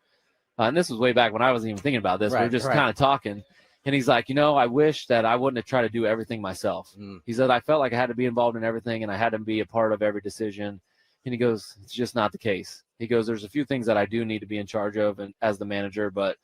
And this was way back when I wasn't even thinking about this. We were just kind of talking. And he's like, I wish that I wouldn't have tried to do everything myself. He said, I felt like I had to be involved in everything and I had to be a part of every decision. And he goes, it's just not the case. He goes, there's a few things that I do need to be in charge of and as the manager, but,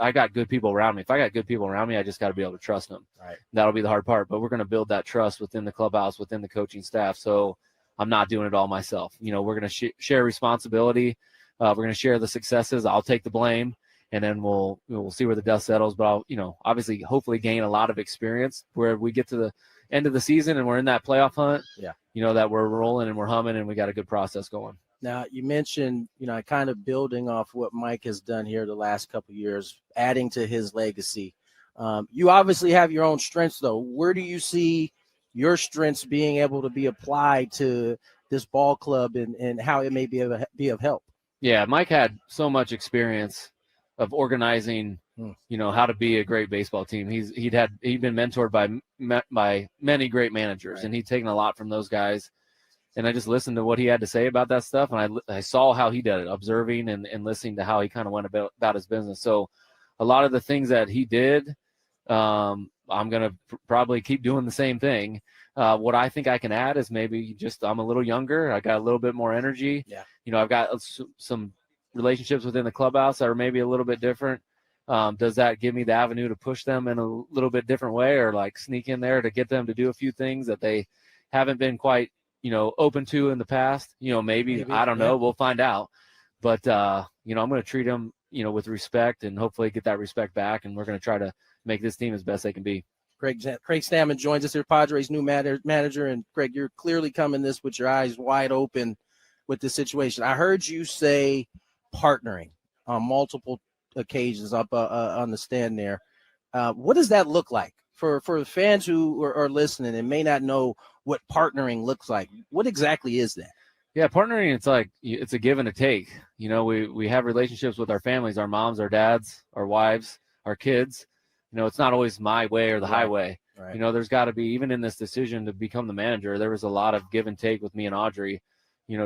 I got good people around me. If I got good people around me, I just got to be able to trust them. Right. That'll be the hard part. But we're going to build that trust within the clubhouse, within the coaching staff. So I'm not doing it all myself. We're going to share responsibility. We're going to share the successes. I'll take the blame. And then we'll see where the dust settles. But I'll, obviously, hopefully gain a lot of experience where we get to the end of the season and we're in that playoff hunt. Yeah. That we're rolling and we're humming and we got a good process going. Now, you mentioned, kind of building off what Mike has done here the last couple of years, adding to his legacy. You obviously have your own strengths, though. Where do you see your strengths being able to be applied to this ball club and how it may be of help? Yeah, Mike had so much experience of organizing, how to be a great baseball team. He'd been mentored by many great managers, and he'd taken a lot from those guys. And I just listened to what he had to say about that stuff, and I saw how he did it, observing and listening to how he kind of went about his business. So a lot of the things that he did, I'm going to probably keep doing the same thing. What I think I can add is maybe just I'm a little younger. I got a little bit more energy. Yeah. I've got some relationships within the clubhouse that are maybe a little bit different. Does that give me the avenue to push them in a little bit different way or like sneak in there to get them to do a few things that they haven't been quite, open to in the past? Maybe I don't know. We'll find out. But, I'm going to treat them, with respect and hopefully get that respect back. And we're going to try to make this team as best they can be. Craig Stamon joins us here, Padres' new manager. And Craig, you're clearly coming this with your eyes wide open with this situation. I heard you say partnering on multiple occasions up on the stand there. What does that look like for the fans who are listening and may not know what partnering looks like? What exactly is that? Yeah, partnering, it's a give and a take. We have relationships with our families, our moms, our dads, our wives, our kids. It's not always my way or the highway. Right. There's got to be, even in this decision to become the manager, there was a lot of give and take with me and Audrey,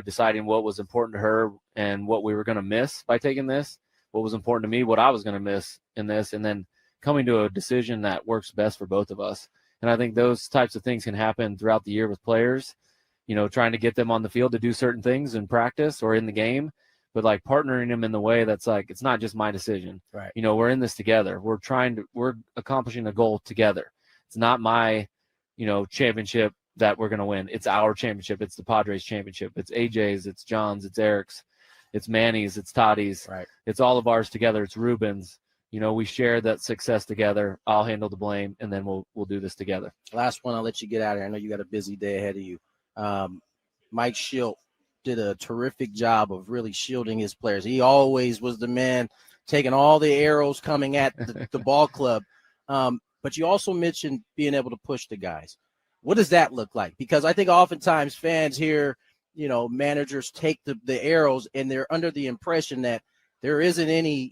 deciding what was important to her and what we were going to miss by taking this, what was important to me, what I was going to miss in this, and then coming to a decision that works best for both of us. And I think those types of things can happen throughout the year with players, trying to get them on the field to do certain things in practice or in the game, but like partnering them in the way that's like, it's not just my decision. Right. We're in this together. We're accomplishing a goal together. It's not my, championship that we're going to win. It's our championship. It's the Padres championship. It's AJ's, it's John's, it's Eric's, it's Manny's, it's Toddy's. Right. It's all of ours together. It's Ruben's. We share that success together. I'll handle the blame, and then we'll do this together. Last one, I'll let you get out of here. I know you got a busy day ahead of you. Mike Shildt did a terrific job of really shielding his players. He always was the man taking all the arrows coming at the ball club. But you also mentioned being able to push the guys. What does that look like? Because I think oftentimes fans hear, managers take the arrows and they're under the impression that there isn't any,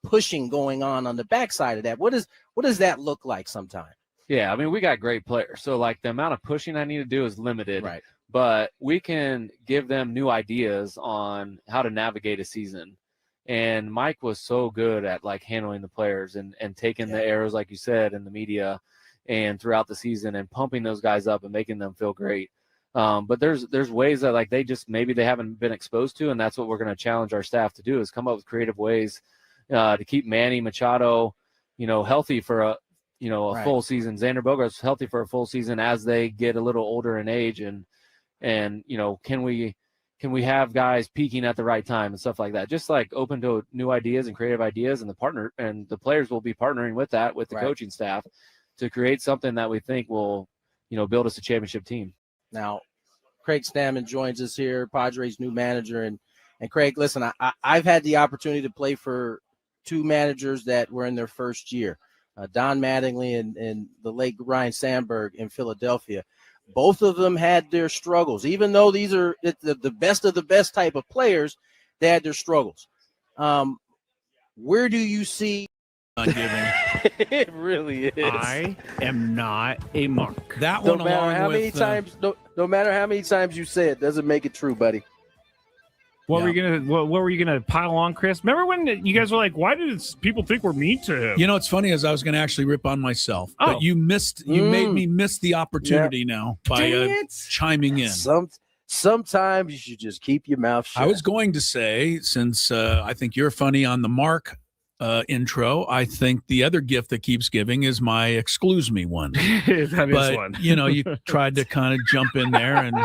pushing going on the backside of that. What does that look like sometimes? Yeah, I mean, we got great players. So, like, the amount of pushing I need to do is limited. Right. But we can give them new ideas on how to navigate a season. And Mike was so good at, like, handling the players and taking the arrows, like you said, in the media and throughout the season and pumping those guys up and making them feel great. But there's ways that, like, maybe they haven't been exposed to, and that's what we're going to challenge our staff to do, is come up with creative ways to keep Manny Machado, healthy for a full season. Xander Bogarts healthy for a full season as they get a little older in age, and can we can we have guys peaking at the right time and stuff like that? Just like open to new ideas and creative ideas, and the players will be partnering with that, with the coaching staff, to create something that we think will, build us a championship team. Now, Craig Stamon joins us here, Padres' new manager. And Craig, listen, I've had the opportunity to play for two managers that were in their first year, Don Mattingly and the late Ryan Sandberg in Philadelphia. Both of them had their struggles. Even though these are the best of the best type of players, they had their struggles. Where do you see it really is? I am not a mark. That one, no matter how many times, no matter how many times you say it, doesn't make it true, buddy. What were you gonna pile on, Chris? Remember when you guys were like, "Why did people think we're mean to him?" It's funny, as I was going to actually rip on myself, but you made me miss the opportunity now by chiming in. Sometimes you should just keep your mouth shut. I was going to say, since I think you're funny on the mark intro, I think the other gift that keeps giving is my excuse me one. That is one. You tried to kind of jump in there and.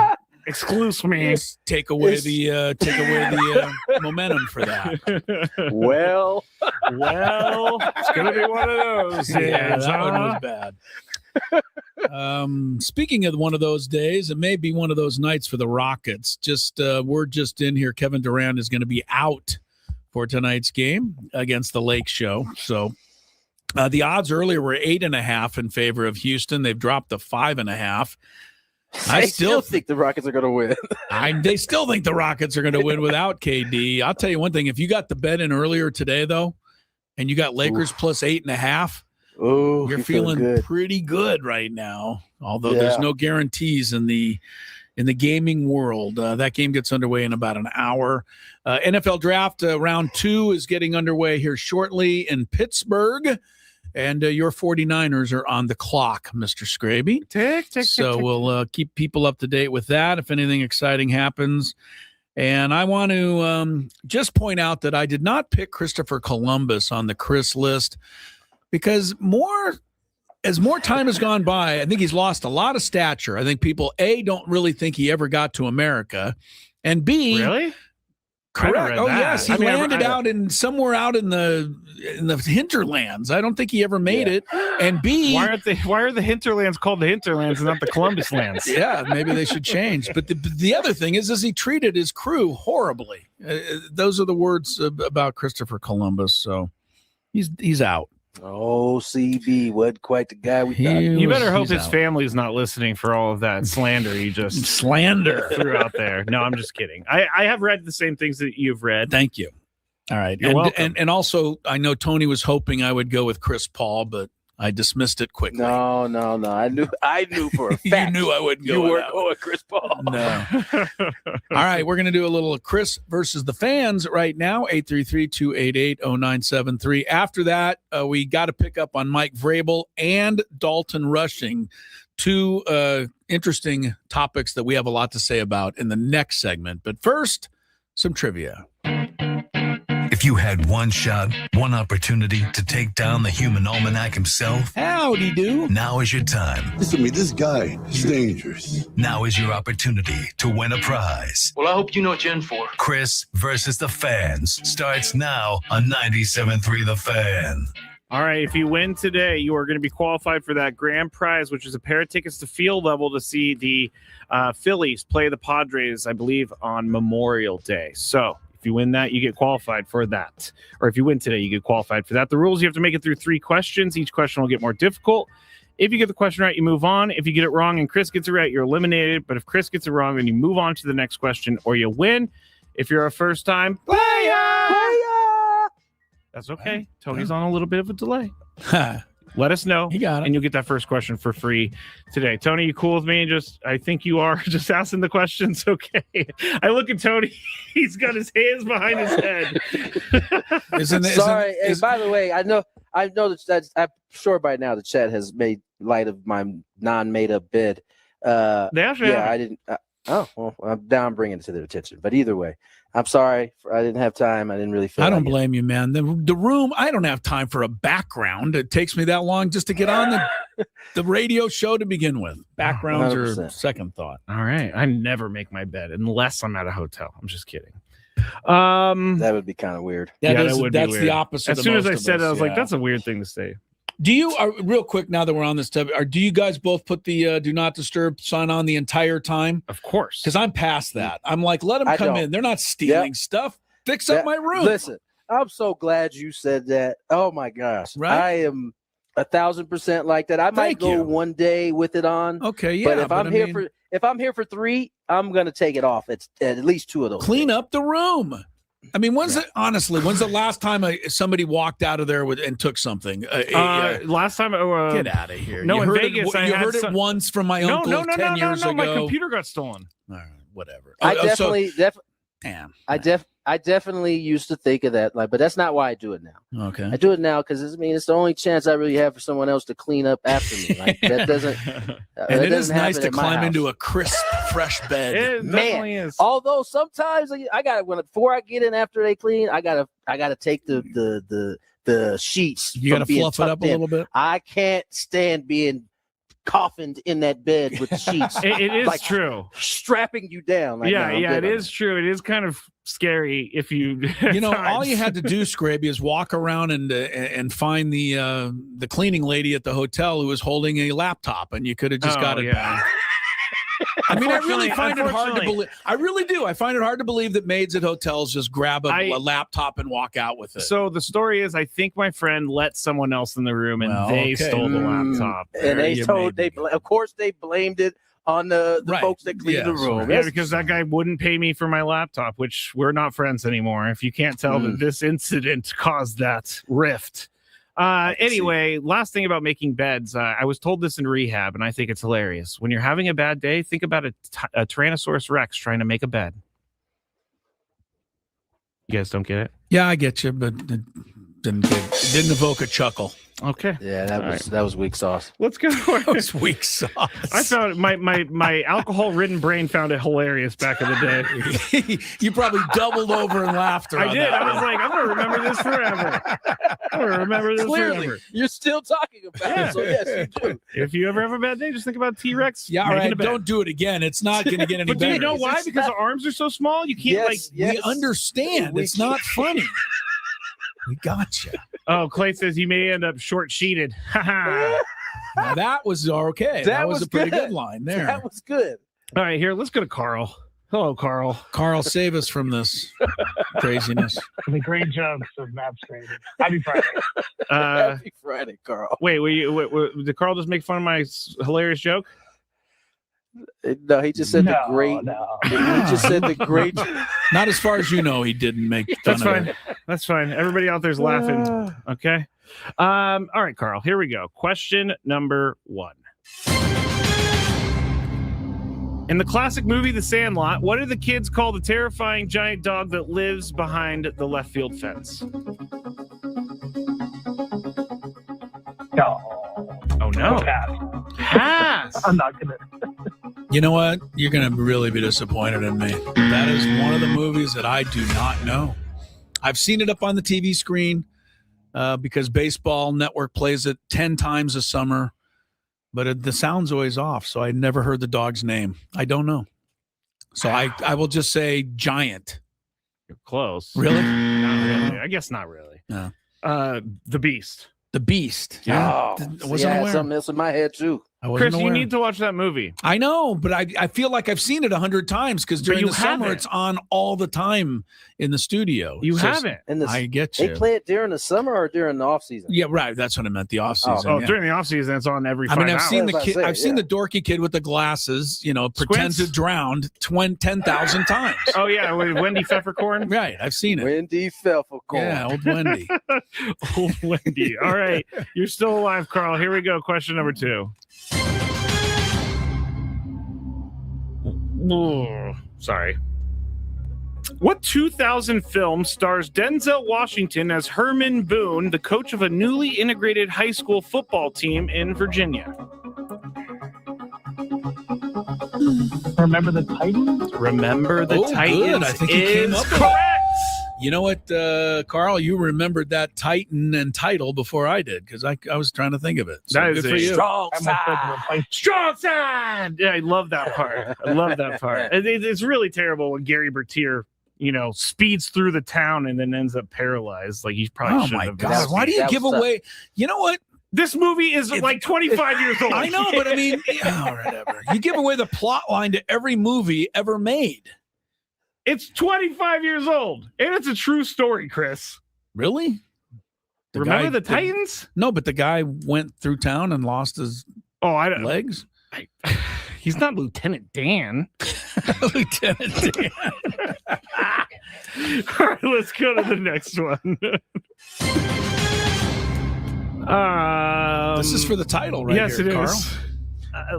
Excuse me. Take away the momentum for that. Well, it's gonna be one of those. Yeah, that one was bad. Speaking of one of those days, it may be one of those nights for the Rockets. We're just in here. Kevin Durant is going to be out for tonight's game against the Lake Show. So the odds earlier were 8.5 in favor of Houston. They've dropped to 5.5. I still think the Rockets are going to win. They still think the Rockets are going to win without KD. I'll tell you one thing. If you got the bet in earlier today, though, and you got Lakers plus 8.5, you're feeling pretty good right now. Although there's no guarantees in the gaming world. That game gets underway in about an hour. NFL Draft round 2 is getting underway here shortly in Pittsburgh. And your 49ers are on the clock, Mr. Skraby. So we'll keep people up to date with that if anything exciting happens. And I want to just point out that I did not pick Christopher Columbus on the Chris list because as more time has gone by, I think he's lost a lot of stature. I think people, A, don't really think he ever got to America, and B, really? Correct. Oh, yes. He landed somewhere out in the hinterlands. I don't think he ever made it. And B, why are the hinterlands called the hinterlands and not the Columbus lands? Yeah, maybe they should change. But the other thing is he treated his crew horribly. Those are the words about Christopher Columbus. So he's out. Oh, CB wasn't quite the guy we thought. You better hope his family's not listening for all of that slander you just threw out there. No, I'm just kidding. I have read the same things that you've read. Thank you. All right. You're welcome. And also, I know Tony was hoping I would go with Chris Paul, but I dismissed it quickly. No. I knew for a fact. You knew I wouldn't go. You weren't going with Chris Paul. No. All right, we're going to do a little Chris versus the fans right now. 833-288-0973. After that, we got to pick up on Mike Vrabel and Dalton Rushing, two interesting topics that we have a lot to say about in the next segment. But first, some trivia. If you had one shot, one opportunity to take down the human almanac himself, howdy do. Now is your time. Listen to me, this guy is dangerous. Now is your opportunity to win a prize. Well, I hope you know what you're in for. Chris versus the fans starts now on 97.3 The Fan. All right, if you win today, you are going to be qualified for that grand prize, which is a pair of tickets to field level to see the Phillies play the Padres, I believe, on Memorial Day. So if you win that, you get qualified for that. Or if you win today, you get qualified for that. The rules, you have to make it through 3 questions. Each question will get more difficult. If you get the question right, you move on. If you get it wrong and Chris gets it right, you're eliminated. But if Chris gets it wrong, then you move on to the next question or you win. If you're a first-time player, that's okay. Tony's on a little bit of a delay. Let us know. He got it. And you'll get that first question for free today. Tony, you cool with me? I think you are just asking the questions. Okay. I look at Tony. He's got his hands behind his head. Sorry. By the way, I know that I'm sure by now the chat has made light of my non-made up bid. They actually I didn't. Well, I'm bringing it to their attention. But either way, I'm sorry. I didn't have time. I didn't really feel I don't blame you, man. The room, I don't have time for a background. It takes me that long just to get on the radio show to begin with. Backgrounds 100%. Are second thought. All right. I never make my bed unless I'm at a hotel. I'm just kidding. That would be kind of weird. That's the opposite. As soon as I said it, I was like, that's a weird thing to say. Do you, real quick, now that we're on this topic, do you guys both put the do not disturb sign on the entire time? Of course. Because I'm past that. I'm like, let them come in. They're not stealing stuff. Fix up my room. Listen, I'm so glad you said that. Oh, my gosh. Right? I am 1,000% like that. I might go one day with it on. Okay, yeah. But if I'm here for 3, I'm going to take it off. It's at least 2 of those. Clean up the room. I mean, when's the last time somebody walked out of there and took something? Last time, get out of here. No, you in heard Vegas, you heard it once from my uncle 10 years ago. My computer got stolen. All right, whatever. Damn. I definitely used to think of that, but that's not why I do it now. Okay. I do it now because it's the only chance I really have for someone else to clean up after me. Like, that doesn't. And it is nice to climb into a crisp, fresh bed. It definitely is. Although sometimes I got before I get in after they clean, I gotta take the sheets. You gotta fluff it up a little bit. I can't stand being coffined in that bed with the sheets. It is true. Strapping you down. Like, it is true. It is kind of scary if you all you had to do, Skraby, is walk around and find the cleaning lady at the hotel who was holding a laptop, and you could have just got it back. I mean, I really find it hard to believe. I really do. I find it hard to believe that maids at hotels just grab a laptop and walk out with it. So the story is, I think my friend let someone else in the room, and they stole the laptop. And of course, they blamed it on the folks that cleaned the room. Yeah, because that guy wouldn't pay me for my laptop, which we're not friends anymore. If you can't tell that this incident caused that rift. Anyway, last thing about making beds. I was told this in rehab, and I think it's hilarious. When you're having a bad day, think about a Tyrannosaurus Rex trying to make a bed. You guys don't get it? Yeah, I get you, but it didn't evoke a chuckle. Okay. Yeah, that was weak sauce. Let's go. That was weak sauce. I found my alcohol-ridden brain found it hilarious back in the day. You probably doubled over in laughter. I did. I was like, I'm gonna remember this forever. I'm gonna remember this forever. You're still talking about it, so yes, you do. If you ever have a bad day, just think about T-Rex. Yeah, all right. Don't do it again. It's not gonna get any but better. Do you know why? Because the arms are so small. You can't We understand. It's not funny. We gotcha. Oh, Clay says you may end up short-sheeted. Now that was okay. That was a pretty good line there. That was good. All right, here, let's go to Carl. Hello, Carl. Carl, save us from this craziness. The great jokes of Matt Skraby. Happy Friday. Happy Friday, Carl. Wait, did Carl just make fun of my hilarious joke? No, he just said the great. No. He just said the great. Not as far as you know, he didn't make fun of it. That's fine. Everybody out there's laughing. Okay. All right, Carl. Here we go. Question number 1. In the classic movie The Sandlot, what do the kids call the terrifying giant dog that lives behind the left field fence? No. Oh no. Pass. I'm not gonna. You know what? You're going to really be disappointed in me. That is one of the movies that I do not know. I've seen it up on the TV screen because Baseball Network plays it 10 times a summer, but the sound's always off, so I never heard the dog's name. I don't know. So I will just say Giant. You're close. Really? Not really. I guess not really. No. The Beast. The Beast. Yeah. I had something else in my head, too. Chris, you need to watch that movie. I know, but I feel like I've seen it 100 times because during the summer it's on all the time in the studio. You haven't. I get you. They play it during the summer or during the off season? Yeah, right. That's what I meant. The off season. Oh, during the off season, it's on every. I mean, I've seen the kid. I've seen the dorky kid with the glasses. Pretend to drown 10,000 times. Oh yeah, Wendy Pfeffercorn. Right, I've seen it. Wendy Pfeffercorn. Yeah, old Wendy. Old Wendy. All right, you're still alive, Carl. Here we go. Question number 2. Sorry. What 2000 film stars Denzel Washington as Herman Boone, the coach of a newly integrated high school football team in Virginia? Remember the Titans? Remember the Titans. Good. I think he came up with correct. You know what, Carl? You remembered that Titan and title before I did because I was trying to think of it. So That is good for a you. strong side. Strong side. Yeah, I love that part. I love that part. It's really terrible when Gary Bertier, speeds through the town and then ends up paralyzed. Like he probably Oh shouldn't my have. God! Why do you give away? You know what? This movie is like 25 years old. I know, but I mean, whatever. You give away the plot line to every movie ever made. It's 25 years old, and it's a true story, Chris. Really? Remember the Titans? No, but the guy went through town and lost his legs. He's not Lieutenant Dan. Lieutenant Dan. All right, let's go to the next one. This is for the title, right? Yes, here, it Carl. is.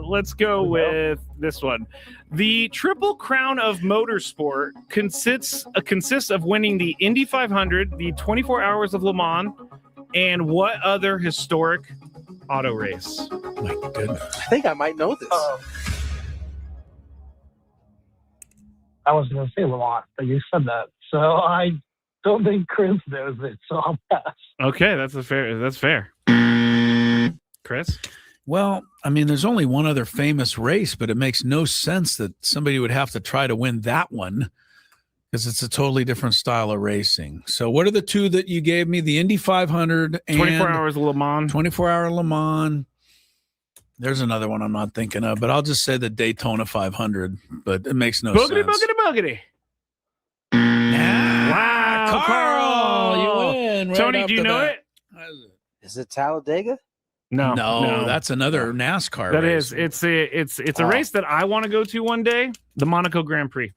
Let's go with this one. The Triple Crown of Motorsport consists of winning the Indy 500, the 24 Hours of Le Mans, and what other historic auto race? My goodness. I think I might know this. I was going to say Le Mans, but you said that. So I don't think Chris knows it, so I'll pass. Okay, that's fair. Chris? Well, I mean, there's only one other famous race, but it makes no sense that somebody would have to try to win that one because it's a totally different style of racing. So what are the two that you gave me? The Indy 500 and 24 Hours of Le Mans. 24-hour Le Mans. There's another one I'm not thinking of, but I'll just say the Daytona 500, but it makes no sense. Boogity. Yeah. Wow, Carl, you win. Right Tony, off do you the know bat. it? Is it Talladega? No, that's another NASCAR That race. is. It's a race that I want to go to one day. The Monaco Grand Prix.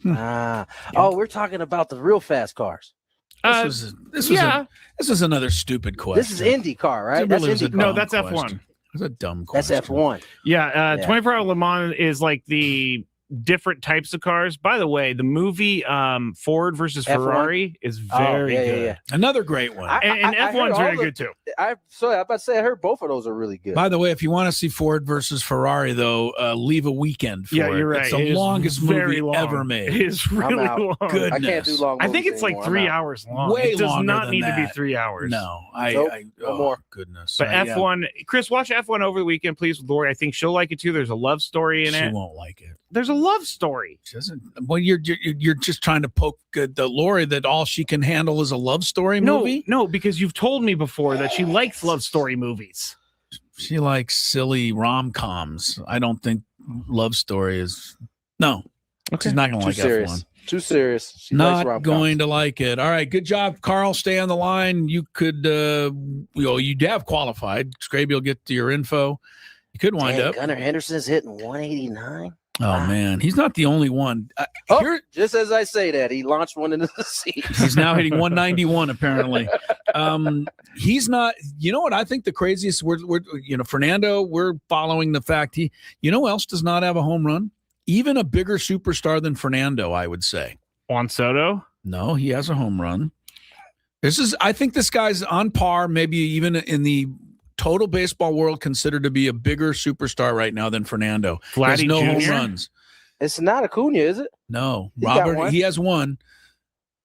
Oh, we're talking about the real fast cars. This was another stupid question. This is IndyCar, right? That's That's F1. That's a dumb question. That's F1. Yeah, 24 Hour Le Mans is like the different types of cars. By the way, the movie Ford versus Ferrari is very good. Yeah. Another great one. And F1's very good too. I'm about to say I heard both of those are really good. By the way, if you want to see Ford versus Ferrari, though, leave a weekend for it. Yeah, you're right. It's the longest movie ever made. It is really long. Goodness. I can't do long movies I think it's like anymore. 3 hours long. Way it does longer not than need to be that. 3 hours. No, No more. Goodness. But F1, Chris, watch F1 over the weekend, please, with Lori. I think she'll like it too. There's a love story in it. She won't like it. There's a love story. She doesn't. Well, you're just trying to poke the Lori that all she can handle is a love story movie. No, because you've told me before that she likes love story movies. She likes silly rom-coms. I don't think love story is. No, she's not going to like F1. Too serious. She Not likes going to like it. All right, good job, Carl. Stay on the line. You could, you'd have qualified. Skraby will get to your info. You could wind up. Gunnar Henderson's hitting 189. Oh man, he's not the only one. Just as I say that, he launched one into the sea. He's now hitting 191. Apparently, he's not. You know what? I think the craziest. We're Fernando. We're following the fact who else does not have a home run? Even a bigger superstar than Fernando, I would say. Juan Soto? No, he has a home run. I think this guy's on par, maybe even in the total baseball world, considered to be a bigger superstar right now than Fernando. He has no home runs. It's not Acuna, is it? No. He's got Robert, one? he has one.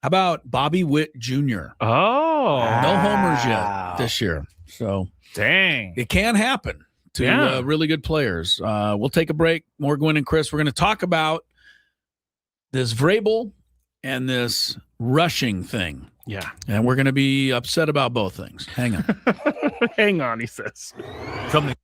How about Bobby Witt Jr.? Oh. No homers yet this year. So dang. It can happen to really good players. We'll take a break. More Gwynn and Chris. We're going to talk about this Vrabel and this rushing thing. Yeah. And we're going to be upset about both things. Hang on. Hang on, he says. From the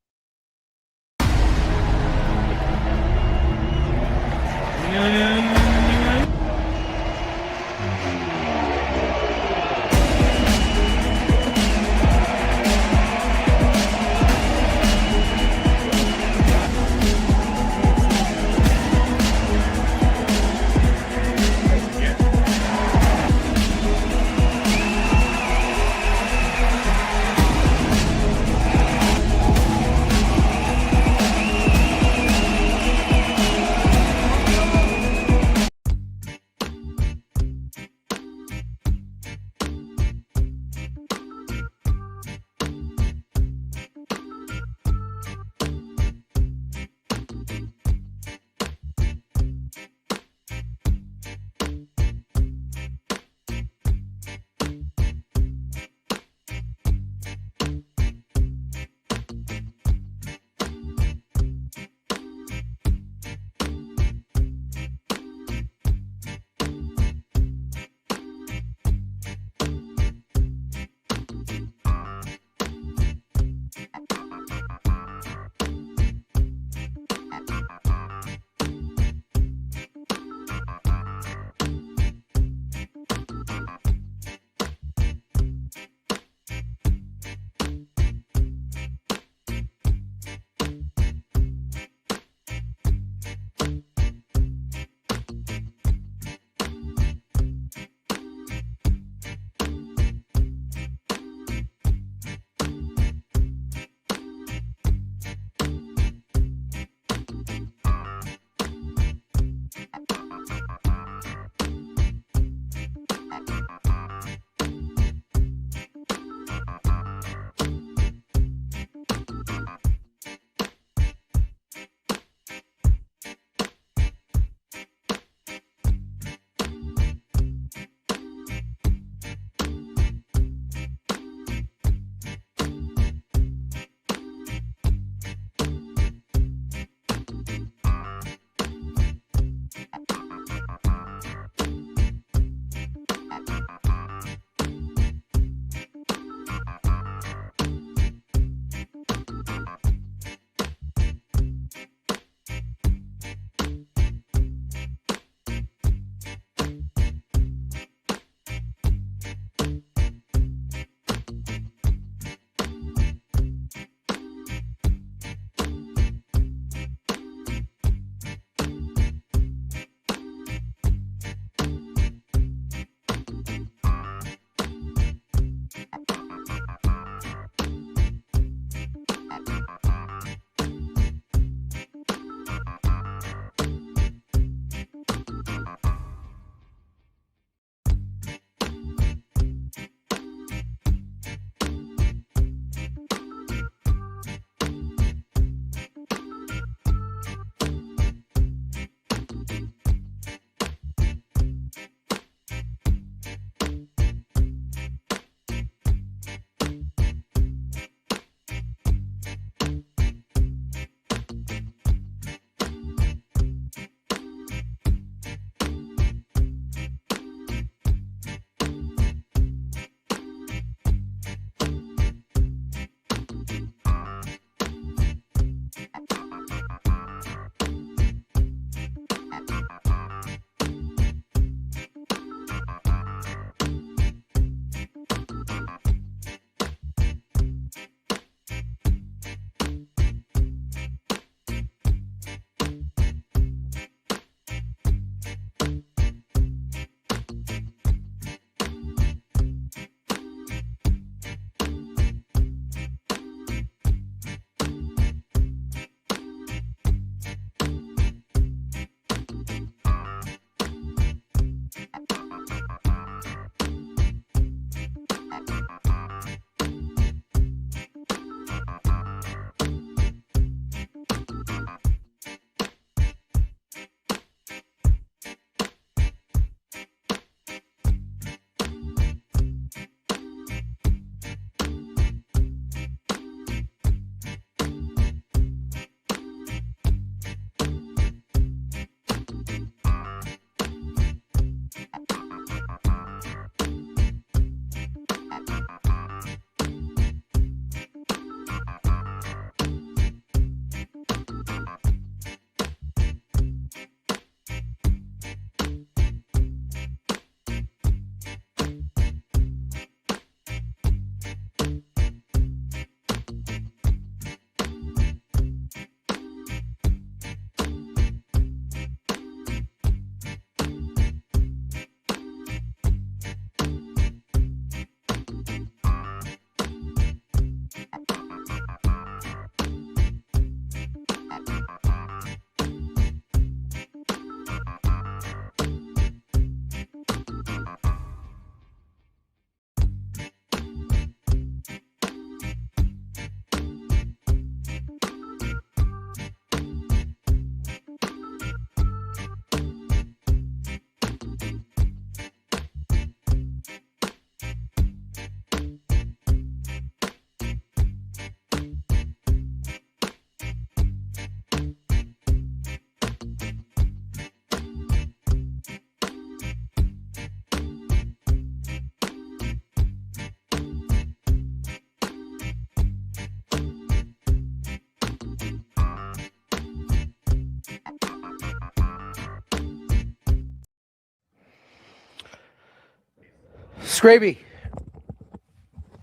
Skraby.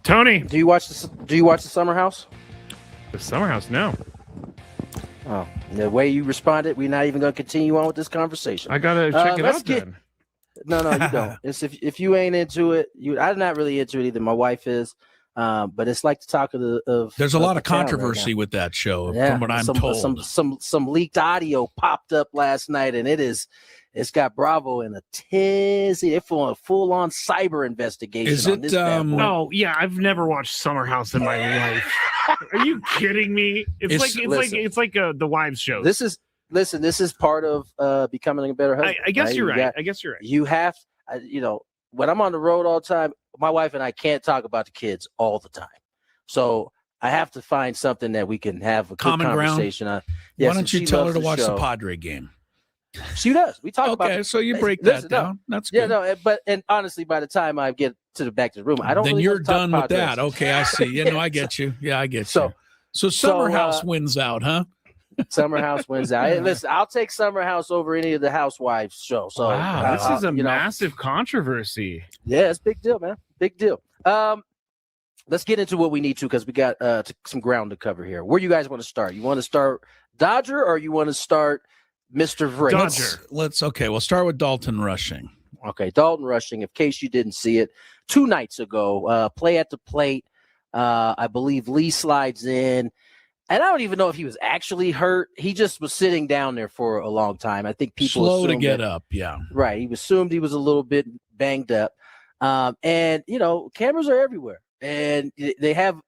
Tony, do you watch the Summer House? The Summer House, no. Oh, the way you responded, we're not even going to continue on with this conversation. I gotta check it out. Then. No, you don't. It's if you ain't into it, I'm not really into it either. My wife is, but it's like the talk of. There's a lot of controversy with that show, from what I'm told. Some leaked audio popped up last night, and it's got Bravo in a tizzy. They're a full on cyber investigation. Is it? Oh yeah, I've never watched Summer House in my life. Are you kidding me? It's like the wives show. This is part of becoming a better husband. I guess you're right. I guess you're right. You have, when I'm on the road all the time, my wife and I can't talk about the kids all the time. So I have to find something that we can have a common good conversation on. Why don't you tell her to watch the Padre game? She does. We talk about. Okay, so you break that down. That's good. Yeah, and honestly, by the time I get back to the room, I don't. Then really you're want to done talk with that. Okay, I see. Yeah, no, I get you. Yeah, I get you. So Summer House wins out, huh? Summer House wins out. Hey, listen, I'll take Summer House over any of the Housewives show. So wow, this is a massive controversy. Yeah, it's a big deal, man. Big deal. Let's get into what we need to because we got some ground to cover here. Where you guys want to start? You want to start Dodger or you want to start Mr. Vrabel? We'll start with Dalton Rushing. Okay, Dalton Rushing. In case you didn't see it, 2 nights ago, play at the plate. I believe Lee slides in. And I don't even know if he was actually hurt. He just was sitting down there for a long time. I think people slow to get up. Yeah. Right. He assumed he was a little bit banged up. And cameras are everywhere. And they have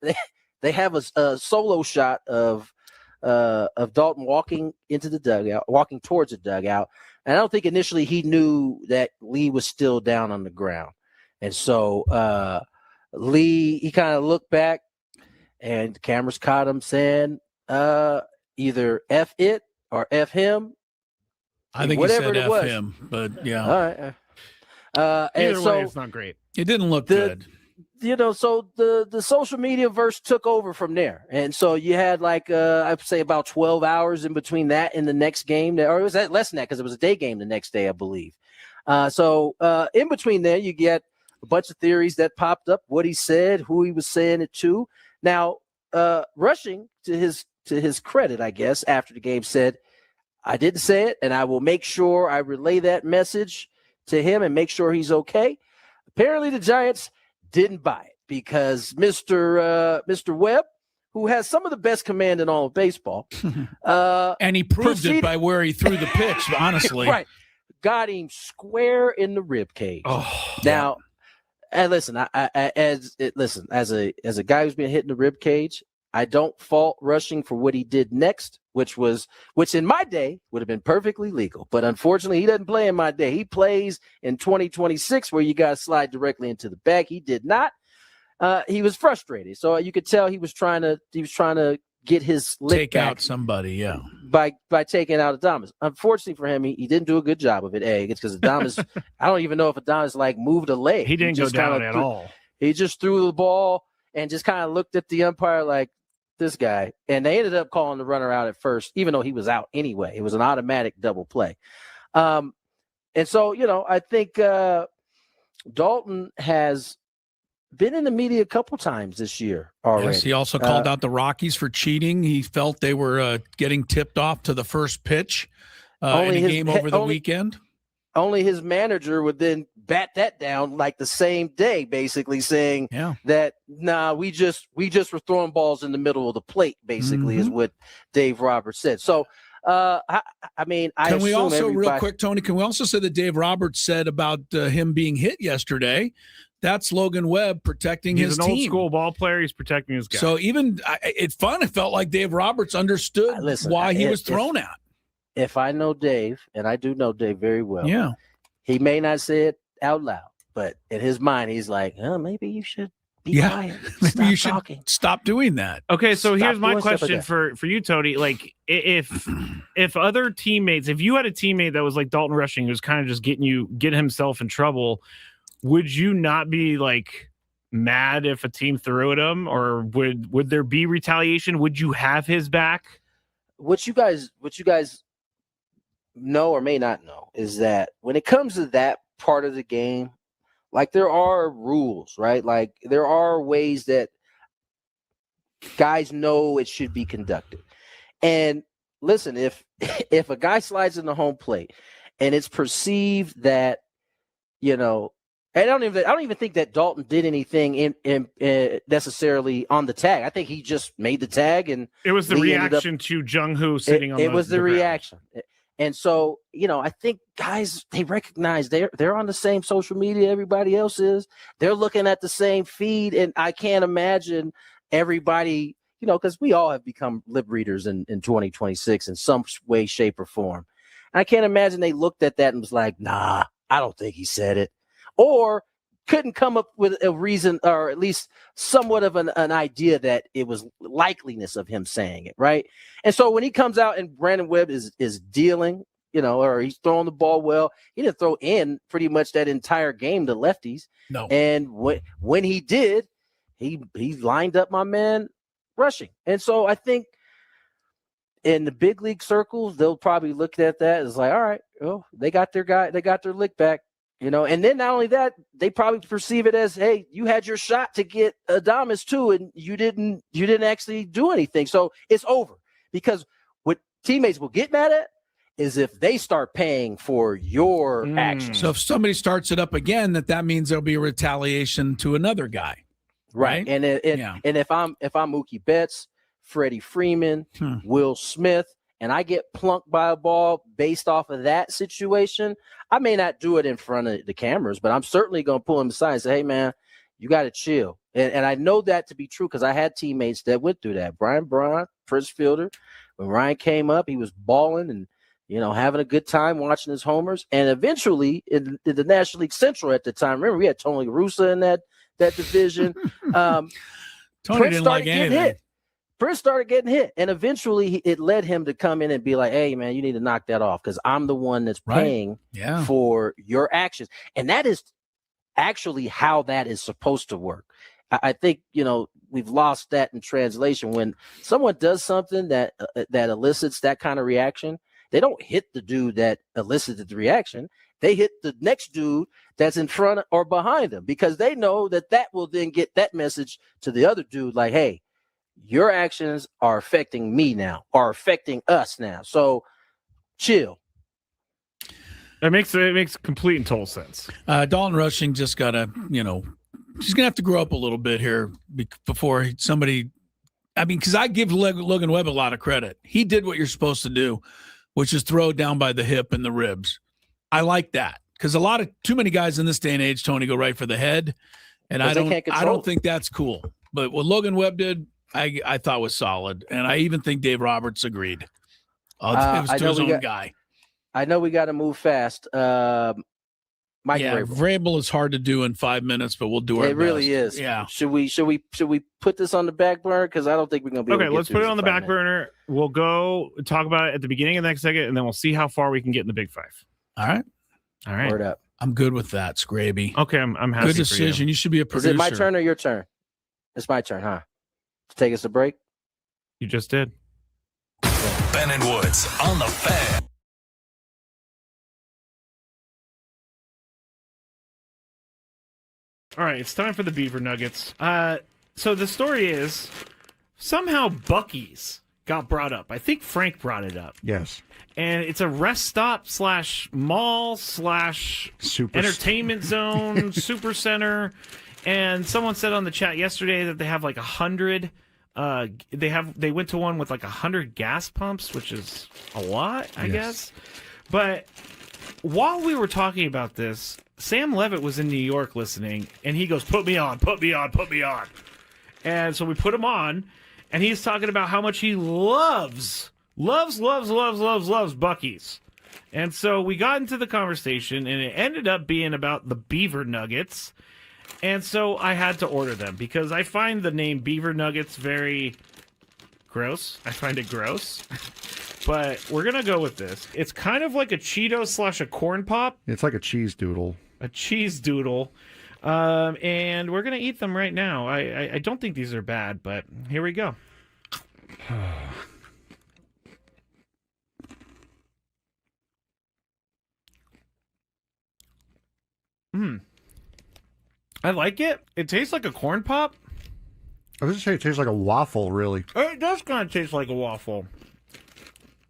a solo shot of Dalton walking towards the dugout. And I don't think initially he knew that Lee was still down on the ground. And so Lee, he kind of looked back and the cameras caught him saying either F it or F him. I think whatever he said it was. F him, but yeah. All right. Either way, it's not great. It didn't look good. So the social media verse took over from there. And so you had I'd say about 12 hours in between that and the next game. Or it was less than that because it was a day game the next day, I believe. So in between there, you get a bunch of theories that popped up, what he said, who he was saying it to. Now, Rushing, to his credit, I guess, after the game said, I didn't say it, and I will make sure I relay that message to him and make sure he's okay. Apparently, the Giants didn't buy it because Mr. Webb, who has some of the best command in all of baseball, and he proved it by where he threw the pitch, honestly. Right. Got him square in the rib cage. Oh, now, and listen, as a guy who's been hit in the rib cage, I don't fault Rushing for what he did next, which in my day would have been perfectly legal. But unfortunately, he doesn't play in my day. He plays in 2026 where you guys slide directly into the bag. He did not. He was frustrated, so you could tell he was trying to get his lick take back out somebody, yeah, by taking out Adames. Unfortunately for him, he didn't do a good job of it. It's because Adames, I don't even know if Adames moved a leg. He didn't go down at all. He just threw the ball and just kind of looked at the umpire like this guy. And they ended up calling the runner out at first, even though he was out anyway. It was an automatic double play. And so, I think Dalton has been in the media a couple times this year already. Yes, he also called out the Rockies for cheating. He felt they were getting tipped off to the first pitch in a game over the weekend. Only his manager would then bat that down like the same day, basically saying that, we just were throwing balls in the middle of the plate, basically, is what Dave Roberts said. So, can we also, real quick, Tony, can we also say that Dave Roberts said about him being hit yesterday? That's Logan Webb protecting his team. He's an old school ball player. He's protecting his guy. So even it felt like Dave Roberts understood why he was thrown at. If I know Dave, and I do know Dave very well, he may not say it out loud, but in his mind, he's like, maybe you should be quiet. Maybe you should stop doing that. Okay, so here's my question for you, Tony. Like, if other teammates, if you had a teammate that was like Dalton Rushing, who's kind of just getting himself in trouble, would you not be like mad if a team threw at him, or would there be retaliation? Would you have his back? What you guys know or may not know is that when it comes to that part of the game, Like there are rules, right? Like there are ways that guys know it should be conducted. And listen, if a guy slides in the home plate and it's perceived that, you know, I don't even think that Dalton did anything in necessarily on the tag. I think he just made the tag, and it was the reaction to Jung-Hoo sitting on the ground. It was the reaction. And so, you know, I think guys, they recognize they're on the same social media everybody else is. They're looking at the same feed, and I can't imagine everybody, you know, because we all have become lip readers in 2026 in some way, shape, or form. And I can't imagine they looked at that and was like, nah, I don't think he said it. Or couldn't come up with a reason, or at least somewhat of an idea that it was likeliness of him saying it, right? And so when he comes out and Brandon Webb is dealing, you know, or he's throwing the ball well, he didn't throw in pretty much that entire game to lefties. No. And when he did, he lined up my man rushing. And so I think in the big league circles, they'll probably look at that as like, all right, well, they got their guy, they got their lick back. You know, and then not only that, they probably perceive it as, hey, you had your shot to get Adames too, and you didn't actually do anything. So it's over. Because what teammates will get mad at is if they start paying for your actions. So if somebody starts it up again, that means there'll be a retaliation to another guy. Right. And if I'm Mookie Betts, Freddie Freeman, Will Smith, and I get plunked by a ball based off of that situation, I may not do it in front of the cameras, but I'm certainly going to pull him aside and say, hey, man, you got to chill. And I know that to be true because I had teammates that went through that. Brian Braun, first fielder, when Ryan came up, he was balling and, you know, having a good time watching his homers. And eventually in the National League Central at the time, remember, we had Tony La Russa in that division. Tony didn't like anything. Prince started getting hit, and eventually it led him to come in and be like, hey, man, you need to knock that off because I'm the one that's paying for your actions. And that is actually how that is supposed to work. I think, you know, we've lost that in translation. When someone does something that elicits that kind of reaction, they don't hit the dude that elicited the reaction. They hit the next dude that's in front or behind them because they know that will then get that message to the other dude like, hey, your actions are affecting me now, are affecting us now. So chill. It makes complete and total sense. Dalton Rushing just got to, you know, she's going to have to grow up a little bit here before somebody, I mean, because I give Logan Webb a lot of credit. He did what you're supposed to do, which is throw down by the hip and the ribs. I like that because too many guys in this day and age, Tony, go right for the head. And I don't think that's cool. But what Logan Webb did, I thought was solid, and I even think Dave Roberts agreed. It was to his own guy. I know we got to move fast. Vrabel is hard to do in 5 minutes, but we'll do our best. It really is. Yeah. Should we put this on the back burner? Because I don't think we're gonna be. Okay, let's put it on the back burner. We'll go talk about it at the beginning of the next segment, and then we'll see how far we can get in the Big Five. All right. Word up. I'm good with that, Skraby. Okay, I'm happy. Good decision. You should be a producer. Is it my turn or your turn? It's my turn, huh? Take us a break. You just did. Ben and Woods on the Fan. All right, it's time for the Beaver Nuggets. So the story is somehow Buc-ee's got brought up. I think Frank brought it up. Yes. And it's a rest stop / mall / entertainment zone, super center. And someone said on the chat yesterday that they have like 100. They went to one with like 100 gas pumps, which is a lot, I guess. But while we were talking about this, Sam Levitt was in New York listening, and he goes, "Put me on, put me on, put me on." And so we put him on, and he's talking about how much he loves Buc-ee's. And so we got into the conversation, and it ended up being about the Beaver Nuggets. And so I had to order them because I find the name Beaver Nuggets very gross. I find it gross. But we're going to go with this. It's kind of like a Cheeto / a corn pop. It's like a cheese doodle. A cheese doodle. And we're going to eat them right now. I don't think these are bad, but here we go. I like it. It tastes like a corn pop. I was just saying it tastes like a waffle, really. It does kind of taste like a waffle.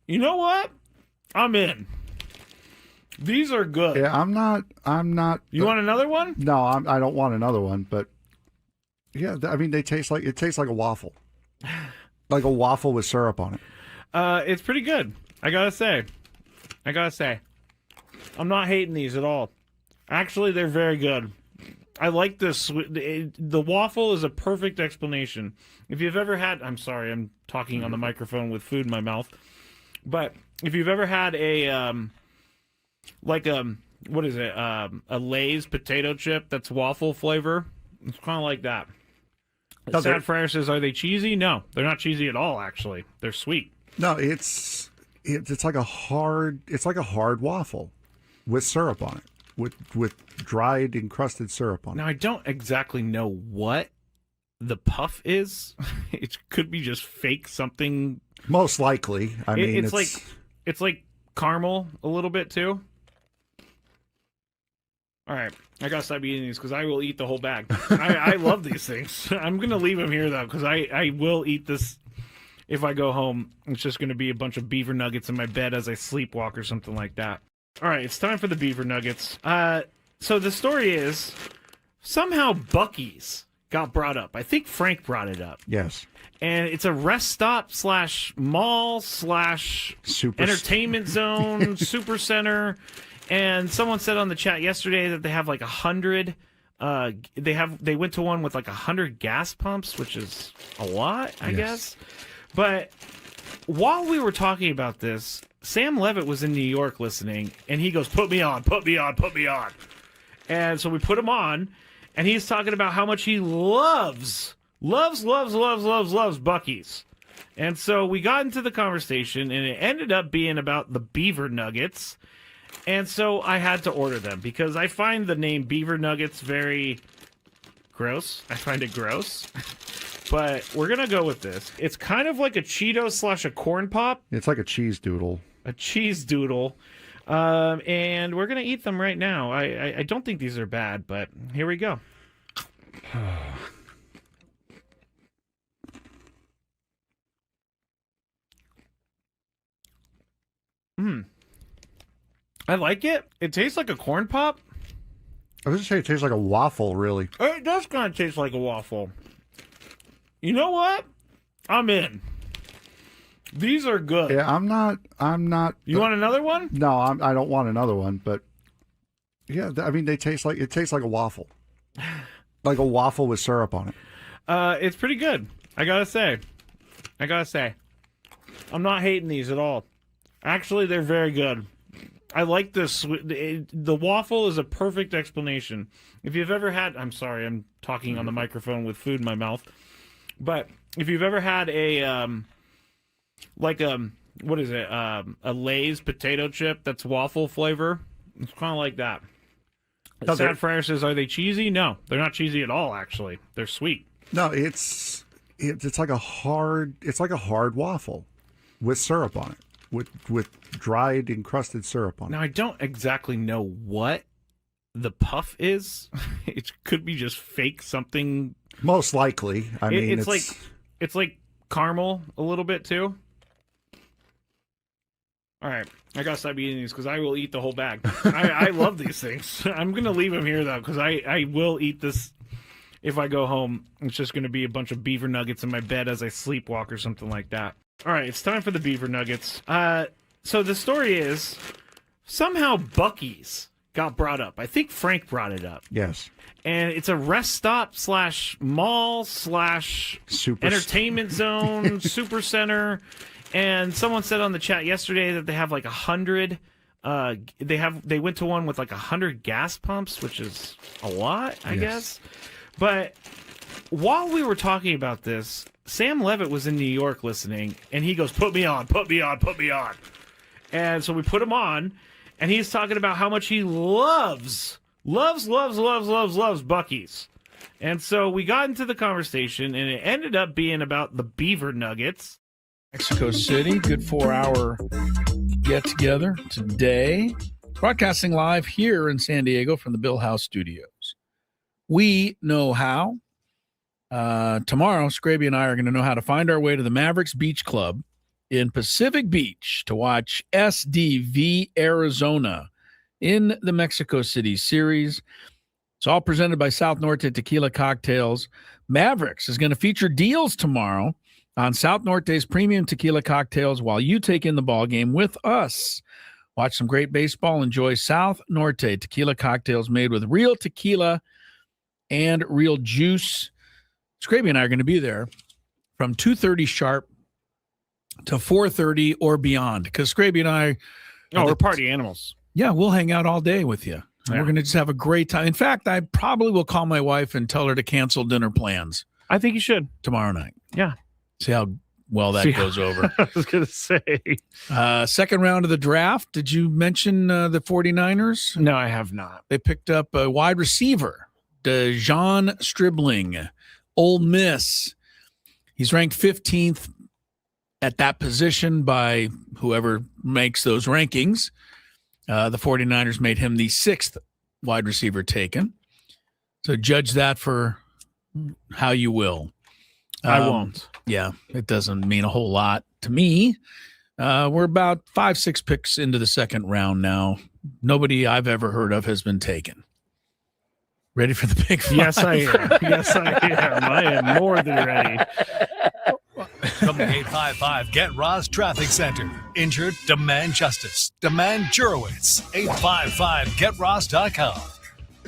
You know what? I'm in. These are good. Yeah, I'm not. You want another one? No, I don't want another one. But yeah, I mean, it tastes like a waffle, like a waffle with syrup on it. It's pretty good. I gotta say, I'm not hating these at all. Actually, they're very good. I like this. The waffle is a perfect explanation. If you've ever had, I'm sorry, I'm talking on the microphone with food in my mouth. But if you've ever had a what is it? A Lay's potato chip that's waffle flavor. It's kind of like that. Sad Fryer says, "Are they cheesy?" No, they're not cheesy at all. Actually, they're sweet. No, it's like a hard waffle with syrup on it, with dried encrusted syrup on it. Now I don't exactly know what the puff is. It could be just fake something. Most likely. I mean, it's like caramel a little bit too. All right, I gotta stop eating these because I will eat the whole bag. I love these things. I'm gonna leave them here though because I will eat this if I go home. It's just gonna be a bunch of Beaver Nuggets in my bed as I sleepwalk or something like that. All right, it's time for the Beaver Nuggets. So the story is somehow Buc-ee's got brought up. I think Frank brought it up. Yes. And it's a rest stop / mall / entertainment zone, super center. And someone said on the chat yesterday that they have like 100. They went to one with like 100 gas pumps, which is a lot, I guess. But while we were talking about this, Sam Levitt was in New York listening, and he goes, "Put me on, put me on, put me on." And so we put him on, and he's talking about how much he loves Buc-ee's. And so we got into the conversation, and it ended up being about the Beaver Nuggets. And so I had to order them because I find the name Beaver Nuggets very gross. I find it gross. But we're going to go with this. It's kind of like a Cheeto / a corn pop. It's like a cheese doodle. A cheese doodle. And we're going to eat them right now. I don't think these are bad, but here we go. I like it. It tastes like a corn pop. I was just saying it tastes like a waffle, really. It does kind of taste like a waffle. You know what? I'm in. These are good. Yeah, I'm not. You want another one? No, I don't want another one. But yeah, I mean, it tastes like a waffle, like a waffle with syrup on it. It's pretty good. I gotta say, I'm not hating these at all. Actually, they're very good. I like this. The waffle is a perfect explanation. If you've ever had, I'm sorry, I'm talking on the microphone with food in my mouth. But if you've ever had a what is it? A Lay's potato chip that's waffle flavor. It's kind of like that. Sad Fryer says, "Are they cheesy?" No, they're not cheesy at all. Actually, they're sweet. No, it's like a hard waffle with syrup on it. With dried encrusted syrup on it. Now I don't exactly know what the puff is. It could be just fake something. Most likely. I mean, it's like caramel a little bit too. All right, I gotta stop eating these because I will eat the whole bag. I love these things. I'm gonna leave them here though because I will eat this if I go home. It's just gonna be a bunch of Beaver Nuggets in my bed as I sleepwalk or something like that. All right, it's time for the Beaver Nuggets. So the story is somehow Buc-ee's got brought up. I think Frank brought it up. Yes. And it's a rest stop / mall / entertainment zone, super center. And someone said on the chat yesterday that they have like 100. They went to one with like 100 gas pumps, which is a lot, I guess. But while we were talking about this, Sam Levitt was in New York listening, and he goes, "Put me on, put me on, put me on." And so we put him on, and he's talking about how much he loves Buc-ee's. And so we got into the conversation, and it ended up being about the Beaver Nuggets. Mexico City, good 4-hour get-together today. Broadcasting live here in San Diego from the Bill Howe Studios. We know how. Tomorrow, Skraby and I are going to know how to find our way to the Mavericks Beach Club in Pacific Beach to watch SDV Arizona in the Mexico City series. It's all presented by South Norte Tequila Cocktails. Mavericks is going to feature deals tomorrow on South Norte's premium tequila cocktails while you take in the ball game with us. Watch some great baseball. Enjoy South Norte Tequila Cocktails made with real tequila and real juice. Skraby and I are going to be there from 2:30 sharp to 4:30 or beyond, because Skraby and I we're party animals. Yeah, we'll hang out all day with you. And we're going to just have a great time. In fact, I probably will call my wife and tell her to cancel dinner plans. I think you should. Tomorrow night. Yeah. See how well that goes over. I was going to say. Second round of the draft. Did you mention the 49ers? No, I have not. They picked up a wide receiver, DeJon Stribling, Ole Miss. He's ranked 15th at that position by whoever makes those rankings. The 49ers made him the 6th wide receiver taken. So judge that for how you will. I won't. Yeah, it doesn't mean a whole lot to me. We're about 5-6 picks into the second round now. Nobody I've ever heard of has been taken. Ready for the big five? Yes, I am. Yes, I am. I am more than ready. From the 855 Get Ross Traffic Center. Injured? Demand justice. Demand Jurowitz. 855GetRoss.com.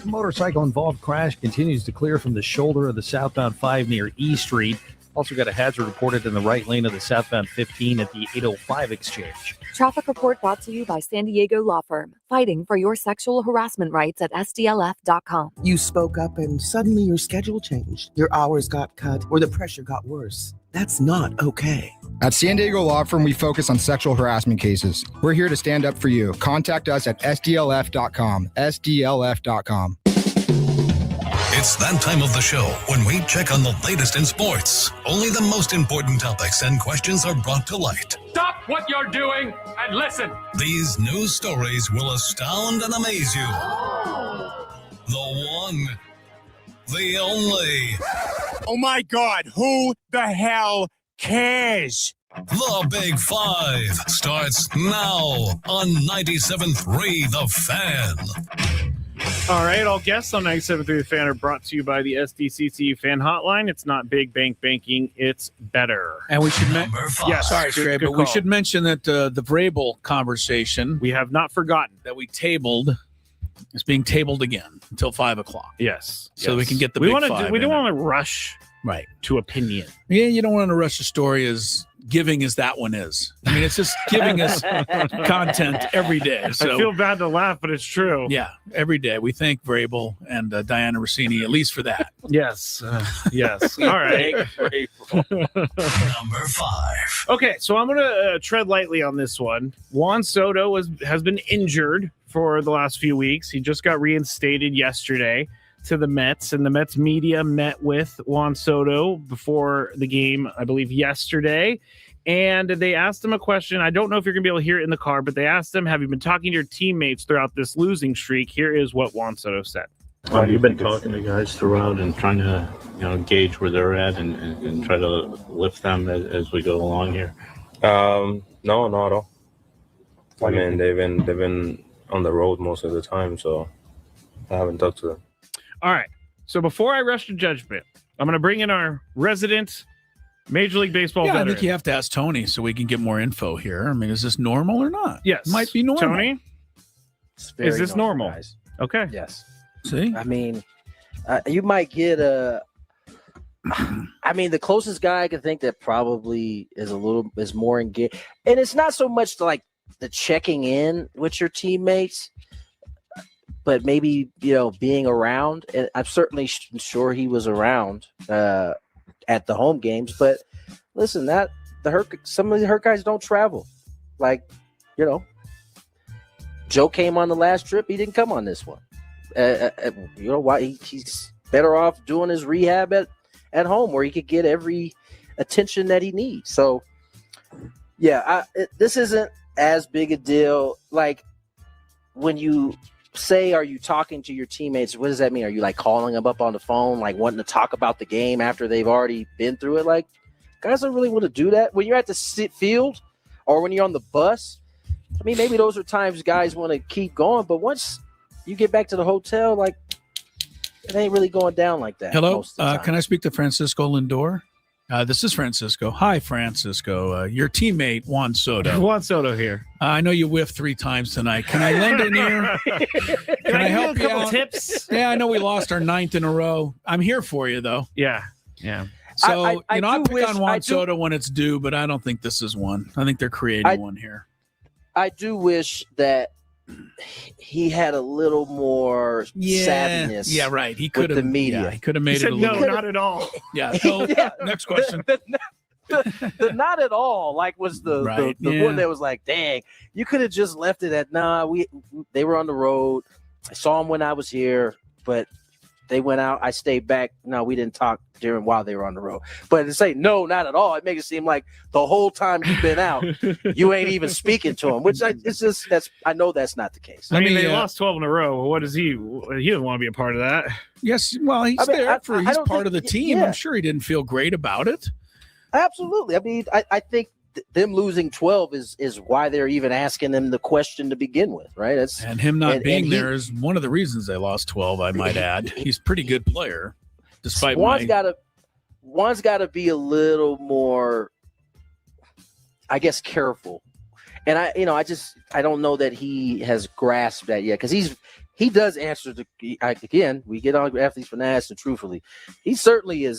A motorcycle-involved crash continues to clear from the shoulder of the southbound 5 near E Street. Also got a hazard reported in the right lane of the southbound 15 at the 805 exchange. Traffic report brought to you by San Diego Law Firm, fighting for your sexual harassment rights at SDLF.com. You spoke up and suddenly your schedule changed. Your hours got cut or the pressure got worse. That's not okay. At San Diego Law Firm, we focus on sexual harassment cases. We're here to stand up for you. Contact us at SDLF.com. SDLF.com. It's that time of the show when we check on the latest in sports. Only the most important topics and questions are brought to light. Stop what you're doing and listen. These news stories will astound and amaze you. The one, the only. Oh my God, who the hell cares? The Big Five starts now on 97.3 The Fan. All right, all guests on 97.3 The Fan are brought to you by the SDCCU Fan Hotline. It's not big bank banking, it's better. And we should sorry, Stray, but we should mention that the Vrabel conversation we have not forgotten that we tabled is being tabled again until 5 o'clock. Yes, so we can get the big five. We don't want to rush to opinion. Yeah, you don't want to rush a story as giving as that one is. I mean, it's just giving us content every day. So I feel bad to laugh, but it's true. Yeah, every day. We thank Vrabel and Diana Rossini, at least for that. Yes. Yes. All right. Number 5. Okay, so I'm going to tread lightly on this one. Juan Soto has been injured for the last few weeks. He just got reinstated yesterday to the Mets, and the Mets media met with Juan Soto before the game, I believe yesterday, and they asked him a question. I don't know if you're going to be able to hear it in the car, but they asked him, have you been talking to your teammates throughout this losing streak? Here is what Juan Soto said. You've been talking to guys throughout and trying to, gauge where they're at and try to lift them as we go along here. No, not at all. I mean, they've been on the road most of the time, so I haven't talked to them. All right. So before I rush to judgment, I'm going to bring in our resident Major League Baseball veteran. I think you have to ask Tony so we can get more info here. I mean, is this normal or not? Yes. It might be normal. Tony? Is this normal? Guys. Okay. Yes. See? I mean, you might get the closest guy I could think that probably is more engaged. And it's not so much like the checking in with your teammates, but maybe, being around. And I'm certainly sure he was around at the home games. But listen, some of the hurt guys don't travel. Like, Joe came on the last trip. He didn't come on this one. Why? He's better off doing his rehab at home where he could get every attention that he needs. So, yeah, this isn't as big a deal. Like when you say, are you talking to your teammates? What does that mean? Are you like calling them up on the phone, like wanting to talk about the game after they've already been through it? Like, guys don't really want to do that when you're at the field or when you're on the bus. I mean, maybe those are times guys want to keep going, but once you get back to the hotel, like, it ain't really going down like that. Hello, can I speak to Francisco Lindor? This is Francisco. Hi, Francisco. Your teammate, Juan Soto. Juan Soto here. I know you whiffed 3 times tonight. Can I lend an ear? Can I help you out? Tips? Yeah, I know we lost our 9th in a row. I'm here for you, though. Yeah. So, I pick on Juan Soto when it's due, but I don't think this is one. I think they're creating one here. I do wish that he had a little more savviness. Yeah, right. He could have the media. He could have made it a little. No, not at all. Yeah. So, next question. The not at all, like, was the one that was like, dang, you could have just left it at they were on the road. I saw them when I was here, but they went out. I stayed back. No, we didn't talk while they were on the road. But to say no, not at all, it makes it seem like the whole time you've been out, you ain't even speaking to him. Which I know that's not the case. I mean, they lost 12 in a row. What is he? He doesn't want to be a part of that. Yes, well, he's he's part of the team. I'm sure he didn't feel great about it. Absolutely. I mean, I think them losing 12 is why they're even asking them the question to begin with, right? And him not being there is one of the reasons they lost 12, I might add. He's a pretty good player, despite Juan's got to be a little more, I guess, careful. And I don't know that he has grasped that yet, because he does answer again, we get on athletes for asked and truthfully. He certainly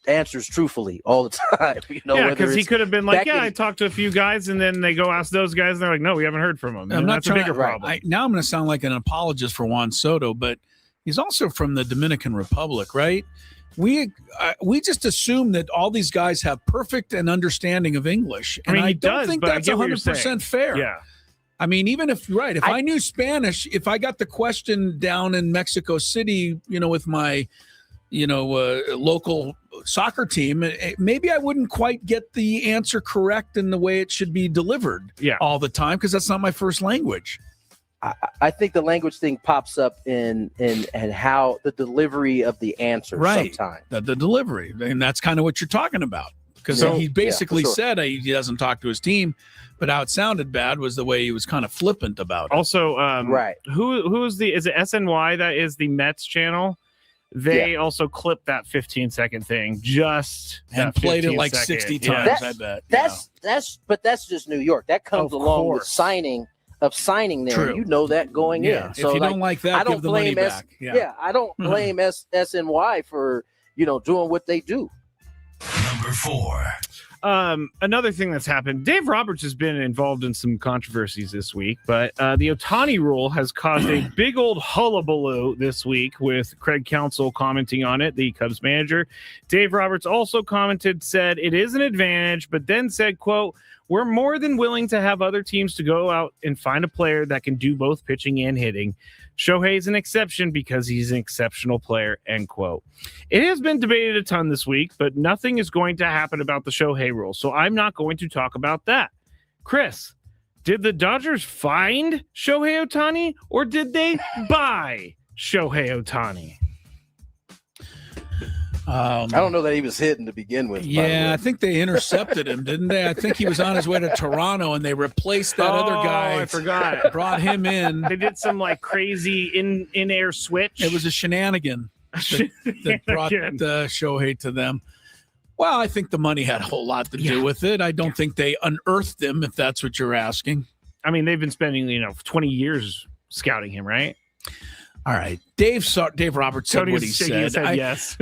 answers truthfully all the time. Because he could have been like, I talked to a few guys, and then they go ask those guys, and they're like, no, we haven't heard from them. And that's a bigger problem. Now I'm going to sound like an apologist for Juan Soto, but he's also from the Dominican Republic, right? We just assume that all these guys have perfect and understanding of English, and I don't think that's 100% fair. Yeah. I mean, even if I knew Spanish, if I got the question down in Mexico City, with my, local soccer team, maybe I wouldn't quite get the answer correct in the way it should be delivered all the time, because that's not my first language. I think the language thing pops up in how the delivery of the answer sometimes. The delivery, and that's kind of what you're talking about, because he basically said he doesn't talk to his team, but how it sounded bad was the way he was kind of flippant about it. Also, who is it SNY that is the Mets channel? They also clipped that 15-second thing and played it like 60 times. I bet. That's just New York. That comes along with signing there. True. You know that going in. So if you don't like that, give the money back. I don't blame SNY for doing what they do. Number 4. Another thing that's happened, Dave Roberts has been involved in some controversies this week, but the Otani rule has caused a big old hullabaloo this week, with Craig Counsell commenting on it, the Cubs manager. Dave Roberts also said it is an advantage, but then said, quote, "We're more than willing to have other teams to go out and find a player that can do both pitching and hitting. Shohei is an exception because he's an exceptional player," end quote. It has been debated a ton this week, but nothing is going to happen about the Shohei rule, so I'm not going to talk about that. Chris, did the Dodgers find Shohei Otani, or did they buy Shohei Otani? I don't know that he was hidden to begin with. Yeah, I think they intercepted him, didn't they? I think he was on his way to Toronto, and they replaced that other guy. I forgot. Brought him in. They did some crazy in-air switch. It was a shenanigan that brought Shohei to them. Well, I think the money had a whole lot to do with it. I don't think they unearthed him, if that's what you're asking. I mean, they've been spending 20 years scouting him, right? All right. Dave Roberts said what he said. Yes.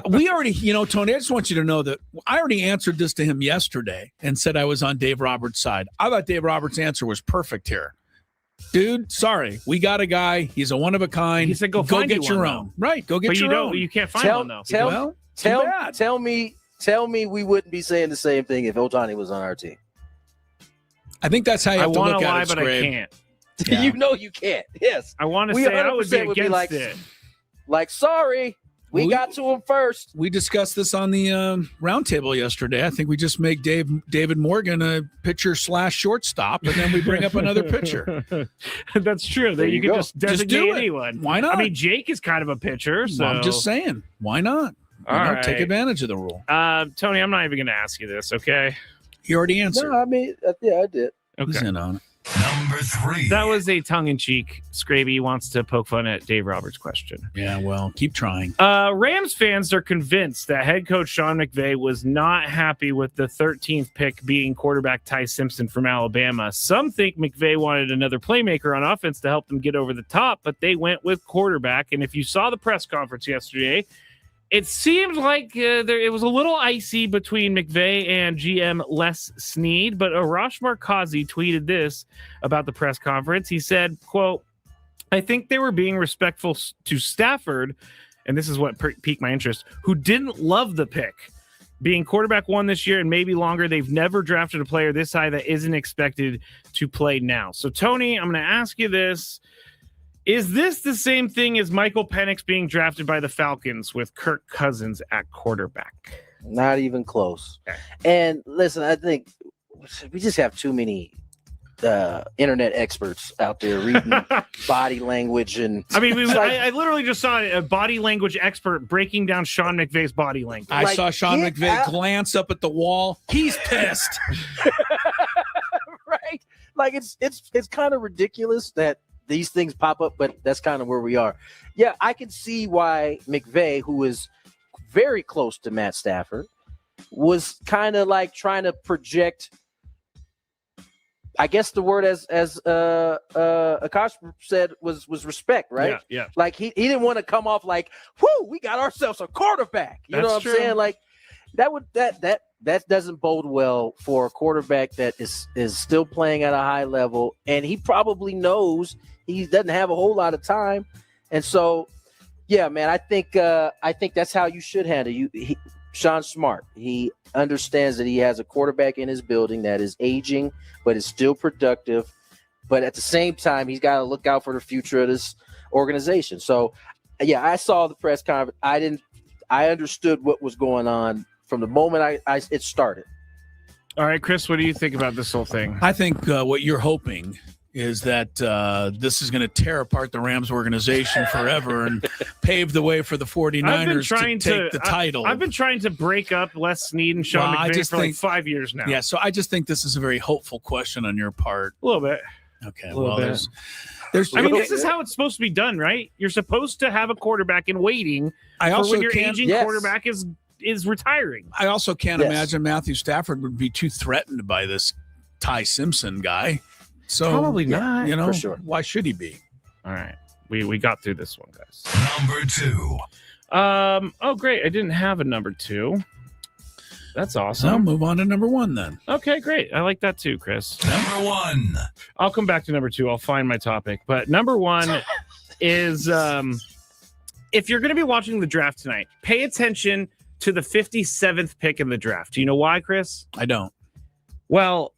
We already, Tony, I just want you to know that I already answered this to him yesterday and said I was on Dave Roberts' side. I thought Dave Roberts' answer was perfect here. Dude, sorry. We got a guy. He's a one of a kind. He said, go get your own. Right. Go get your own. You can't find one, though. Tell me we wouldn't be saying the same thing if Otani was on our team. I think that's how you have to look at it, but I can't. Yeah. You can't. Yes. I want to say I would be against it. Like, sorry, We got to him first. We discussed this on the roundtable yesterday. I think we just make David Morgan a pitcher / shortstop, and then we bring up another pitcher. That's true. That you can just designate anyone. Why not? I mean, Jake is kind of a pitcher. So I'm just saying, why not? Take advantage of the rule. Tony, I'm not even going to ask you this, okay? You already answered. No, I mean, yeah, I did. Okay. He's in on it. Number 3. That was a tongue-in-cheek. Skraby wants to poke fun at Dave Roberts' question. Yeah, well, keep trying. Rams fans are convinced that head coach Sean McVay was not happy with the 13th pick being quarterback Ty Simpson from Alabama. Some think McVay wanted another playmaker on offense to help them get over the top, but they went with quarterback. And if you saw the press conference yesterday, it seemed like it was a little icy between McVay and GM Les Snead, but Arash Markazi tweeted this about the press conference. He said, quote, I think they were being respectful to Stafford, and this is what piqued my interest, who didn't love the pick. Being quarterback 1 this year and maybe longer, they've never drafted a player this high that isn't expected to play now. So, Tony, I'm going to ask you this. Is this the same thing as Michael Penix being drafted by the Falcons with Kirk Cousins at quarterback? Not even close. Okay. And listen, I think we just have too many internet experts out there reading body language. And I mean, I literally just saw a body language expert breaking down Sean McVay's body language. I saw Sean McVay glance up at the wall. He's pissed. Right? Like it's kind of ridiculous that these things pop up, but that's kind of where we are. Yeah, I can see why McVay, who is very close to Matt Stafford, was kind of like trying to project, I guess the word as Akash said was respect, right? Yeah. Like he didn't want to come off like, whoo, we got ourselves a quarterback. You know what I'm saying? Like that doesn't bode well for a quarterback that is still playing at a high level, and he probably knows he doesn't have a whole lot of time. And so, yeah, man, I think that's how you should handle it. Sean's smart. He understands that he has a quarterback in his building that is aging, but is still productive. But at the same time, he's got to look out for the future of this organization. So, yeah, I saw the press conference. I understood what was going on from the moment it started. All right, Chris, what do you think about this whole thing? I think what you're hoping is that this is going to tear apart the Rams organization forever and pave the way for the 49ers to take the title. I've been trying to break up Les Snead and Sean McVay for like 5 years now. Yeah, so I just think this is a very hopeful question on your part. A little bit. Okay, I mean, this is how it's supposed to be done, right? You're supposed to have a quarterback in waiting for when your aging quarterback is retiring. I also can't imagine Matthew Stafford would be too threatened by this Ty Simpson guy. So probably not. You know, for sure. Why should he be? All right. We got through this one, guys. Number 2. Oh, great. I didn't have a number 2. That's awesome. I'll move on to number 1 then. Okay, great. I like that too, Chris. Number 1. I'll come back to number 2. I'll find my topic. But number 1 is if you're going to be watching the draft tonight, pay attention to the 57th pick in the draft. Do you know why, Chris? I don't. Well,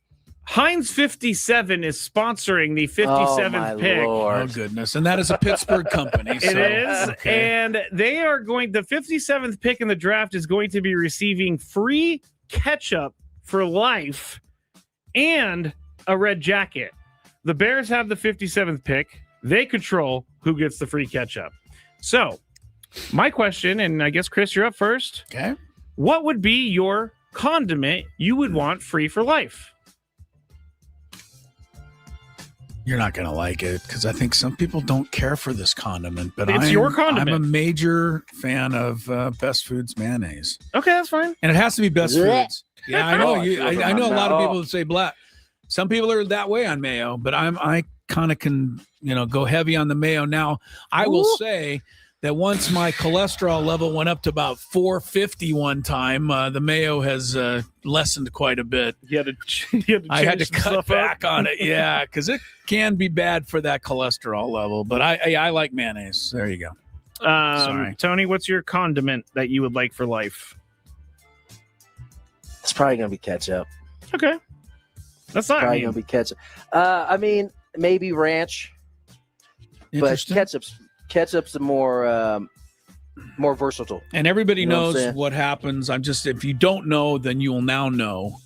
Heinz 57 is sponsoring the 57th pick. Lord. Oh, goodness. And that is a Pittsburgh company. It is. Okay. And they are the 57th pick in the draft is going to be receiving free ketchup for life and a red jacket. The Bears have the 57th pick. They control who gets the free ketchup. So, my question, and I guess, Chris, you're up first. Okay. What would be your condiment you would want free for life? You're not going to like it because I think some people don't care for this condiment, but it's your condiment. I'm a major fan of Best Foods mayonnaise. Okay, that's fine. And it has to be Best Foods. Yeah, I know. I know a lot of people that say black. Some people are that way on mayo, but I kind of can, go heavy on the mayo. Now, I will say that once my cholesterol level went up to about 450 one time, the mayo has lessened quite a bit. I had to cut back on it, yeah, because it can be bad for that cholesterol level. But I like mayonnaise. There you go. Sorry. Tony, what's your condiment that you would like for life? It's probably going to be ketchup. Okay. That's not probably going to be ketchup. I mean, maybe ranch, but ketchup's a more more versatile. And everybody You know what I'm knows saying? what happens. If you don't know, then you will now know.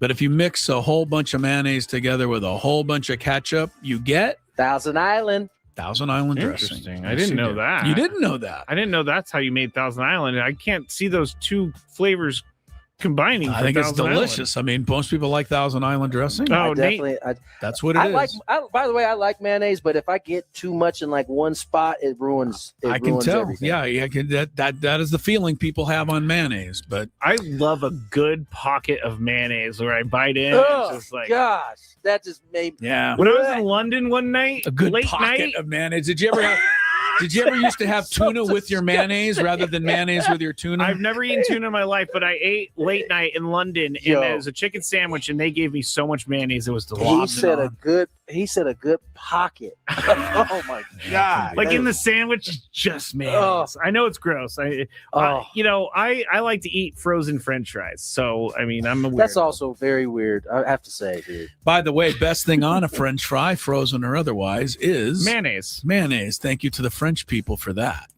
But if you mix a whole bunch of mayonnaise together with a whole bunch of ketchup, you get Thousand Island dressing. Interesting. I didn't know that. You didn't know that. I didn't know that's how you made Thousand Island. I can't see those two flavors combining. I for think it's Thousand delicious. I mean, most people like Thousand Island dressing. Oh, That's what it is. By the way, I like mayonnaise, but if I get too much in like one spot, it ruins. I can tell. Everything. Yeah, that is the feeling people have on mayonnaise. But I love a good pocket of mayonnaise where I bite in. Oh, it's just like, gosh, that just made. Yeah. When I was in London one night, a good late pocket night, of mayonnaise. Did you ever used to have tuna with your mayonnaise rather than mayonnaise with your tuna? I've never eaten tuna in my life, but I ate late night in London, and it was a chicken sandwich, and they gave me so much mayonnaise it was delicious. He said a good pocket. Oh my god! Like in the sandwich, just mayonnaise. I know it's gross. I like to eat frozen French fries. So I mean, I'm a weirdo. That's also very weird. I have to say, dude. By the way, best thing on a French fry, frozen or otherwise, is mayonnaise. Mayonnaise. Thank you to the French people for that.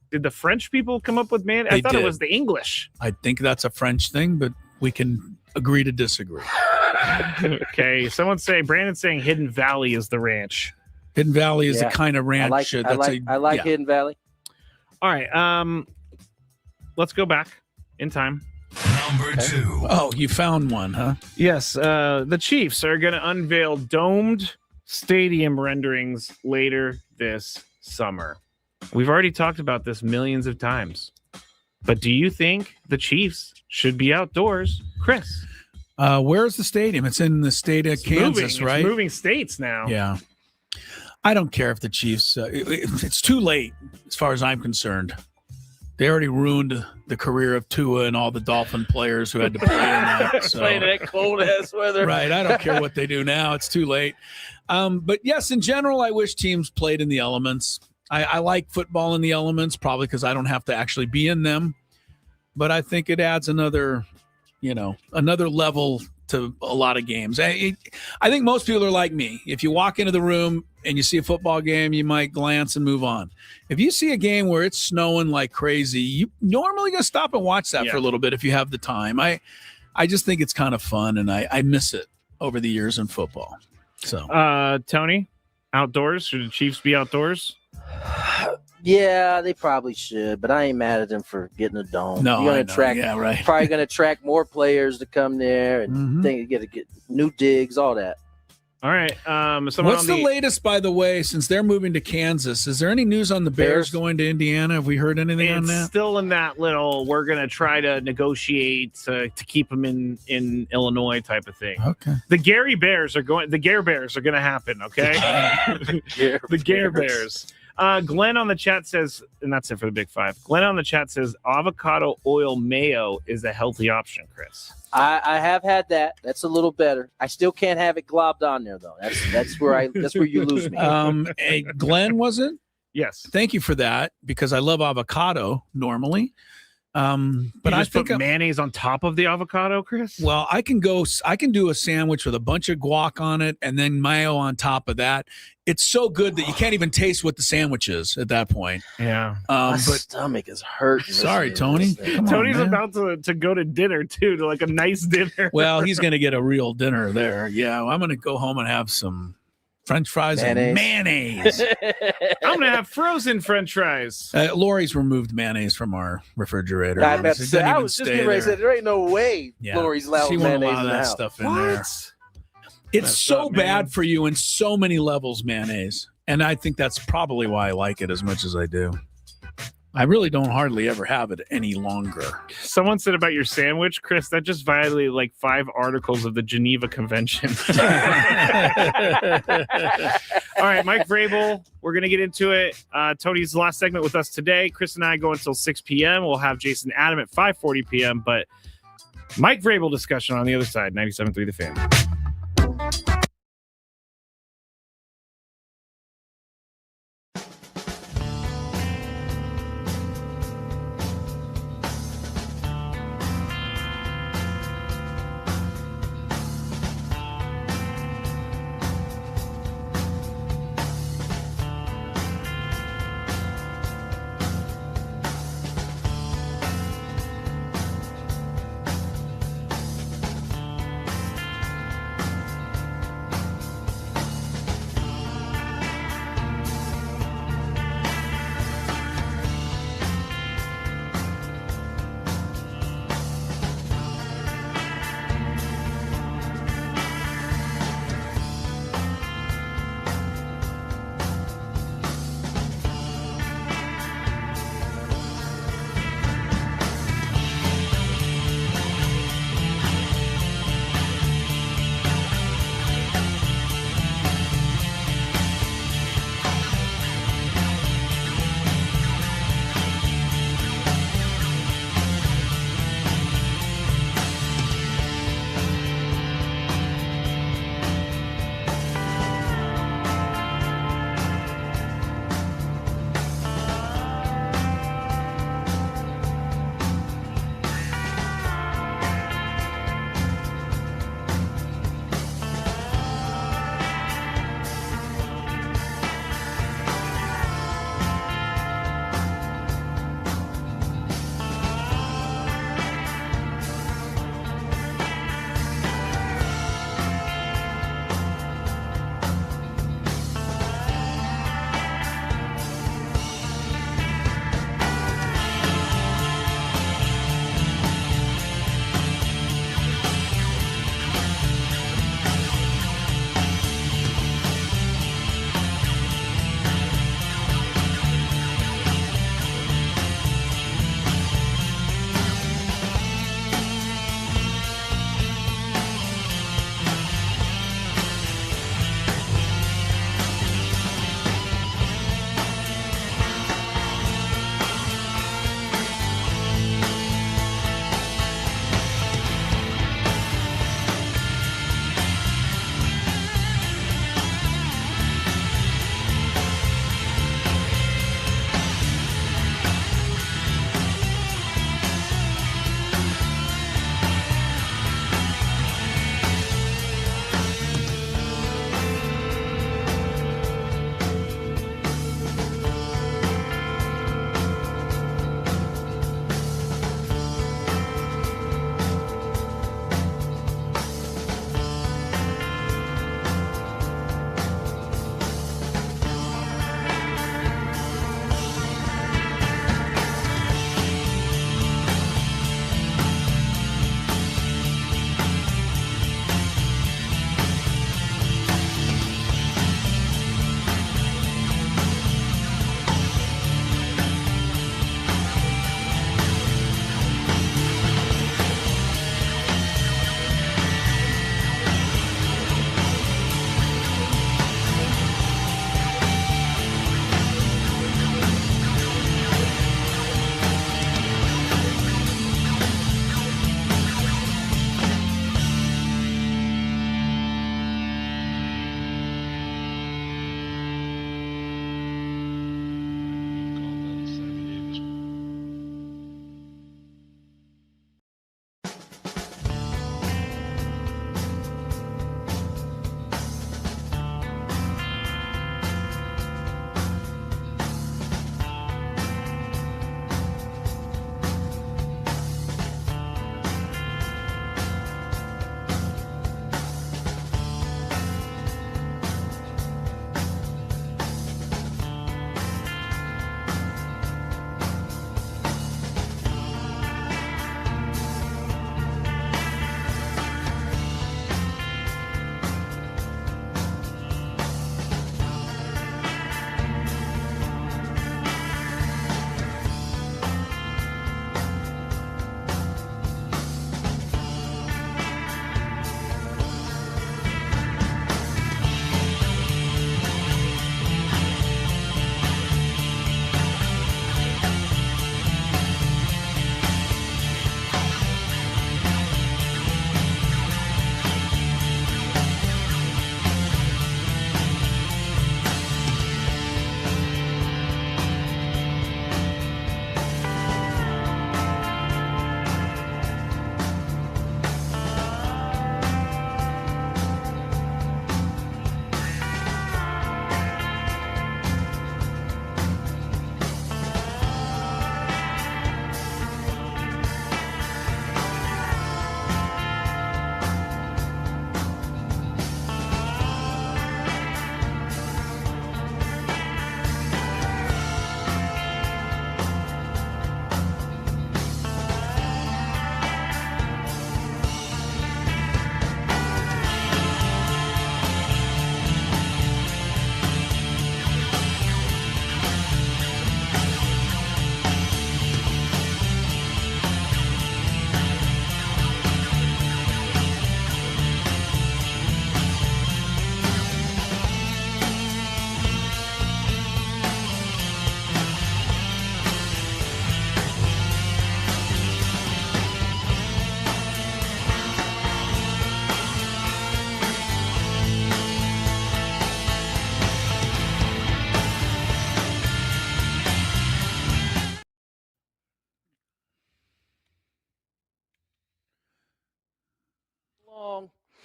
Did the French people come up with mayonnaise? I thought it was the English. I think that's a French thing, but we can agree to disagree. Okay, Brandon's saying Hidden Valley is the ranch. Hidden Valley is a kind of ranch. I like Hidden Valley. All right, let's go back in time. Number 2. Oh, you found one, huh? Yes, the Chiefs are going to unveil domed stadium renderings later this summer. We've already talked about this millions of times, but do you think the Chiefs should be outdoors, Chris? Where's the stadium? It's in the state of Kansas, right? It's moving states now. Yeah. I don't care if the Chiefs. It's too late, as far as I'm concerned. They already ruined the career of Tua and all the Dolphin players who had to play in that. So. Playing in that cold ass weather. Right. I don't care what they do now. It's too late. But yes, in general, I wish teams played in the elements. I like football in the elements, probably because I don't have to actually be in them. But I think it adds another level to a lot of games. I think most people are like me. If you walk into the room and you see a football game, you might glance and move on. If you see a game where it's snowing like crazy, you normally going to stop and watch that for a little bit if you have the time. I just think it's kind of fun, and I miss it over the years in football. So, Tony, outdoors? Should the Chiefs be outdoors? Yeah, they probably should, but I ain't mad at them for getting a dome. No, You're gonna probably going to attract more players to come there and get new digs, all that. All right. What's the latest, by the way, since they're moving to Kansas? Is there any news on the Bears going to Indiana? Have we heard anything on that? It's still in that little, we're going to try to negotiate to keep them in Illinois type of thing. Okay. The Gary Bears are going to happen, okay? The Gare Bears. Glenn on the chat says, and that's it for the Big Five. Glenn on the chat says avocado oil mayo is a healthy option, Chris. I have had that. That's a little better. I still can't have it globbed on there though. That's where you lose me. Glenn, was it? Yes. Thank you for that, because I love avocado normally. But I think put mayonnaise on top of the avocado, Chris. Well, I can do a sandwich with a bunch of guac on it and then mayo on top of that. It's so good that you can't even taste what the sandwich is at that point. Yeah. My stomach is hurting. Sorry, Tony. Tony's about to go to dinner too, to like a nice dinner. Well, he's going to get a real dinner there. Yeah. I'm going to go home and have some French fries and mayonnaise. I'm going to have frozen French fries. Lori's removed mayonnaise from our refrigerator. I was just getting ready to say, there ain't no way Lori's allowed mayonnaise in that stuff in there. It's so bad for you in so many levels, mayonnaise. And I think that's probably why I like it as much as I do. I really don't hardly ever have it any longer. Someone said about your sandwich, Chris, that just violated like 5 articles of the Geneva Convention. All right, Mike Vrabel, we're going to get into it. Tony's the last segment with us today. Chris and I go until 6 p.m. We'll have Jason Adam at 5:40 p.m. But Mike Vrabel discussion on the other side, 97.3 The Fan.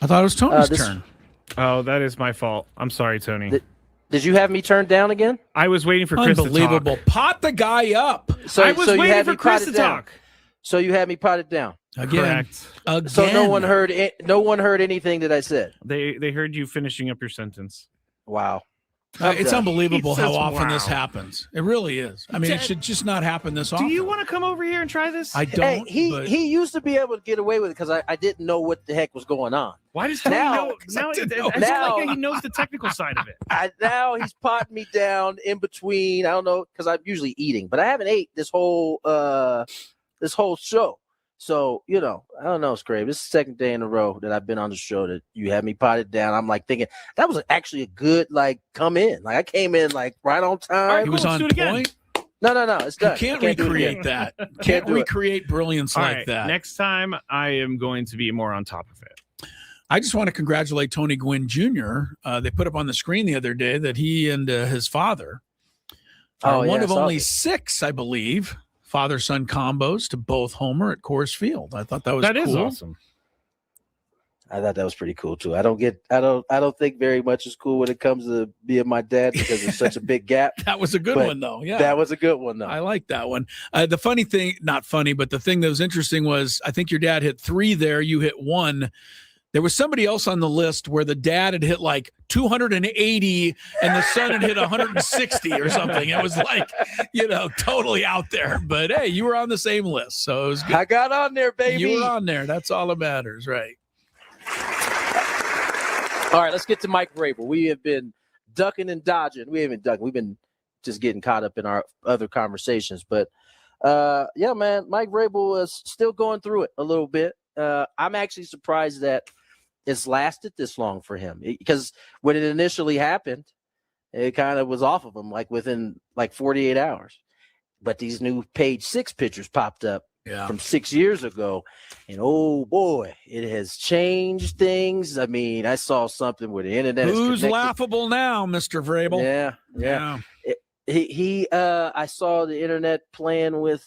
I thought it was Tony's turn. Oh, that is my fault. I'm sorry, Tony. Did you have me turned down again? I was waiting for Chris to talk. Unbelievable. Pot the guy up. I was waiting for Chris to talk. So you had me potted down. Again. Correct. Again. So no one heard anything that I said. They heard you finishing up your sentence. Wow. It's unbelievable He how says, often this wow. happens. It really is. I mean, it should just not happen this often. Do you want to come over here and try this? I don't. He used to be able to get away with it because I didn't know what the heck was going on. Why does he know? Now he knows the technical side of it. Now he's potting me down in between. I don't know because I'm usually eating, but I haven't ate this whole show. So, I don't know, Skraby. This is the second day in a row that I've been on the show that you had me potted down. I'm like thinking that was actually a good come in. Like I came in right on time. Right, he was on point. No, it's done. You can't recreate that. Can't recreate brilliance like that. Next time I am going to be more on top of it. I just want to congratulate Tony Gwynn Jr. They put up on the screen the other day that he and his father are one of only 6, I believe, father-son combos to both homer at Coors Field. I thought that was cool. Is awesome. I thought that was pretty cool too. I don't think very much is cool when it comes to being my dad because there's such a big gap. That was a good one though. Yeah. That was a good one though. I like that one. The funny thing, not funny, but the thing that was interesting was I think your dad hit 3 there. You hit 1. There was somebody else on the list where the dad had hit 280 and the son had hit 160 or something. It was totally out there. But hey, you were on the same list, so it was good. I got on there, baby. You were on there. That's all that matters, right? All right, let's get to Mike Vrabel. We have been ducking and dodging. We haven't ducked. We've been just getting caught up in our other conversations. But yeah, man, Mike Vrabel was still going through it a little bit. I'm actually surprised that it's lasted this long for him because when it initially happened, it kind of was off of him within 48 hours. But these new page 6 pictures popped up from 6 years ago. And oh boy, it has changed things. I mean, I saw something where the internet Who's laughable now, Mr. Vrabel? Yeah. I saw the internet playing with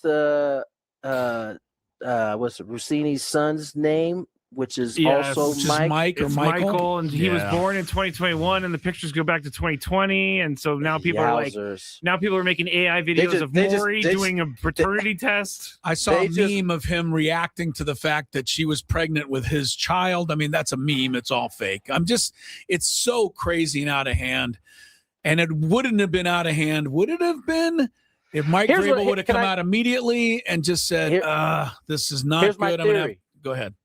Rossini's son's name, which is also Mike. It's Michael, and he was born in 2021, and the pictures go back to 2020, and so now people are making AI videos of Maury doing a paternity test. I saw a meme of him reacting to the fact that she was pregnant with his child. I mean, that's a meme. It's all fake. It's so crazy and out of hand, and it wouldn't have been out of hand. Would it have been? If Mike Vrabel would have come out immediately and just said, this is not good. Go ahead.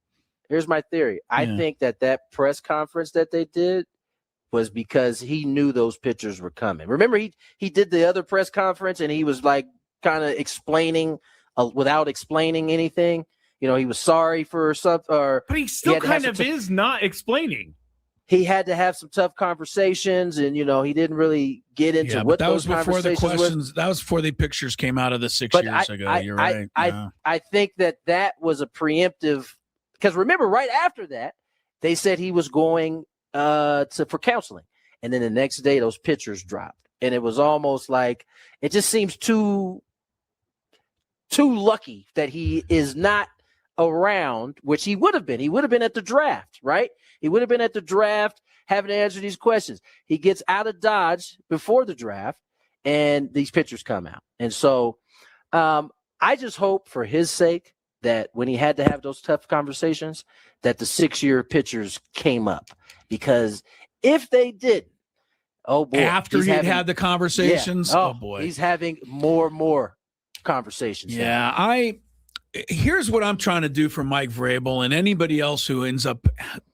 Here's my theory. I think that press conference that they did was because he knew those pictures were coming. Remember, he did the other press conference and he was kind of explaining without explaining anything. He was sorry for something. But he still kind of is not explaining. He had to have some tough conversations, and he didn't really get into what that those was before the conversations questions. That was before the pictures came out of the 6 years ago. You're right. I think that was a preemptive, because remember, right after that, they said he was going for counseling, and then the next day those pictures dropped, and it was almost like it just seems too lucky that he is not around, which he would have been. He would have been at the draft, right? He would have been at the draft having to answer these questions. He gets out of Dodge before the draft, and these pictures come out. And so I just hope for his sake that when he had to have those tough conversations, that the 6-year pictures came up. Because if they didn't, oh boy. After he'd had the conversations, oh boy. He's having more conversations. Yeah, here's what I'm trying to do for Mike Vrabel and anybody else who ends up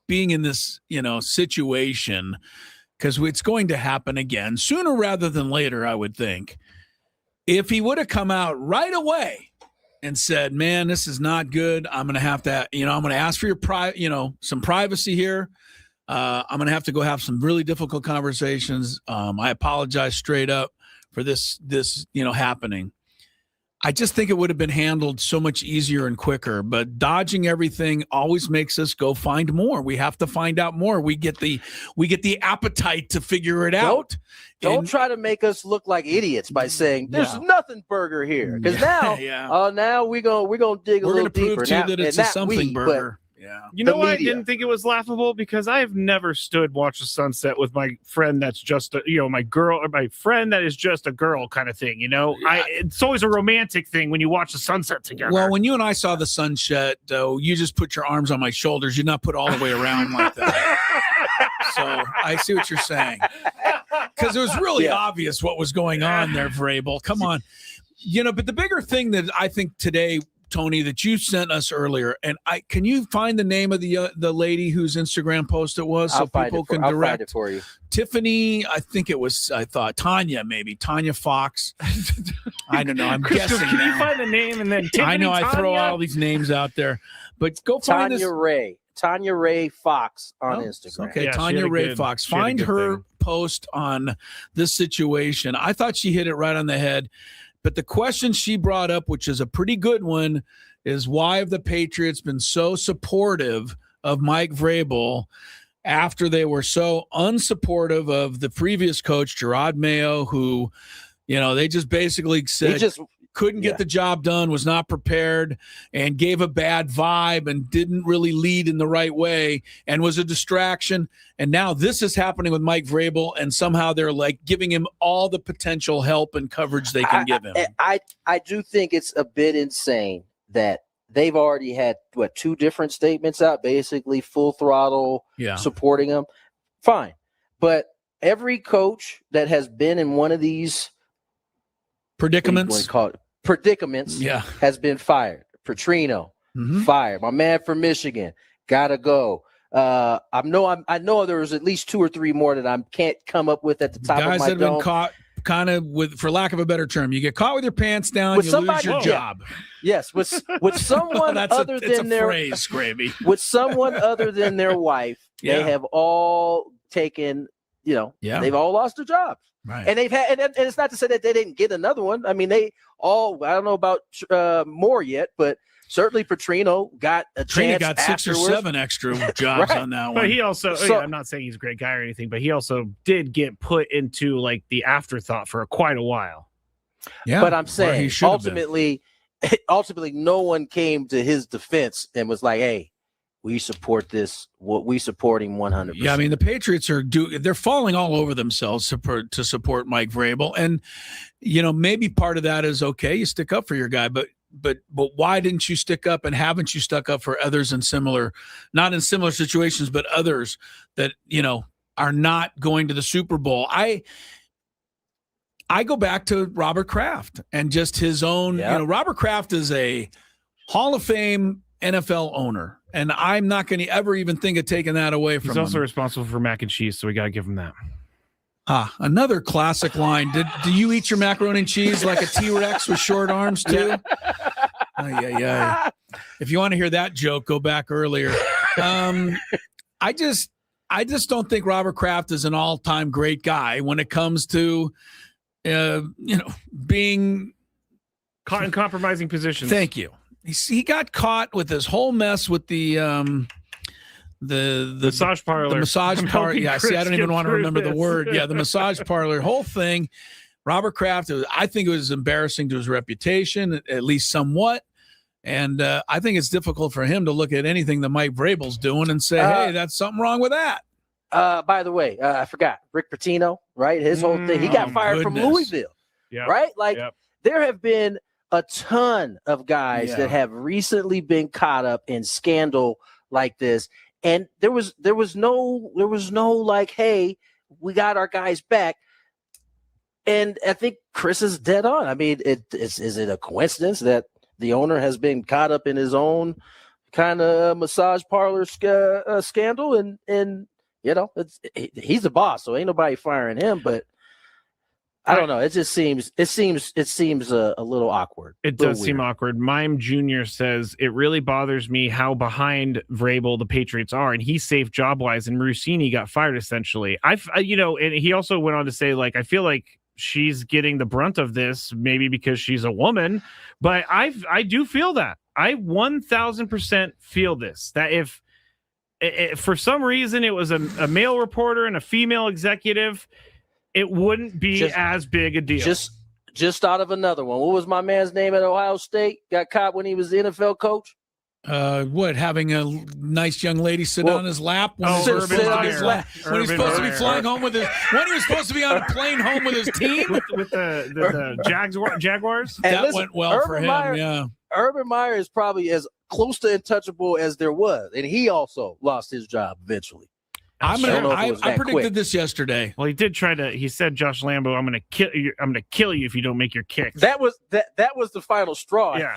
being in this, situation, because it's going to happen again sooner rather than later, I would think. If he would have come out right away and said, man, this is not good. I'm going to have to, I'm going to ask for your some privacy here. I'm going to have to go have some really difficult conversations. I apologize straight up for this, happening. I just think it would have been handled so much easier and quicker, but dodging everything always makes us go find more. We have to find out more. We get the appetite to figure it out. Don't try to make us look like idiots by saying there's nothing burger here. Because now we're gonna dig a little deeper. We're gonna prove to you that it's a something burger. Yeah. You know why I didn't think it was laughable? Because I have never watch the sunset with my friend that's just my girl, or my friend that is just a girl kind of thing. It's always a romantic thing when you watch the sunset together. Well, when you and I saw the sunset, though, you just put your arms on my shoulders. You not put all the way around like that. So I see what you're saying. Because it was really obvious what was going on there, Vrabel. Come on. But the bigger thing that I think today, Tony, that you sent us earlier, and can you find the name of the lady whose Instagram post it was, so people can direct? I'll find it for you. Tiffany, I thought Tanya, maybe Tanya Fox. I don't know. I'm guessing. Can you find the name and then Tiffany, I know Tanya? I throw all these names out there, but go find Tanya Ray Fox on Instagram. Okay, Tanya Ray Fox. Find her post on this situation. I thought she hit it right on the head. But the question she brought up, which is a pretty good one, is why have the Patriots been so supportive of Mike Vrabel after they were so unsupportive of the previous coach, Gerard Mayo, who, they just basically said couldn't get the job done, was not prepared, and gave a bad vibe and didn't really lead in the right way and was a distraction. And now this is happening with Mike Vrabel, and somehow they're giving him all the potential help and coverage they can give him. I do think it's a bit insane that they've already had, 2 different statements out, basically full throttle supporting him. Fine. But every coach that has been in one of these predicaments has been fired. Petrino fired. My man from Michigan gotta go. I know there was at least 2 or 3 more that I can't come up with at the top of my dome. Guys that have been caught kind of with, for lack of a better term, you get caught with your pants down, you lose your job. Yes, with someone other than their phrase, Skraby. With someone other than their wife, they have all taken. They've all lost their jobs. Right. And they've had, and it's not to say that they didn't get another one. I mean, I don't know about more yet, but certainly Petrino got a chance. Got 6 or 7 extra jobs on that one. But he also, I'm not saying he's a great guy or anything, but he also did get put into the afterthought for quite a while. Yeah. But I'm saying ultimately, no one came to his defense and was like, hey, we support this. What we support him 100%. Yeah, I mean the Patriots they're falling all over themselves to support Mike Vrabel, and maybe part of that is okay. You stick up for your guy, but why didn't you stick up, and haven't you stuck up for others not in similar situations, but others that are not going to the Super Bowl? I go back to Robert Kraft and just his own. Robert Kraft is a Hall of Fame NFL owner. And I'm not going to ever even think of taking that away from him. He's also responsible for mac and cheese, so we got to give him that. Another classic line. Do you eat your macaroni and cheese like a T-Rex with short arms too? If you want to hear that joke, go back earlier. I just don't think Robert Kraft is an all-time great guy when it comes to being caught in compromising positions. Thank you. He got caught with this whole mess with the massage parlor. The massage parlor. Yeah, see, I don't even want to remember the word. Yeah, the massage parlor whole thing. Robert Kraft, I think it was embarrassing to his reputation, at least somewhat. And I think it's difficult for him to look at anything that Mike Vrabel's doing and say, hey, that's something wrong with that. By the way, I forgot. Rick Pitino, right? His whole thing. He got fired from Louisville, right? There have been a ton of guys that have recently been caught up in scandal like this, and there was no hey, we got our guys back. And I think Chris is dead on. I mean, is it a coincidence that the owner has been caught up in his own kind of massage parlor scandal, and he's the boss, so ain't nobody firing him, but. I don't know. It seems a little awkward. It does seem awkward. Mime Jr. says it really bothers me how behind Vrabel the Patriots are, and he's safe job wise, and Rossini got fired essentially. And he also went on to say I feel like she's getting the brunt of this, maybe because she's a woman, but I do feel that. I 1,000% feel this. That if for some reason it was a male reporter and a female executive, it wouldn't be as big a deal. Just out of another one. What was my man's name at Ohio State? Got caught when he was the NFL coach? What, having a nice young lady sit on his lap when he's supposed to be flying home with his when he was supposed to be on a plane home with his team with the Jaguars. That went well for him. Yeah, Urban Meyer is probably as close to untouchable as there was, and he also lost his job eventually. I predicted this yesterday. Well, he did try to. He said, "Josh Lambo, I'm going to kill you if you don't make your kicks." That was the final straw. Yeah,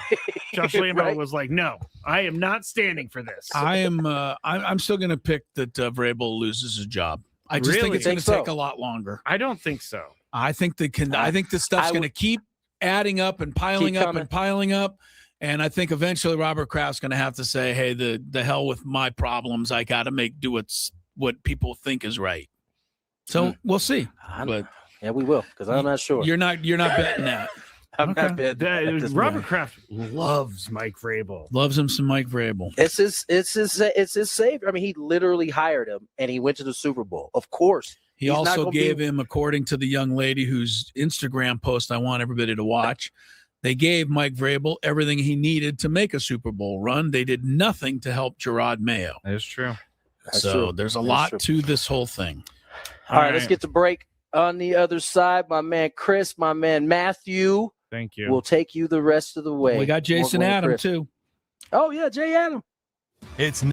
Josh Lambo was like, "No, I am not standing for this." I'm still going to pick that Vrabel loses his job. I just think it's going to take a lot longer. I don't think so. I think I think this stuff's going to keep adding up and piling up and piling up. And I think eventually Robert Kraft's going to have to say, "Hey, the hell with my problems. I got to do what people think is right." So we'll see. Yeah, we will, because I'm not sure. You're not betting that. I'm not betting that. Robert Kraft loves Mike Vrabel. Loves him some Mike Vrabel. It's his savior. I mean, he literally hired him, and he went to the Super Bowl. Of course. He also gave him, according to the young lady whose Instagram post I want everybody to watch, they gave Mike Vrabel everything he needed to make a Super Bowl run. They did nothing to help Gerard Mayo. That is true. There's a lot to this whole thing. All right, let's get to break. On the other side, my man Chris, my man Matthew. Thank you. We'll take you the rest of the way. We got Jason Adam, too. Oh, yeah, Jay Adam. It's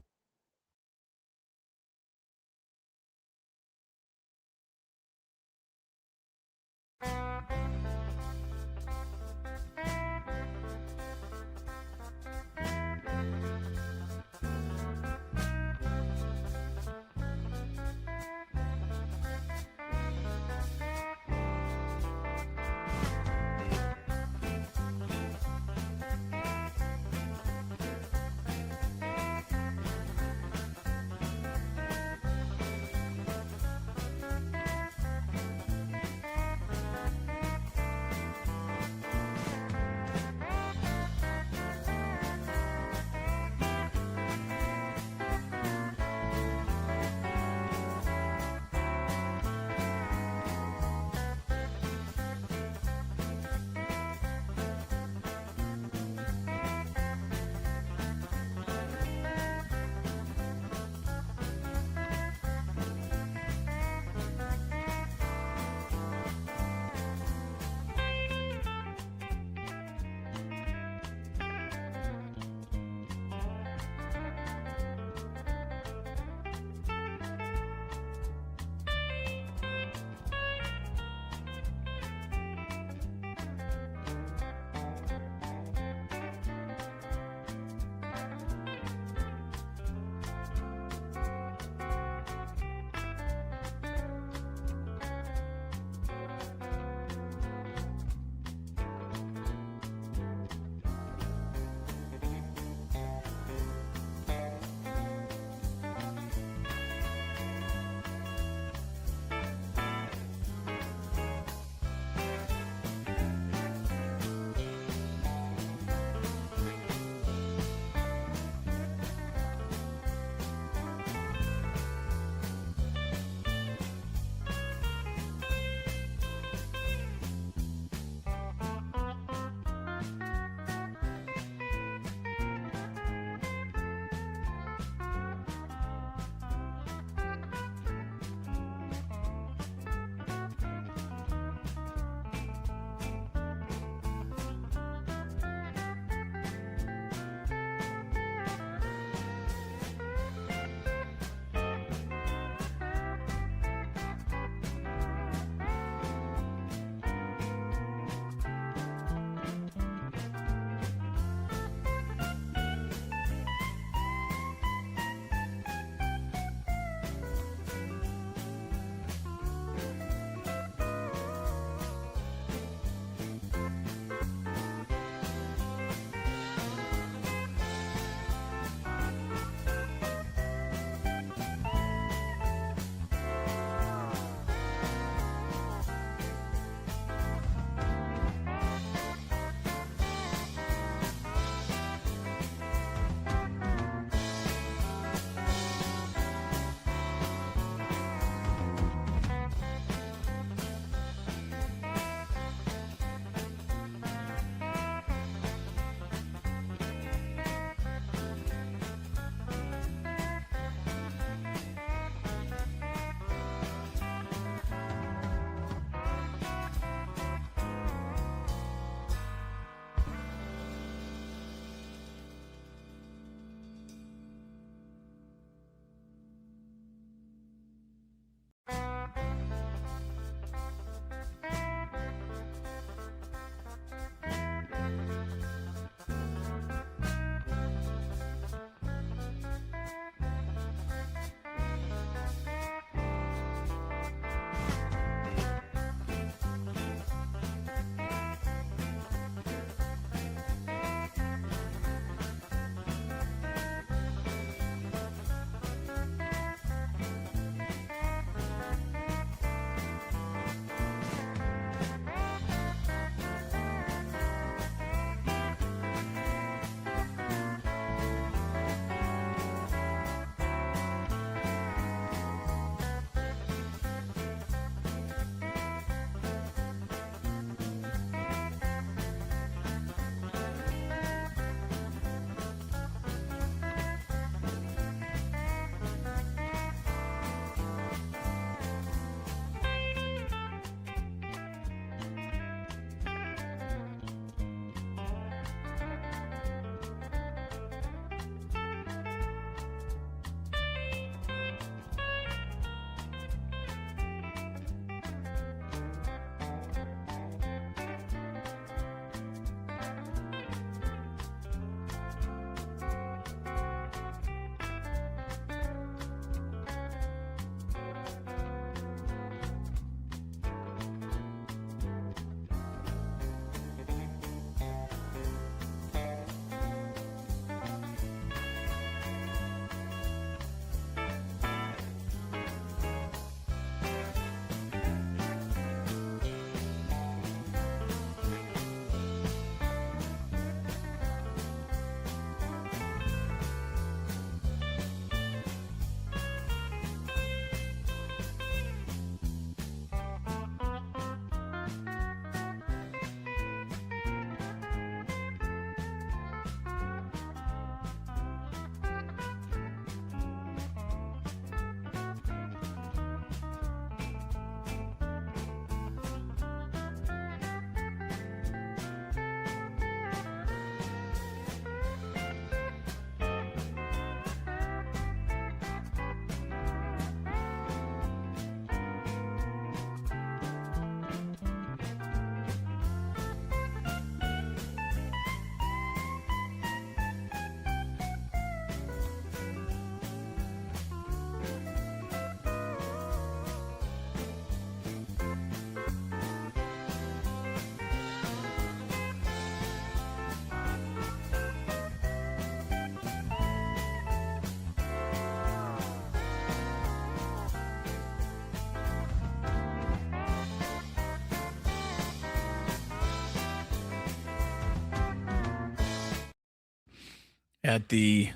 at the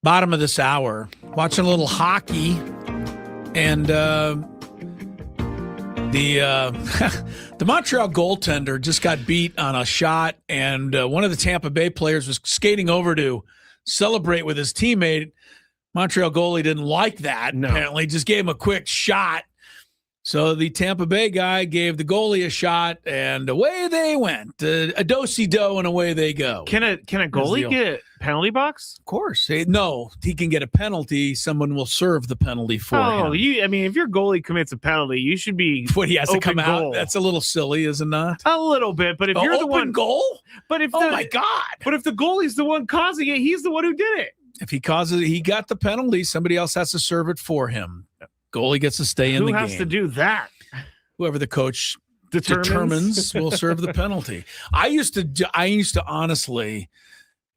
bottom of this hour, watching a little hockey, and the Montreal goaltender just got beat on a shot, and one of the Tampa Bay players was skating over to celebrate with his teammate. Montreal goalie didn't like that. No. Apparently, just gave him a quick shot. So the Tampa Bay guy gave the goalie a shot, and away they went. A do-si-do, and away they go. Can a goalie get a penalty box? Of course. No, he can get a penalty. Someone will serve the penalty for him. If your goalie commits a penalty, you should be he has to come goal. out. That's a little silly, is it not? A little bit, but if you're the one goal, but if my God! But if the goalie's the one causing it, he's the one who did it. If he causes it, he got the penalty. Somebody else has to serve it for him. Goalie gets to stay in the game. Who has to do that? Whoever the coach determines will serve the penalty. I used to honestly,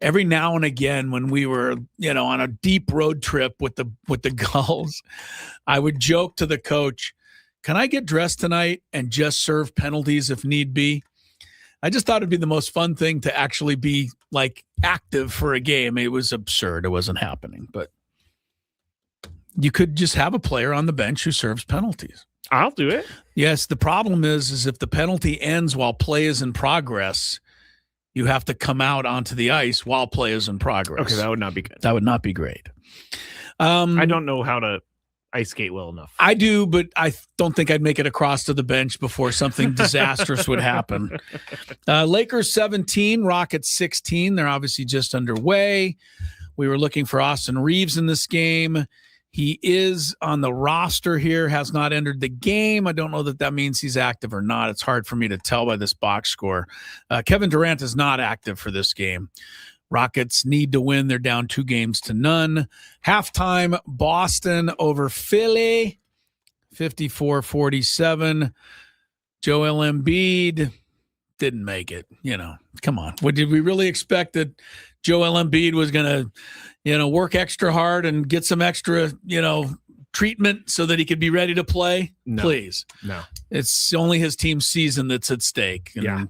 every now and again when we were, on a deep road trip with the Gulls, I would joke to the coach, "Can I get dressed tonight and just serve penalties if need be?" I just thought it'd be the most fun thing to actually be like active for a game. It was absurd. It wasn't happening, but you could just have a player on the bench who serves penalties. I'll do it. Yes. The problem is if the penalty ends while play is in progress, you have to come out onto the ice while play is in progress. Okay, that would not be good. That would not be great. I don't know how to ice skate well enough. I do, but I don't think I'd make it across to the bench before something disastrous would happen. Lakers 17, Rockets 16. They're obviously just underway. We were looking for Austin Reeves in this game. He is on the roster here, has not entered the game. I don't know that means he's active or not. It's hard for me to tell by this box score. Kevin Durant is not active for this game. Rockets need to win. They're down 2-0. Halftime, Boston over Philly, 54-47. Joel Embiid didn't make it. Come on. Did we really expect that Joel Embiid was going to, work extra hard and get some extra, treatment so that he could be ready to play? No. Please. No. It's only his team's season that's at stake. Yeah.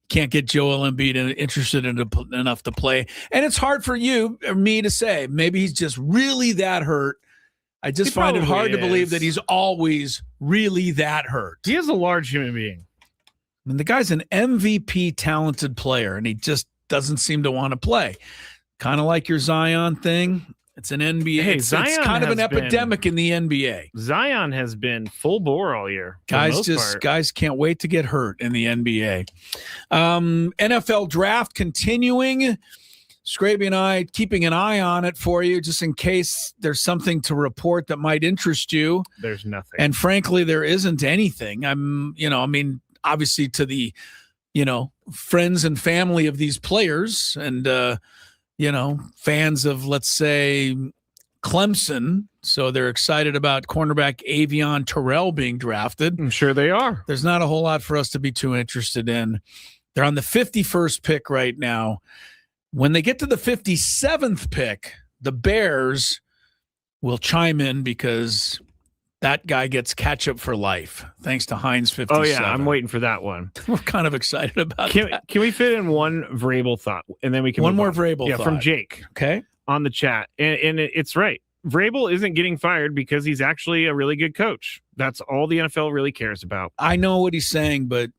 Can't get Joel Embiid interested enough to play. And it's hard for you or me to say. Maybe he's just really that hurt. I just find it hard to believe that he's always really that hurt. He is a large human being. I mean, the guy's an MVP talented player, and he just doesn't seem to want to play. Kind of like your Zion thing. It's an NBA. Hey, it's kind of an epidemic in the NBA. Zion has been full bore all year. Guys can't wait to get hurt in the NBA. NFL draft continuing. Skraby and I keeping an eye on it for you, just in case there's something to report that might interest you. There's nothing. And frankly, there isn't anything. Obviously to the, friends and family of these players and, fans of, let's say, Clemson. So they're excited about cornerback Avion Terrell being drafted. I'm sure they are. There's not a whole lot for us to be too interested in. They're on the 51st pick right now. When they get to the 57th pick, the Bears will chime in because that guy gets ketchup for life, thanks to Heinz 57. Oh, yeah, I'm waiting for that one. We're kind of excited about that. Can we fit in one Vrabel thought, and then we can one more Vrabel thought from Jake. Okay, on the chat, and it's right. Vrabel isn't getting fired because he's actually a really good coach. That's all the NFL really cares about. I know what he's saying, but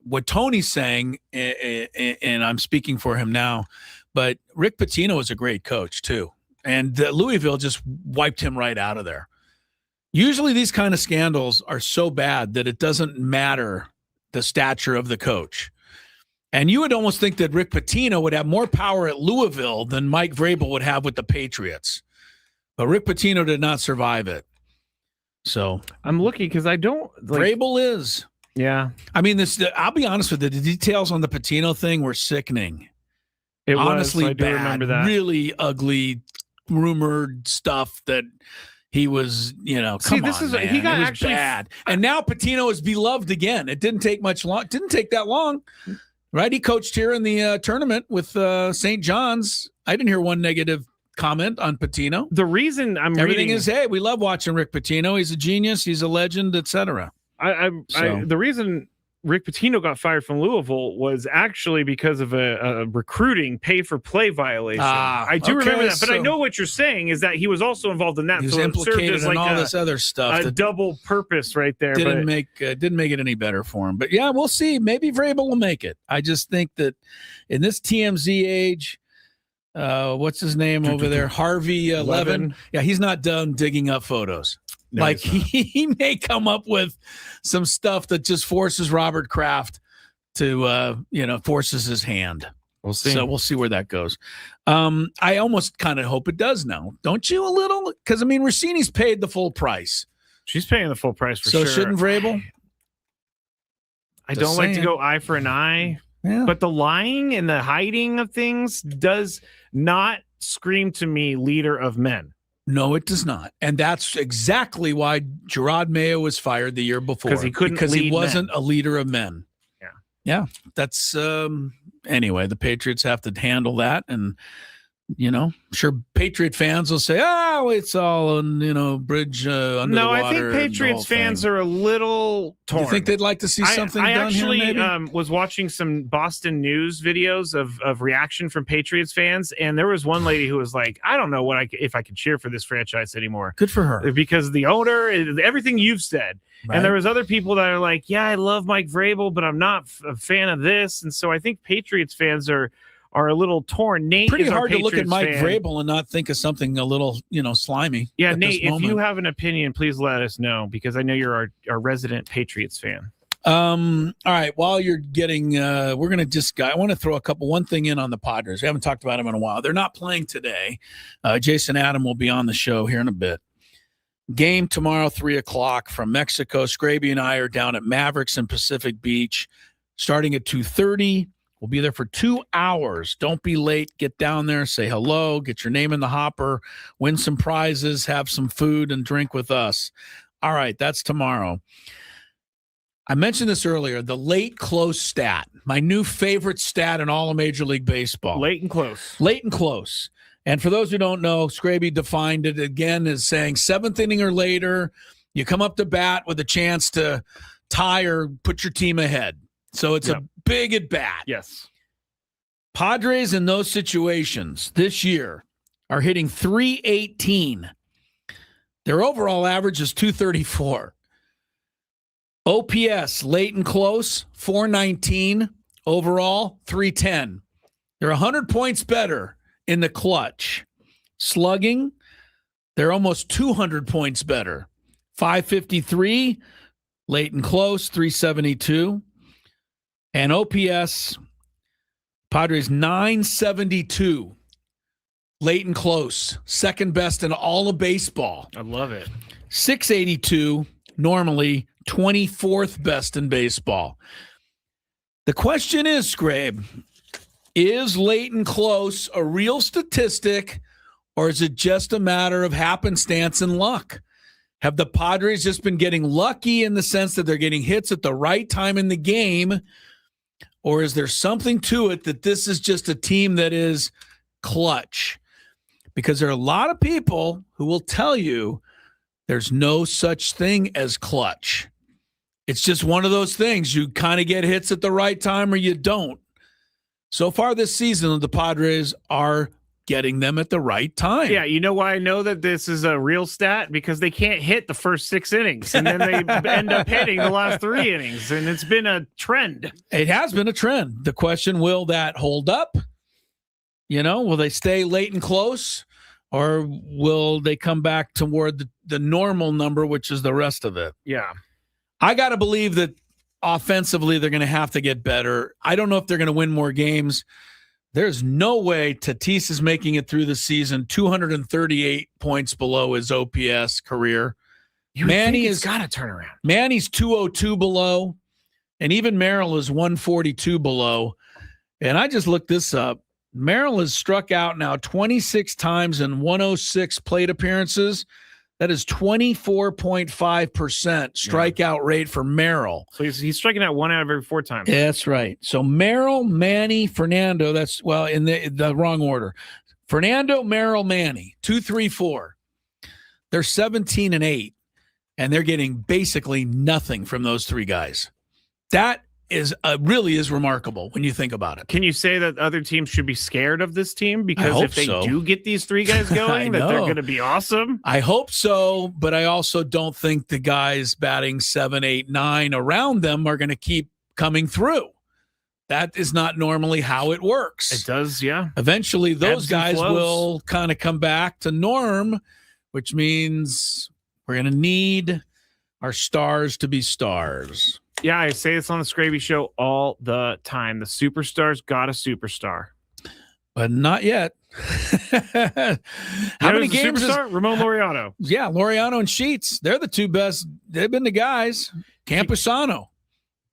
what Tony's saying, and I'm speaking for him now, but Rick Pitino is a great coach too, and Louisville just wiped him right out of there. Usually these kind of scandals are so bad that it doesn't matter the stature of the coach. And you would almost think that Rick Pitino would have more power at Louisville than Mike Vrabel would have with the Patriots. But Rick Pitino did not survive it. So I'm looking because I don't Vrabel is. Yeah. I mean, I'll be honest with you, the details on the Pitino thing were sickening. It honestly was. I do remember that. Really ugly, rumored stuff that he was, he got actually bad. And now Pitino is beloved again. It didn't take that long, right? He coached here in the tournament with St. John's. I didn't hear one negative comment on Pitino. The reason everything is, hey, we love watching Rick Pitino. He's a genius. He's a legend, etc. The reason Rick Pitino got fired from Louisville was actually because of a recruiting pay-for-play violation. I do remember that, but I know what you're saying is that he was also involved in that. He was implicated in all this other stuff. A double purpose right there. Didn't make it any better for him. But yeah, we'll see. Maybe Vrabel will make it. I just think that in this TMZ age, what's his name over there? Harvey Levin. Yeah, he's not done digging up photos. No, like he may come up with some stuff that just forces Robert Kraft to, forces his hand. We'll see. So we'll see where that goes. I almost kind of hope it does now. Don't you a little? Because, Rossini's paid the full price. She's paying the full price for sure. So shouldn't Vrabel? I don't like to go eye for an eye. Yeah. But the lying and the hiding of things does not scream to me leader of men. No, it does not. And that's exactly why Gerard Mayo was fired the year before. Because he wasn't a leader of men. Yeah. Yeah. That's anyway, the Patriots have to handle that. And, sure Patriot fans will say, it's all, bridge under the water. No, I think Patriots fans are a little torn. You think they'd like to see something I done actually here, maybe? Was watching some Boston news videos of reaction from Patriots fans, and there was one lady who was like, I don't know if I can cheer for this franchise anymore. Good for her. Because the owner, everything you've said. Right. And there was other people that are like, yeah, I love Mike Vrabel, but I'm not a fan of this. And so I think Patriots fans are a little torn. Nate, pretty is hard to look at Mike fan. Vrabel and not think of something a little, slimy. Yeah, Nate, if you have an opinion, please let us know because I know you're our resident Patriots fan. All right. While you're getting, I want to throw one thing in on the Padres. We haven't talked about them in a while. They're not playing today. Jason Adam will be on the show here in a bit. Game tomorrow, 3:00 from Mexico. Skraby and I are down at Mavericks in Pacific Beach, starting at 2:30. We'll be there for 2 hours. Don't be late. Get down there, say hello, get your name in the hopper, win some prizes, have some food and drink with us. All right, that's tomorrow. I mentioned this earlier, the late close stat, my new favorite stat in all of Major League Baseball. Late and close. Late and close. And for those who don't know, Skraby defined it again as saying seventh inning or later, you come up to bat with a chance to tie or put your team ahead. So it's a big at bat. Yes. Padres in those situations this year are hitting .318. Their overall average is .234. OPS, late and close, .419. Overall, .310. They're 100 points better in the clutch. Slugging, they're almost 200 points better. .553, late and close, .372. And OPS, Padres .972, late and close, second best in all of baseball. I love it. .682, normally 24th best in baseball. The question is, Scrabe, is late and close a real statistic, or is it just a matter of happenstance and luck? Have the Padres just been getting lucky in the sense that they're getting hits at the right time in the game? Or is there something to it that this is just a team that is clutch? Because there are a lot of people who will tell you there's no such thing as clutch. It's just one of those things. You kind of get hits at the right time or you don't. So far this season, the Padres are getting them at the right time. Yeah, you know why I know that this is a real stat? Because they can't hit the first 6 innings, and then they end up hitting the last 3 innings, and it's been a trend. It has been a trend. The question, will that hold up? Will they stay late and close, or will they come back toward the normal number, which is the rest of it? Yeah. I got to believe that offensively they're going to have to get better. I don't know if they're going to win more games. There's no way Tatis is making it through the season 238 points below his OPS career. Manny has got to turn around. Manny's 202 below, and even Merrill is 142 below. And I just looked this up. Merrill has struck out now 26 times in 106 plate appearances. That is 24.5% strikeout rate for Merrill. So he's striking out 1 out of every 4 times. That's right. So Merrill, Manny, Fernando, that's, well, in the wrong order. Fernando, Merrill, Manny, 2, 3, 4. They're 17-8, and they're getting basically nothing from those 3 guys. That really is remarkable when you think about it. Can you say that other teams should be scared of this team? Because if they do get these three guys going, that they're going to be awesome? I hope so, but I also don't think the guys batting 7, 8, 9 around them are going to keep coming through. That is not normally how it works. It does, yeah. Eventually, those guys flows. will kind of come back to norm, which means we're going to need our stars to be stars. Yeah, I say this on the Skraby Show all the time. The superstars got a superstar. But not yet. How many games? Ramon Laureano. Yeah, Laureano and Sheets. They're the two best. They've been the guys. Campusano.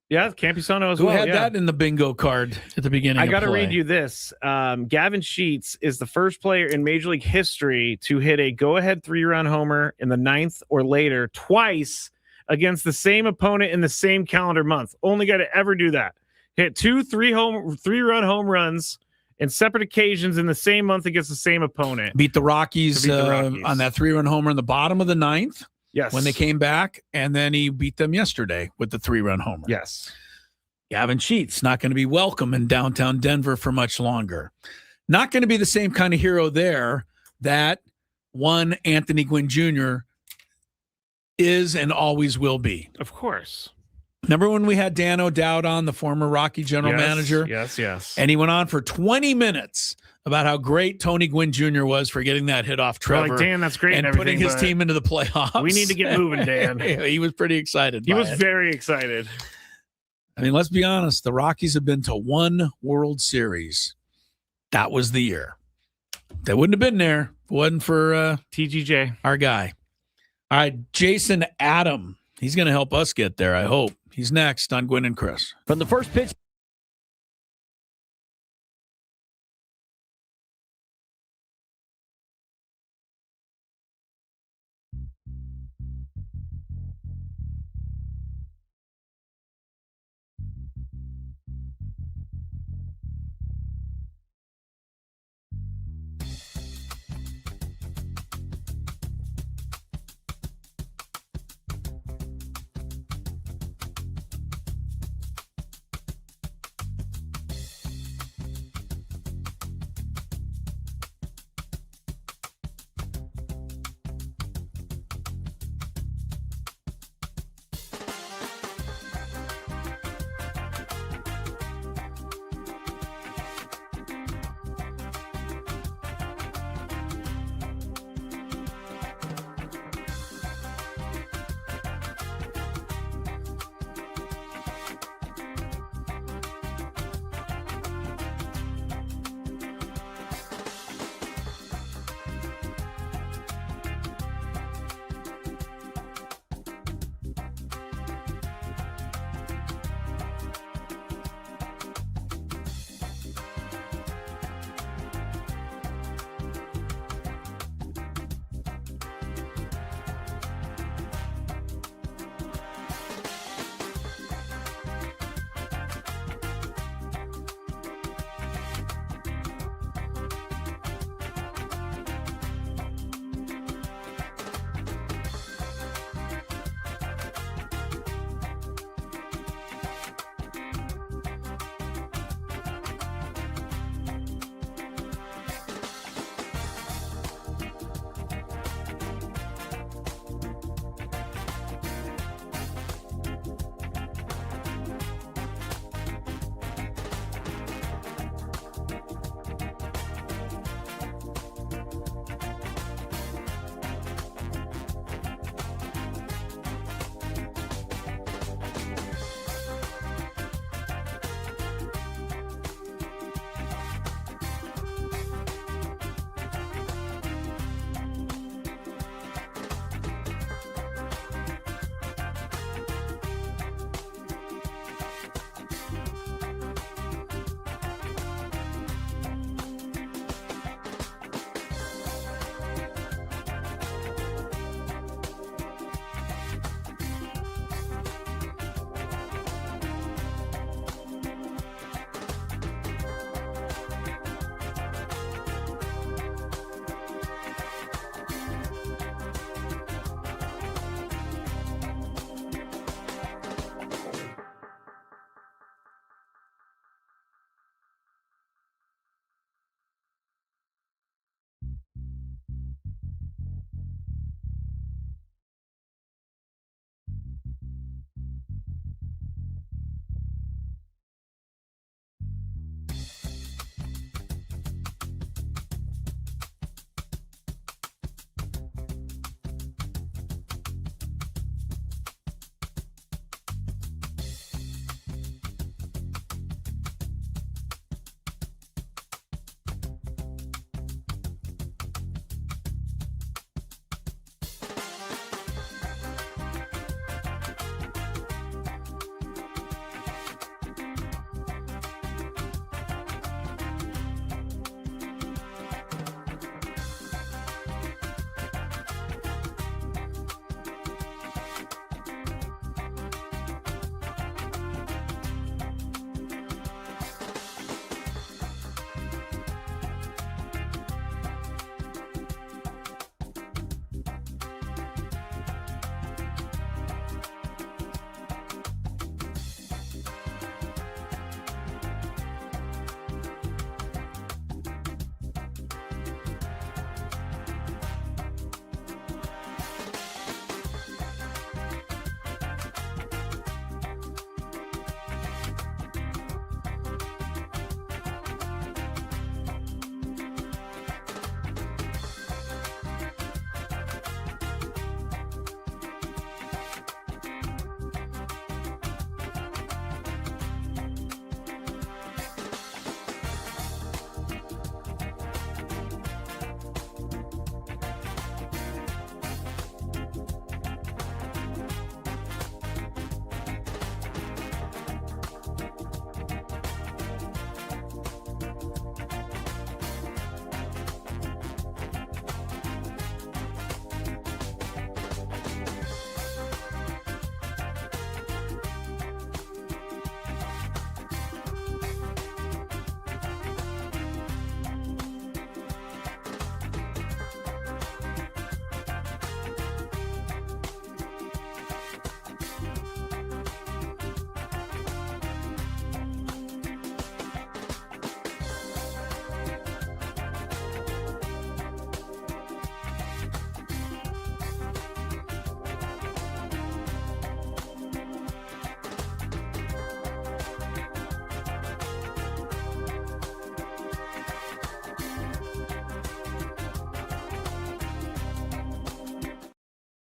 Yeah, Campusano as Who well. had that in the bingo card at the beginning I got to play. read you this. Gavin Sheets is the first player in Major League history to hit a go-ahead 3-run homer in the 9th or later twice against the same opponent in the same calendar month. Only guy to ever do that. Hit 2 3-run home runs in separate occasions in the same month against the same opponent. Beat the Rockies, on that 3-run homer in the bottom of the 9th. Yes. When they came back, and then he beat them yesterday with the 3-run homer. Yes. Gavin Sheets not going to be welcome in downtown Denver for much longer. Not going to be the same kind of hero there that one Anthony Gwynn Jr. is and always will be. Of course. Remember when we had Dan O'Dowd on, the former Rocky general manager? Yes. And he went on for 20 minutes about how great Tony Gwynn Jr. was for getting that hit off Trevor. Like, Dan, that's great and putting his team into the playoffs. We need to get moving, Dan. He was pretty excited. He was very excited. I mean, let's be honest. The Rockies have been to one World Series. That was the year. They wouldn't have been there if it wasn't for TGJ, our guy. All right, Jason Adam. He's going to help us get there, I hope. He's next on Gwynn and Chris. From the first pitch.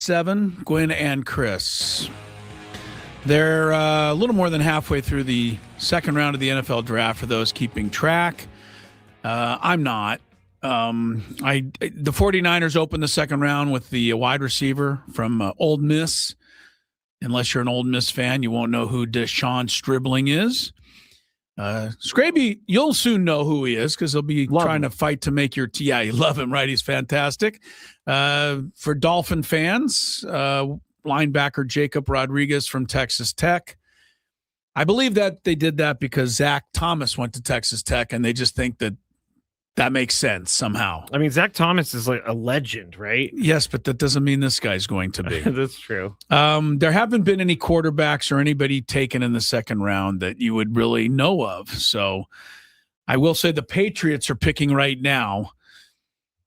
7, Gwynn and Chris. They're a little more than halfway through the second round of the NFL draft for those keeping track. I'm not. The 49ers opened the second round with the wide receiver from Ole Miss. Unless you're an Ole Miss fan, you won't know who Deshaun Stribling is. Skraby, you'll soon know who he is because he'll be trying to fight to make your – yeah, you love him, right? He's fantastic. For Dolphin fans, linebacker Jacob Rodriguez from Texas Tech. I believe that they did that because Zach Thomas went to Texas Tech, and they just think that makes sense somehow. I mean, Zach Thomas is like a legend, right? Yes, but that doesn't mean this guy's going to be. That's true. There haven't been any quarterbacks or anybody taken in the second round that you would really know of. So I will say the Patriots are picking right now.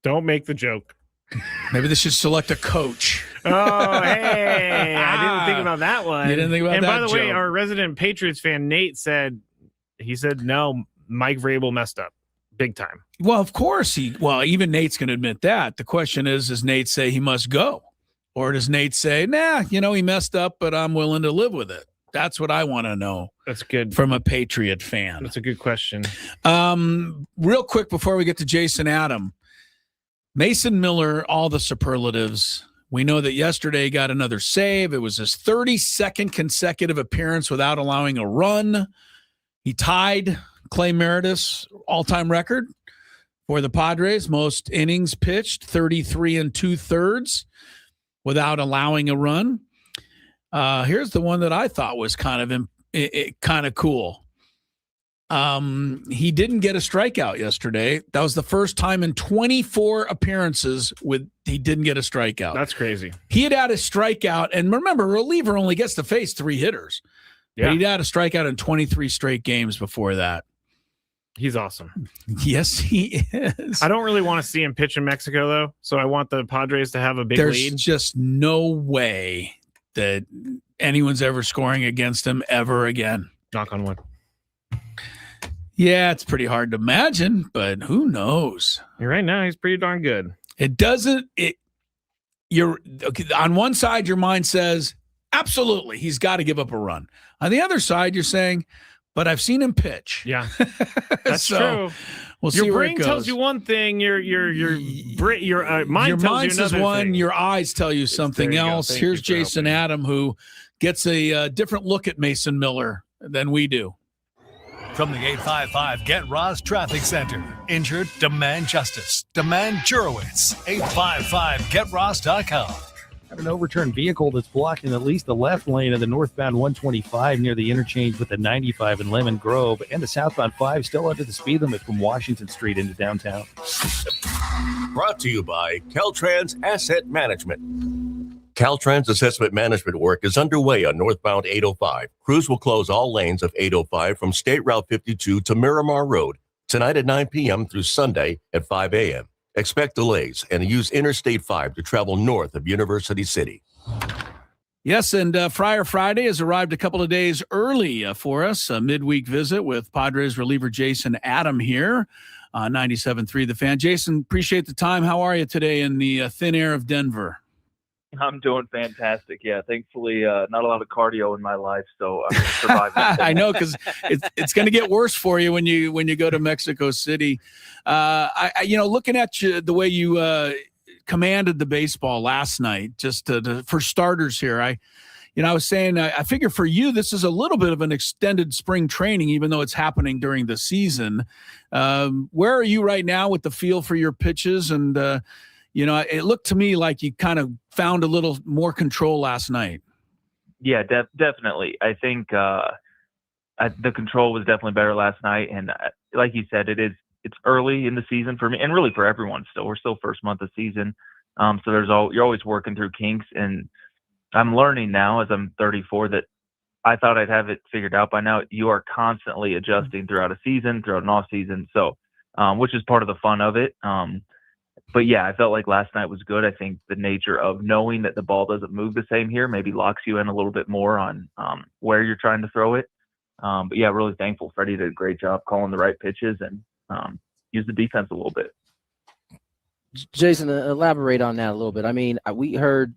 Don't make the joke. Maybe they should select a coach. Oh, hey, I didn't think about that one. You didn't think about that. that, And by the way, Joe. our resident Patriots fan, Nate, said no, Mike Vrabel messed up big time. Well, of course even Nate's going to admit that. The question is, does Nate say he must go? Or does Nate say, nah, he messed up, but I'm willing to live with it? That's what I want to know. That's good. From a Patriot fan. That's a good question. Real quick before we get to Jason Adam, Mason Miller, all the superlatives. We know that yesterday he got another save. It was his 32nd consecutive appearance without allowing a run. He tied Clay Meredith's all-time record for the Padres, most innings pitched, 33 2/3 without allowing a run. Here's the one that I thought was kind of cool. He didn't get a strikeout yesterday. That was the first time in 24 appearances he didn't get a strikeout. That's crazy. He had a strikeout, and remember, a reliever only gets to face 3 hitters. Yeah. But he'd had a strikeout in 23 straight games before that. He's awesome. Yes, he is. I don't really want to see him pitch in Mexico, though, so I want the Padres to have a big There's lead. just no way that anyone's ever scoring against him ever again. Knock on wood. Yeah, it's pretty hard to imagine, but who knows? Right now, he's pretty darn good. You're on one side, your mind says, absolutely, he's got to give up a run. On the other side, you're saying, but I've seen him pitch. Yeah, that's So, true. We'll see your where brain it goes. tells you one thing. Your mind tells you says another one. thing. Your eyes tell you something there you go. else. Thank Here's you for Jason Adam, who gets a different look at Mason Miller than we do. From the 855 Get Ross Traffic Center. Injured? Demand justice. Demand Jurowitz. 855GetRoss.com. Got an overturned vehicle that's blocking at least the left lane of the northbound 125 near the interchange with the 95 in Lemon Grove, and the southbound 5 still under the speed limit from Washington Street into downtown. Brought to you by Caltrans Asset Management. Caltrans assessment management work is underway on northbound 805. Crews will close all lanes of 805 from State Route 52 to Miramar Road tonight at 9 p.m. through Sunday at 5 a.m. Expect delays and use Interstate 5 to travel north of University City. Yes, and Friar Friday has arrived a couple of days early for us. A midweek visit with Padres reliever Jason Adam here on 97.3 The Fan. Jason, appreciate the time. How are you today in the thin air of Denver? I'm doing fantastic. Yeah, thankfully, not a lot of cardio in my life, so I'm surviving. I know, because it's going to get worse for you when you go to Mexico City. Looking at you, the way you commanded the baseball last night, just for starters here, I was saying, I figure for you, this is a little bit of an extended spring training, even though it's happening during the season. Where are you right now with the feel for your pitches? And, it looked to me like you kind of found a little more control last night. Yeah, definitely. I think the control was definitely better last night. And like you said, it's early in the season for me and really for everyone still. We're still first month of season. So you're always working through kinks. And I'm learning now as I'm 34 that I thought I'd have it figured out by now. You are constantly adjusting throughout a season, throughout an off season. So, which is part of the fun of it. But yeah, I felt like last night was good. I think the nature of knowing that the ball doesn't move the same here maybe locks you in a little bit more on where you're trying to throw it. But yeah, really thankful. Freddie did a great job calling the right pitches and used the defense a little bit. Jason, elaborate on that a little bit. I mean, we heard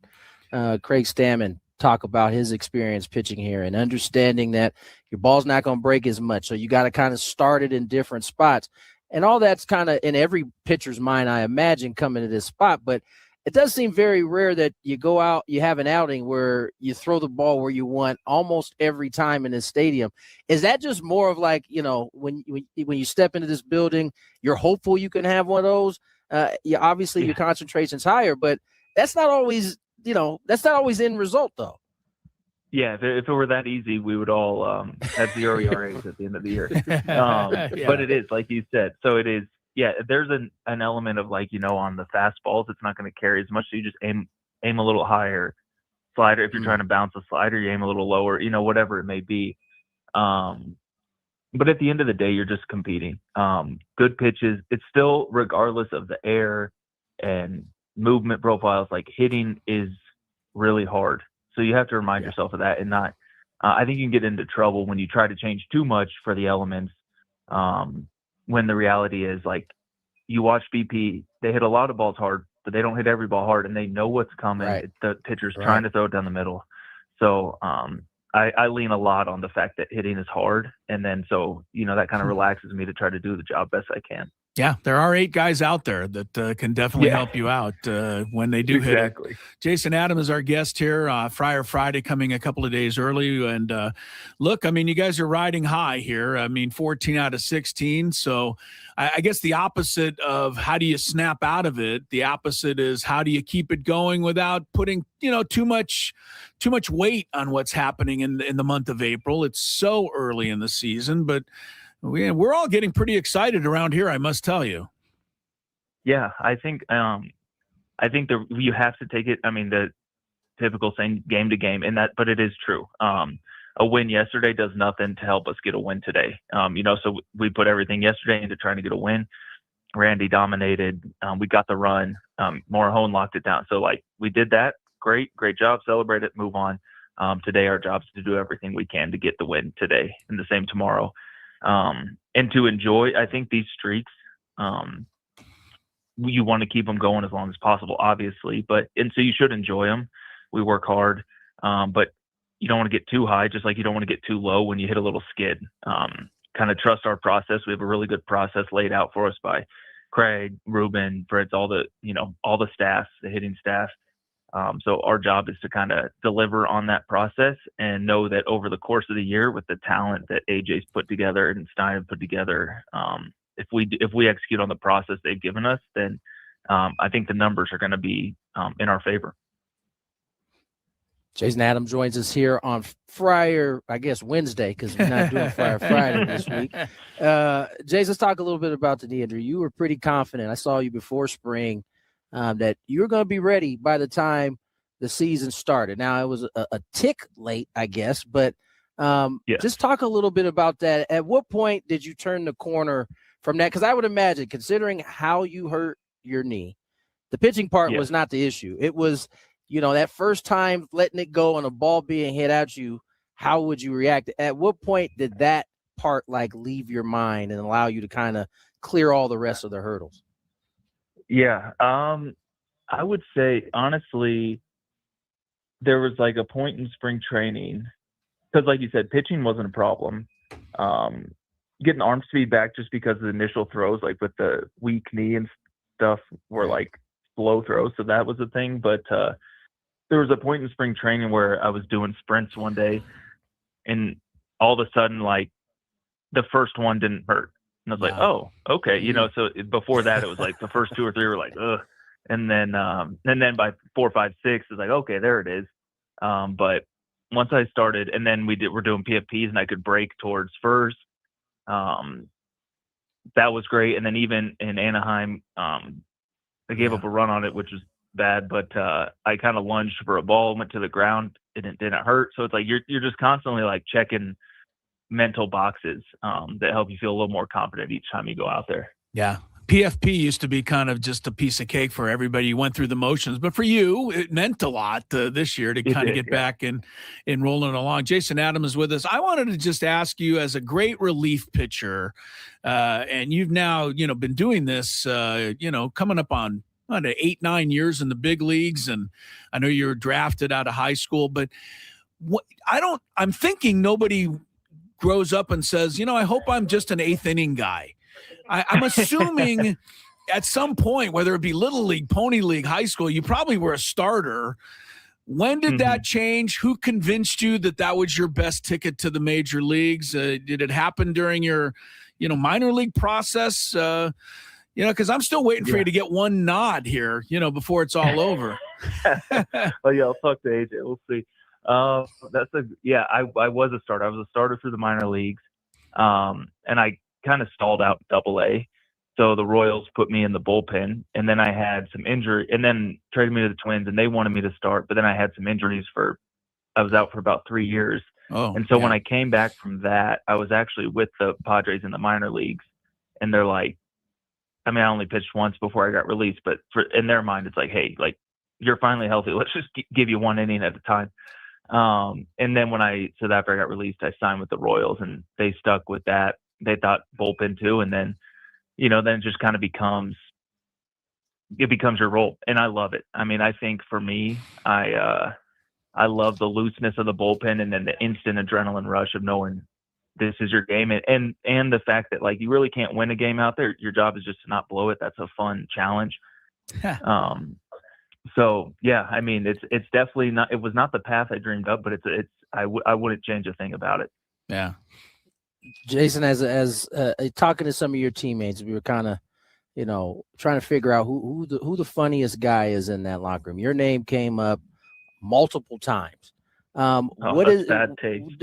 Craig Stamon talk about his experience pitching here and understanding that your ball's not going to break as much. So you got to kind of start it in different spots. And all that's kind of in every pitcher's mind, I imagine, coming to this spot. But it does seem very rare that you go out, you have an outing where you throw the ball where you want almost every time in this stadium. Is that just more of like, when you step into this building, you're hopeful you can have one of those? Obviously your concentration's higher, but that's not always, end result though. Yeah, if it were that easy, we would all have 0 ERAs at the end of the year. But it is, like you said. So it is, there's an element of like, on the fastballs, it's not going to carry as much. So you just aim a little higher. Slider, if you're trying to bounce a slider, you aim a little lower, whatever it may be. But at the end of the day, you're just competing. Good pitches, it's still, regardless of the air and movement profiles, like hitting is really hard. So you have to remind yourself of that and not, I think you can get into trouble when you try to change too much for the elements. When the reality is, like, you watch BP, they hit a lot of balls hard, but they don't hit every ball hard, and they know what's coming. Right. The pitcher's trying to throw it down the middle. So I lean a lot on the fact that hitting is hard. And then so, that kind of relaxes me to try to do the job best I can. Yeah, there are 8 guys out there that can definitely help you out when they do hit it. Jason Adam is our guest here. Friar Friday coming a couple of days early. And look, you guys are riding high here. 14 out of 16. So I guess the opposite of how do you snap out of it, the opposite is how do you keep it going without putting, too much weight on what's happening in the month of April. It's so early in the season, but we're all getting pretty excited around here, I must tell you. Yeah, I think you have to take it. The typical saying, game to game, but it is true. A win yesterday does nothing to help us get a win today. So we put everything yesterday into trying to get a win. Randy dominated. We got the run. Morahone locked it down. So we did that. Great job. Celebrate it. Move on. Today our job is to do everything we can to get the win today and the same tomorrow. And to enjoy, I think these streaks, you want to keep them going as long as possible, obviously, and so you should enjoy them. We work hard, but you don't want to get too high, just like you don't want to get too low when you hit a little skid. Kind of trust our process. We have a really good process laid out for us by Craig, Ruben, Fritz, all the staff, the hitting staff. So our job is to kind of deliver on that process and know that over the course of the year, with the talent that AJ's put together and Stein have put together, if we execute on the process they've given us, then I think the numbers are going to be in our favor. Jason Adams joins us here on Friar, I guess Wednesday, because we're not doing Friar Friday this week. Jason, let's talk a little bit about the knee injury. You were pretty confident. I saw you before spring. That you're going to be ready by the time the season started. Now, it was a tick late, I guess, but just talk a little bit about that. At what point did you turn the corner from that? Because I would imagine, considering how you hurt your knee, the pitching part was not the issue. It was, that first time letting it go and a ball being hit at you, how would you react? At what point did that part leave your mind and allow you to kind of clear all the rest of the hurdles? Yeah. I would say, honestly, there was a point in spring training, because like you said, pitching wasn't a problem. Getting arm speed back just because of the initial throws, with the weak knee and stuff, were slow throws. So that was a thing. But there was a point in spring training where I was doing sprints one day, and all of a sudden, the first one didn't hurt. And I was like, oh, okay. So before that, it was the first 2 or 3 were ugh. And then by 4, 5, 6, it's okay, there it is. But once I started, and then we're doing PFPs and I could break towards first. That was great. And then even in Anaheim, I gave up a run on it, which was bad, but I kind of lunged for a ball, went to the ground, and it didn't hurt. So it's you're just constantly checking mental boxes that help you feel a little more confident each time you go out there. Yeah. PFP used to be kind of just a piece of cake for everybody. You went through the motions, but for you, it meant a lot this year to kind of get back and rolling along. Jason Adams is with us. I wanted to just ask you, as a great relief pitcher, and you've now, been doing this, coming up on 8-9 years in the big leagues, and I know you were drafted out of high school, but I'm thinking nobody grows up and says, I hope I'm just an 8th inning guy. I'm assuming at some point, whether it be little league, pony league, high school, you probably were a starter. When did that change? Who convinced you that was your best ticket to the major leagues? Did it happen during your, minor league process? Because I'm still waiting for you to get one nod here, before it's all over. Well, yeah, I'll talk to AJ. We'll see. I was a starter. I was a starter through the minor leagues, and I kind of stalled out Double-A. So the Royals put me in the bullpen, and then I had some injury, and then traded me to the Twins, and they wanted me to start, but then I had some injuries I was out for about 3 years. And so when I came back from that, I was actually with the Padres in the minor leagues, and they're like, I only pitched once before I got released, but in their mind, it's like, hey, like, you're finally healthy. Let's just give you 1 inning at a time. And then so after I got released, I signed with the Royals, and they stuck with that. They thought bullpen too. And then, then it just kind of becomes your role. And I love it. I think for me, I love the looseness of the bullpen, and then the instant adrenaline rush of knowing this is your game. And the fact that, like, you really can't win a game out there. Your job is just to not blow it. That's a fun challenge. So yeah, it's definitely not, it was not the path I dreamed of, but I wouldn't change a thing about it. Yeah. Jason, as talking to some of your teammates, we were kind of, trying to figure out who the funniest guy is in that locker room. Your name came up multiple times. What is bad taste?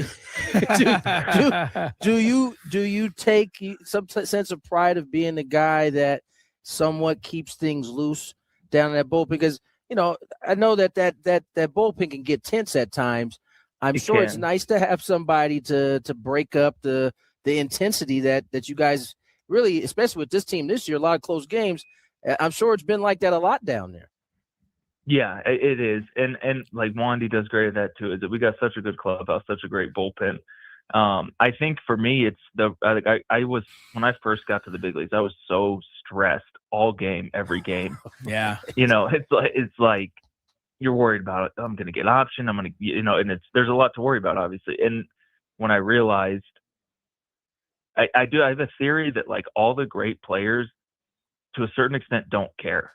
do you take some sense of pride of being the guy that somewhat keeps things loose down in that bullpen? Because I know that bullpen can get tense at times. I'm sure it's nice to have somebody to break up the intensity that you guys really, especially with this team this year, a lot of close games. I'm sure it's been like that a lot down there. Yeah, it is. And like Wandy does great at that too, is that we got such a good clubhouse, such a great bullpen. I think for me, it's I was, when I first got to the big leagues, I was so stressed all game, every game. Yeah. It's like you're worried about it. I'm going to get option. I'm going to, and there's a lot to worry about, obviously. And when I realized, I have a theory that, like, all the great players to a certain extent don't care.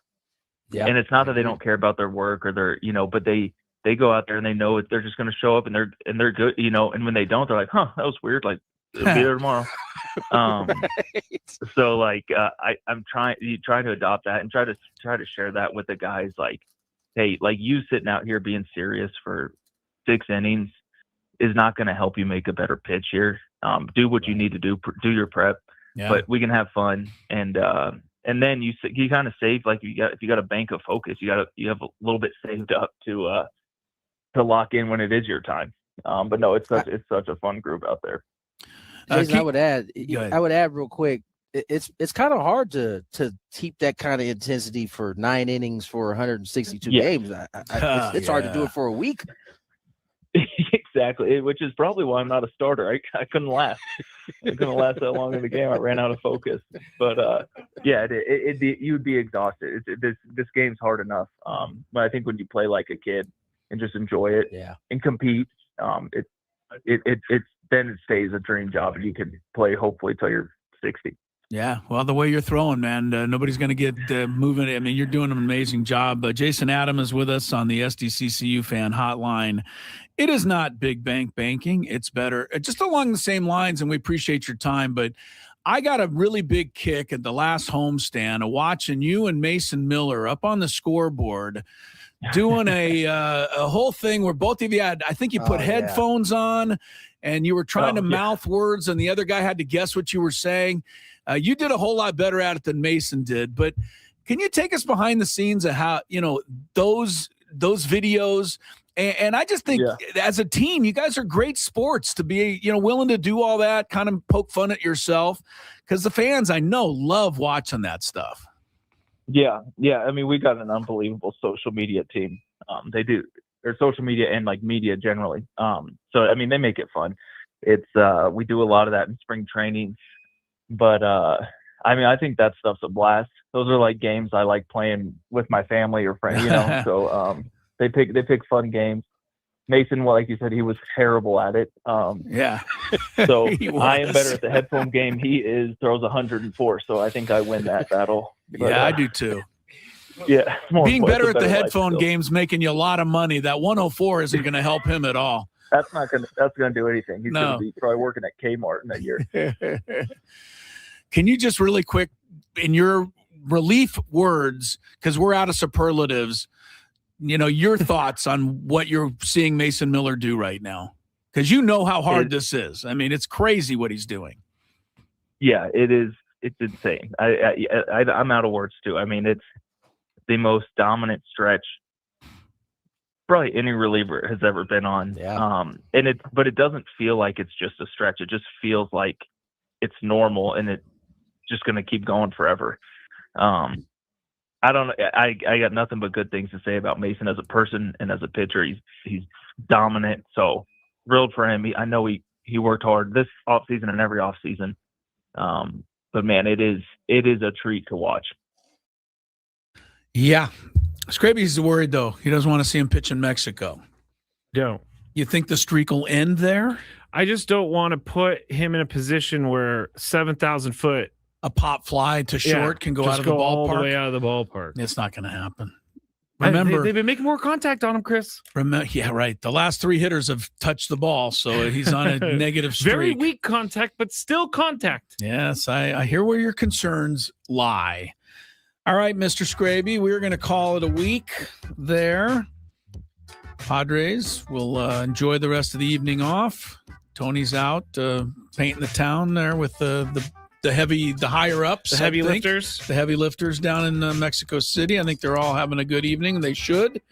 Yeah. And it's not that they don't care about their work or their, but they go out there and they know they're just going to show up and they're good, and when they don't, they're like, that was weird. Like, it'll be there tomorrow. So like, I'm trying to adopt that and try to share that with the guys. Like, hey, like, you sitting out here being serious for 6 innings is not going to help you make a better pitch here. Do what you need to do your prep, but we can have fun. And then you kind of save, like, if you got a bank of focus, you have a little bit saved up to lock in when it is your time. But no, it's such a fun group out there. Jason, I would add real quick. It's kind of hard to keep that kind of intensity for 9 innings for 162 games. It's hard to do it for a week. Exactly, which is probably why I'm not a starter. I couldn't last. I couldn't last that long in the game. I ran out of focus. But you would be exhausted. This game's hard enough. But I think when you play like a kid and just enjoy it and compete, then it stays a dream job, and you can play hopefully till you're 60. Yeah, well, the way you're throwing, man, nobody's going to get moving. You're doing an amazing job. Jason Adam is with us on the SDCCU fan hotline. It is not big bank banking. It's better, just along the same lines, and we appreciate your time. But I got a really big kick at the last homestand of watching you and Mason Miller up on the scoreboard doing a whole thing where both of you had, I think you put headphones on, and you were trying to mouth words, and the other guy had to guess what you were saying. You did a whole lot better at it than Mason did, but can you take us behind the scenes of how, those videos? And I just think as a team, you guys are great sports to be, willing to do all that, kind of poke fun at yourself, because the fans, I know, love watching that stuff. Yeah. We got an unbelievable social media team. They do. Their social media and like media generally. So they make it fun. It's we do a lot of that in spring training. But I mean, I think that stuff's a blast. Those are like games I like playing with my family or friends, you know. So they pick fun games. Mason, well, like you said, he was terrible at it. Yeah. So I am better at the headphone game. He throws 104. So I think I win that battle. But, yeah, I do too. Yeah. Being better at the headphone game's making you a lot of money. That 104 isn't going to help him at all. That's gonna do anything. He's gonna be probably working at Kmart in a year. Can you just really quick, in your relief words, because we're out of superlatives, your thoughts on what you're seeing Mason Miller do right now? Because you know how hard this is. I mean, it's crazy what he's doing. Yeah, it is. It's insane. I'm out of words too. I mean, it's the most dominant stretch probably any reliever has ever been on. Yeah. But it doesn't feel like it's just a stretch. It just feels like it's normal and it's just going to keep going forever. I don't know. I got nothing but good things to say about Mason as a person and as a pitcher. He's dominant. So thrilled for him. I know he worked hard this offseason and every offseason. But man, it is a treat to watch. Yeah. Skraby's worried, though. He doesn't want to see him pitch in Mexico. Don't. You think the streak will end there? I just don't want to put him in a position where 7,000 foot a pop fly to short can go out of the ballpark. All the way out of the ballpark. It's not going to happen. Remember, they've been making more contact on him, Chris. Yeah, right. The last 3 hitters have touched the ball, so he's on a negative streak. Very weak contact, but still contact. Yes, I hear where your concerns lie. All right, Mr. Skraby, we're going to call it a week there. Padres will enjoy the rest of the evening off. Tony's out painting the town there with the higher ups, the heavy lifters, the heavy lifters down in Mexico City. I think they're all having a good evening. They should.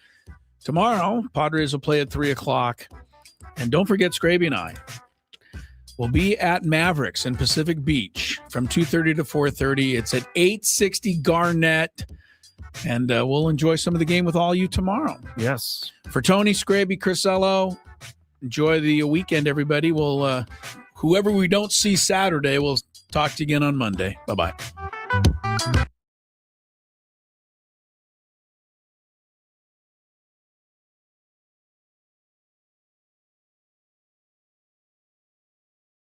Tomorrow, Padres will play at 3:00, and don't forget Skraby and I will be at Mavericks in Pacific Beach from 2:30 to 4:30. It's at 860 Garnett, and we'll enjoy some of the game with all you tomorrow. Yes. For Tony, Skraby, Crisello, enjoy the weekend, everybody. We'll whoever we don't see Saturday, we'll talk to you again on Monday. Bye-bye.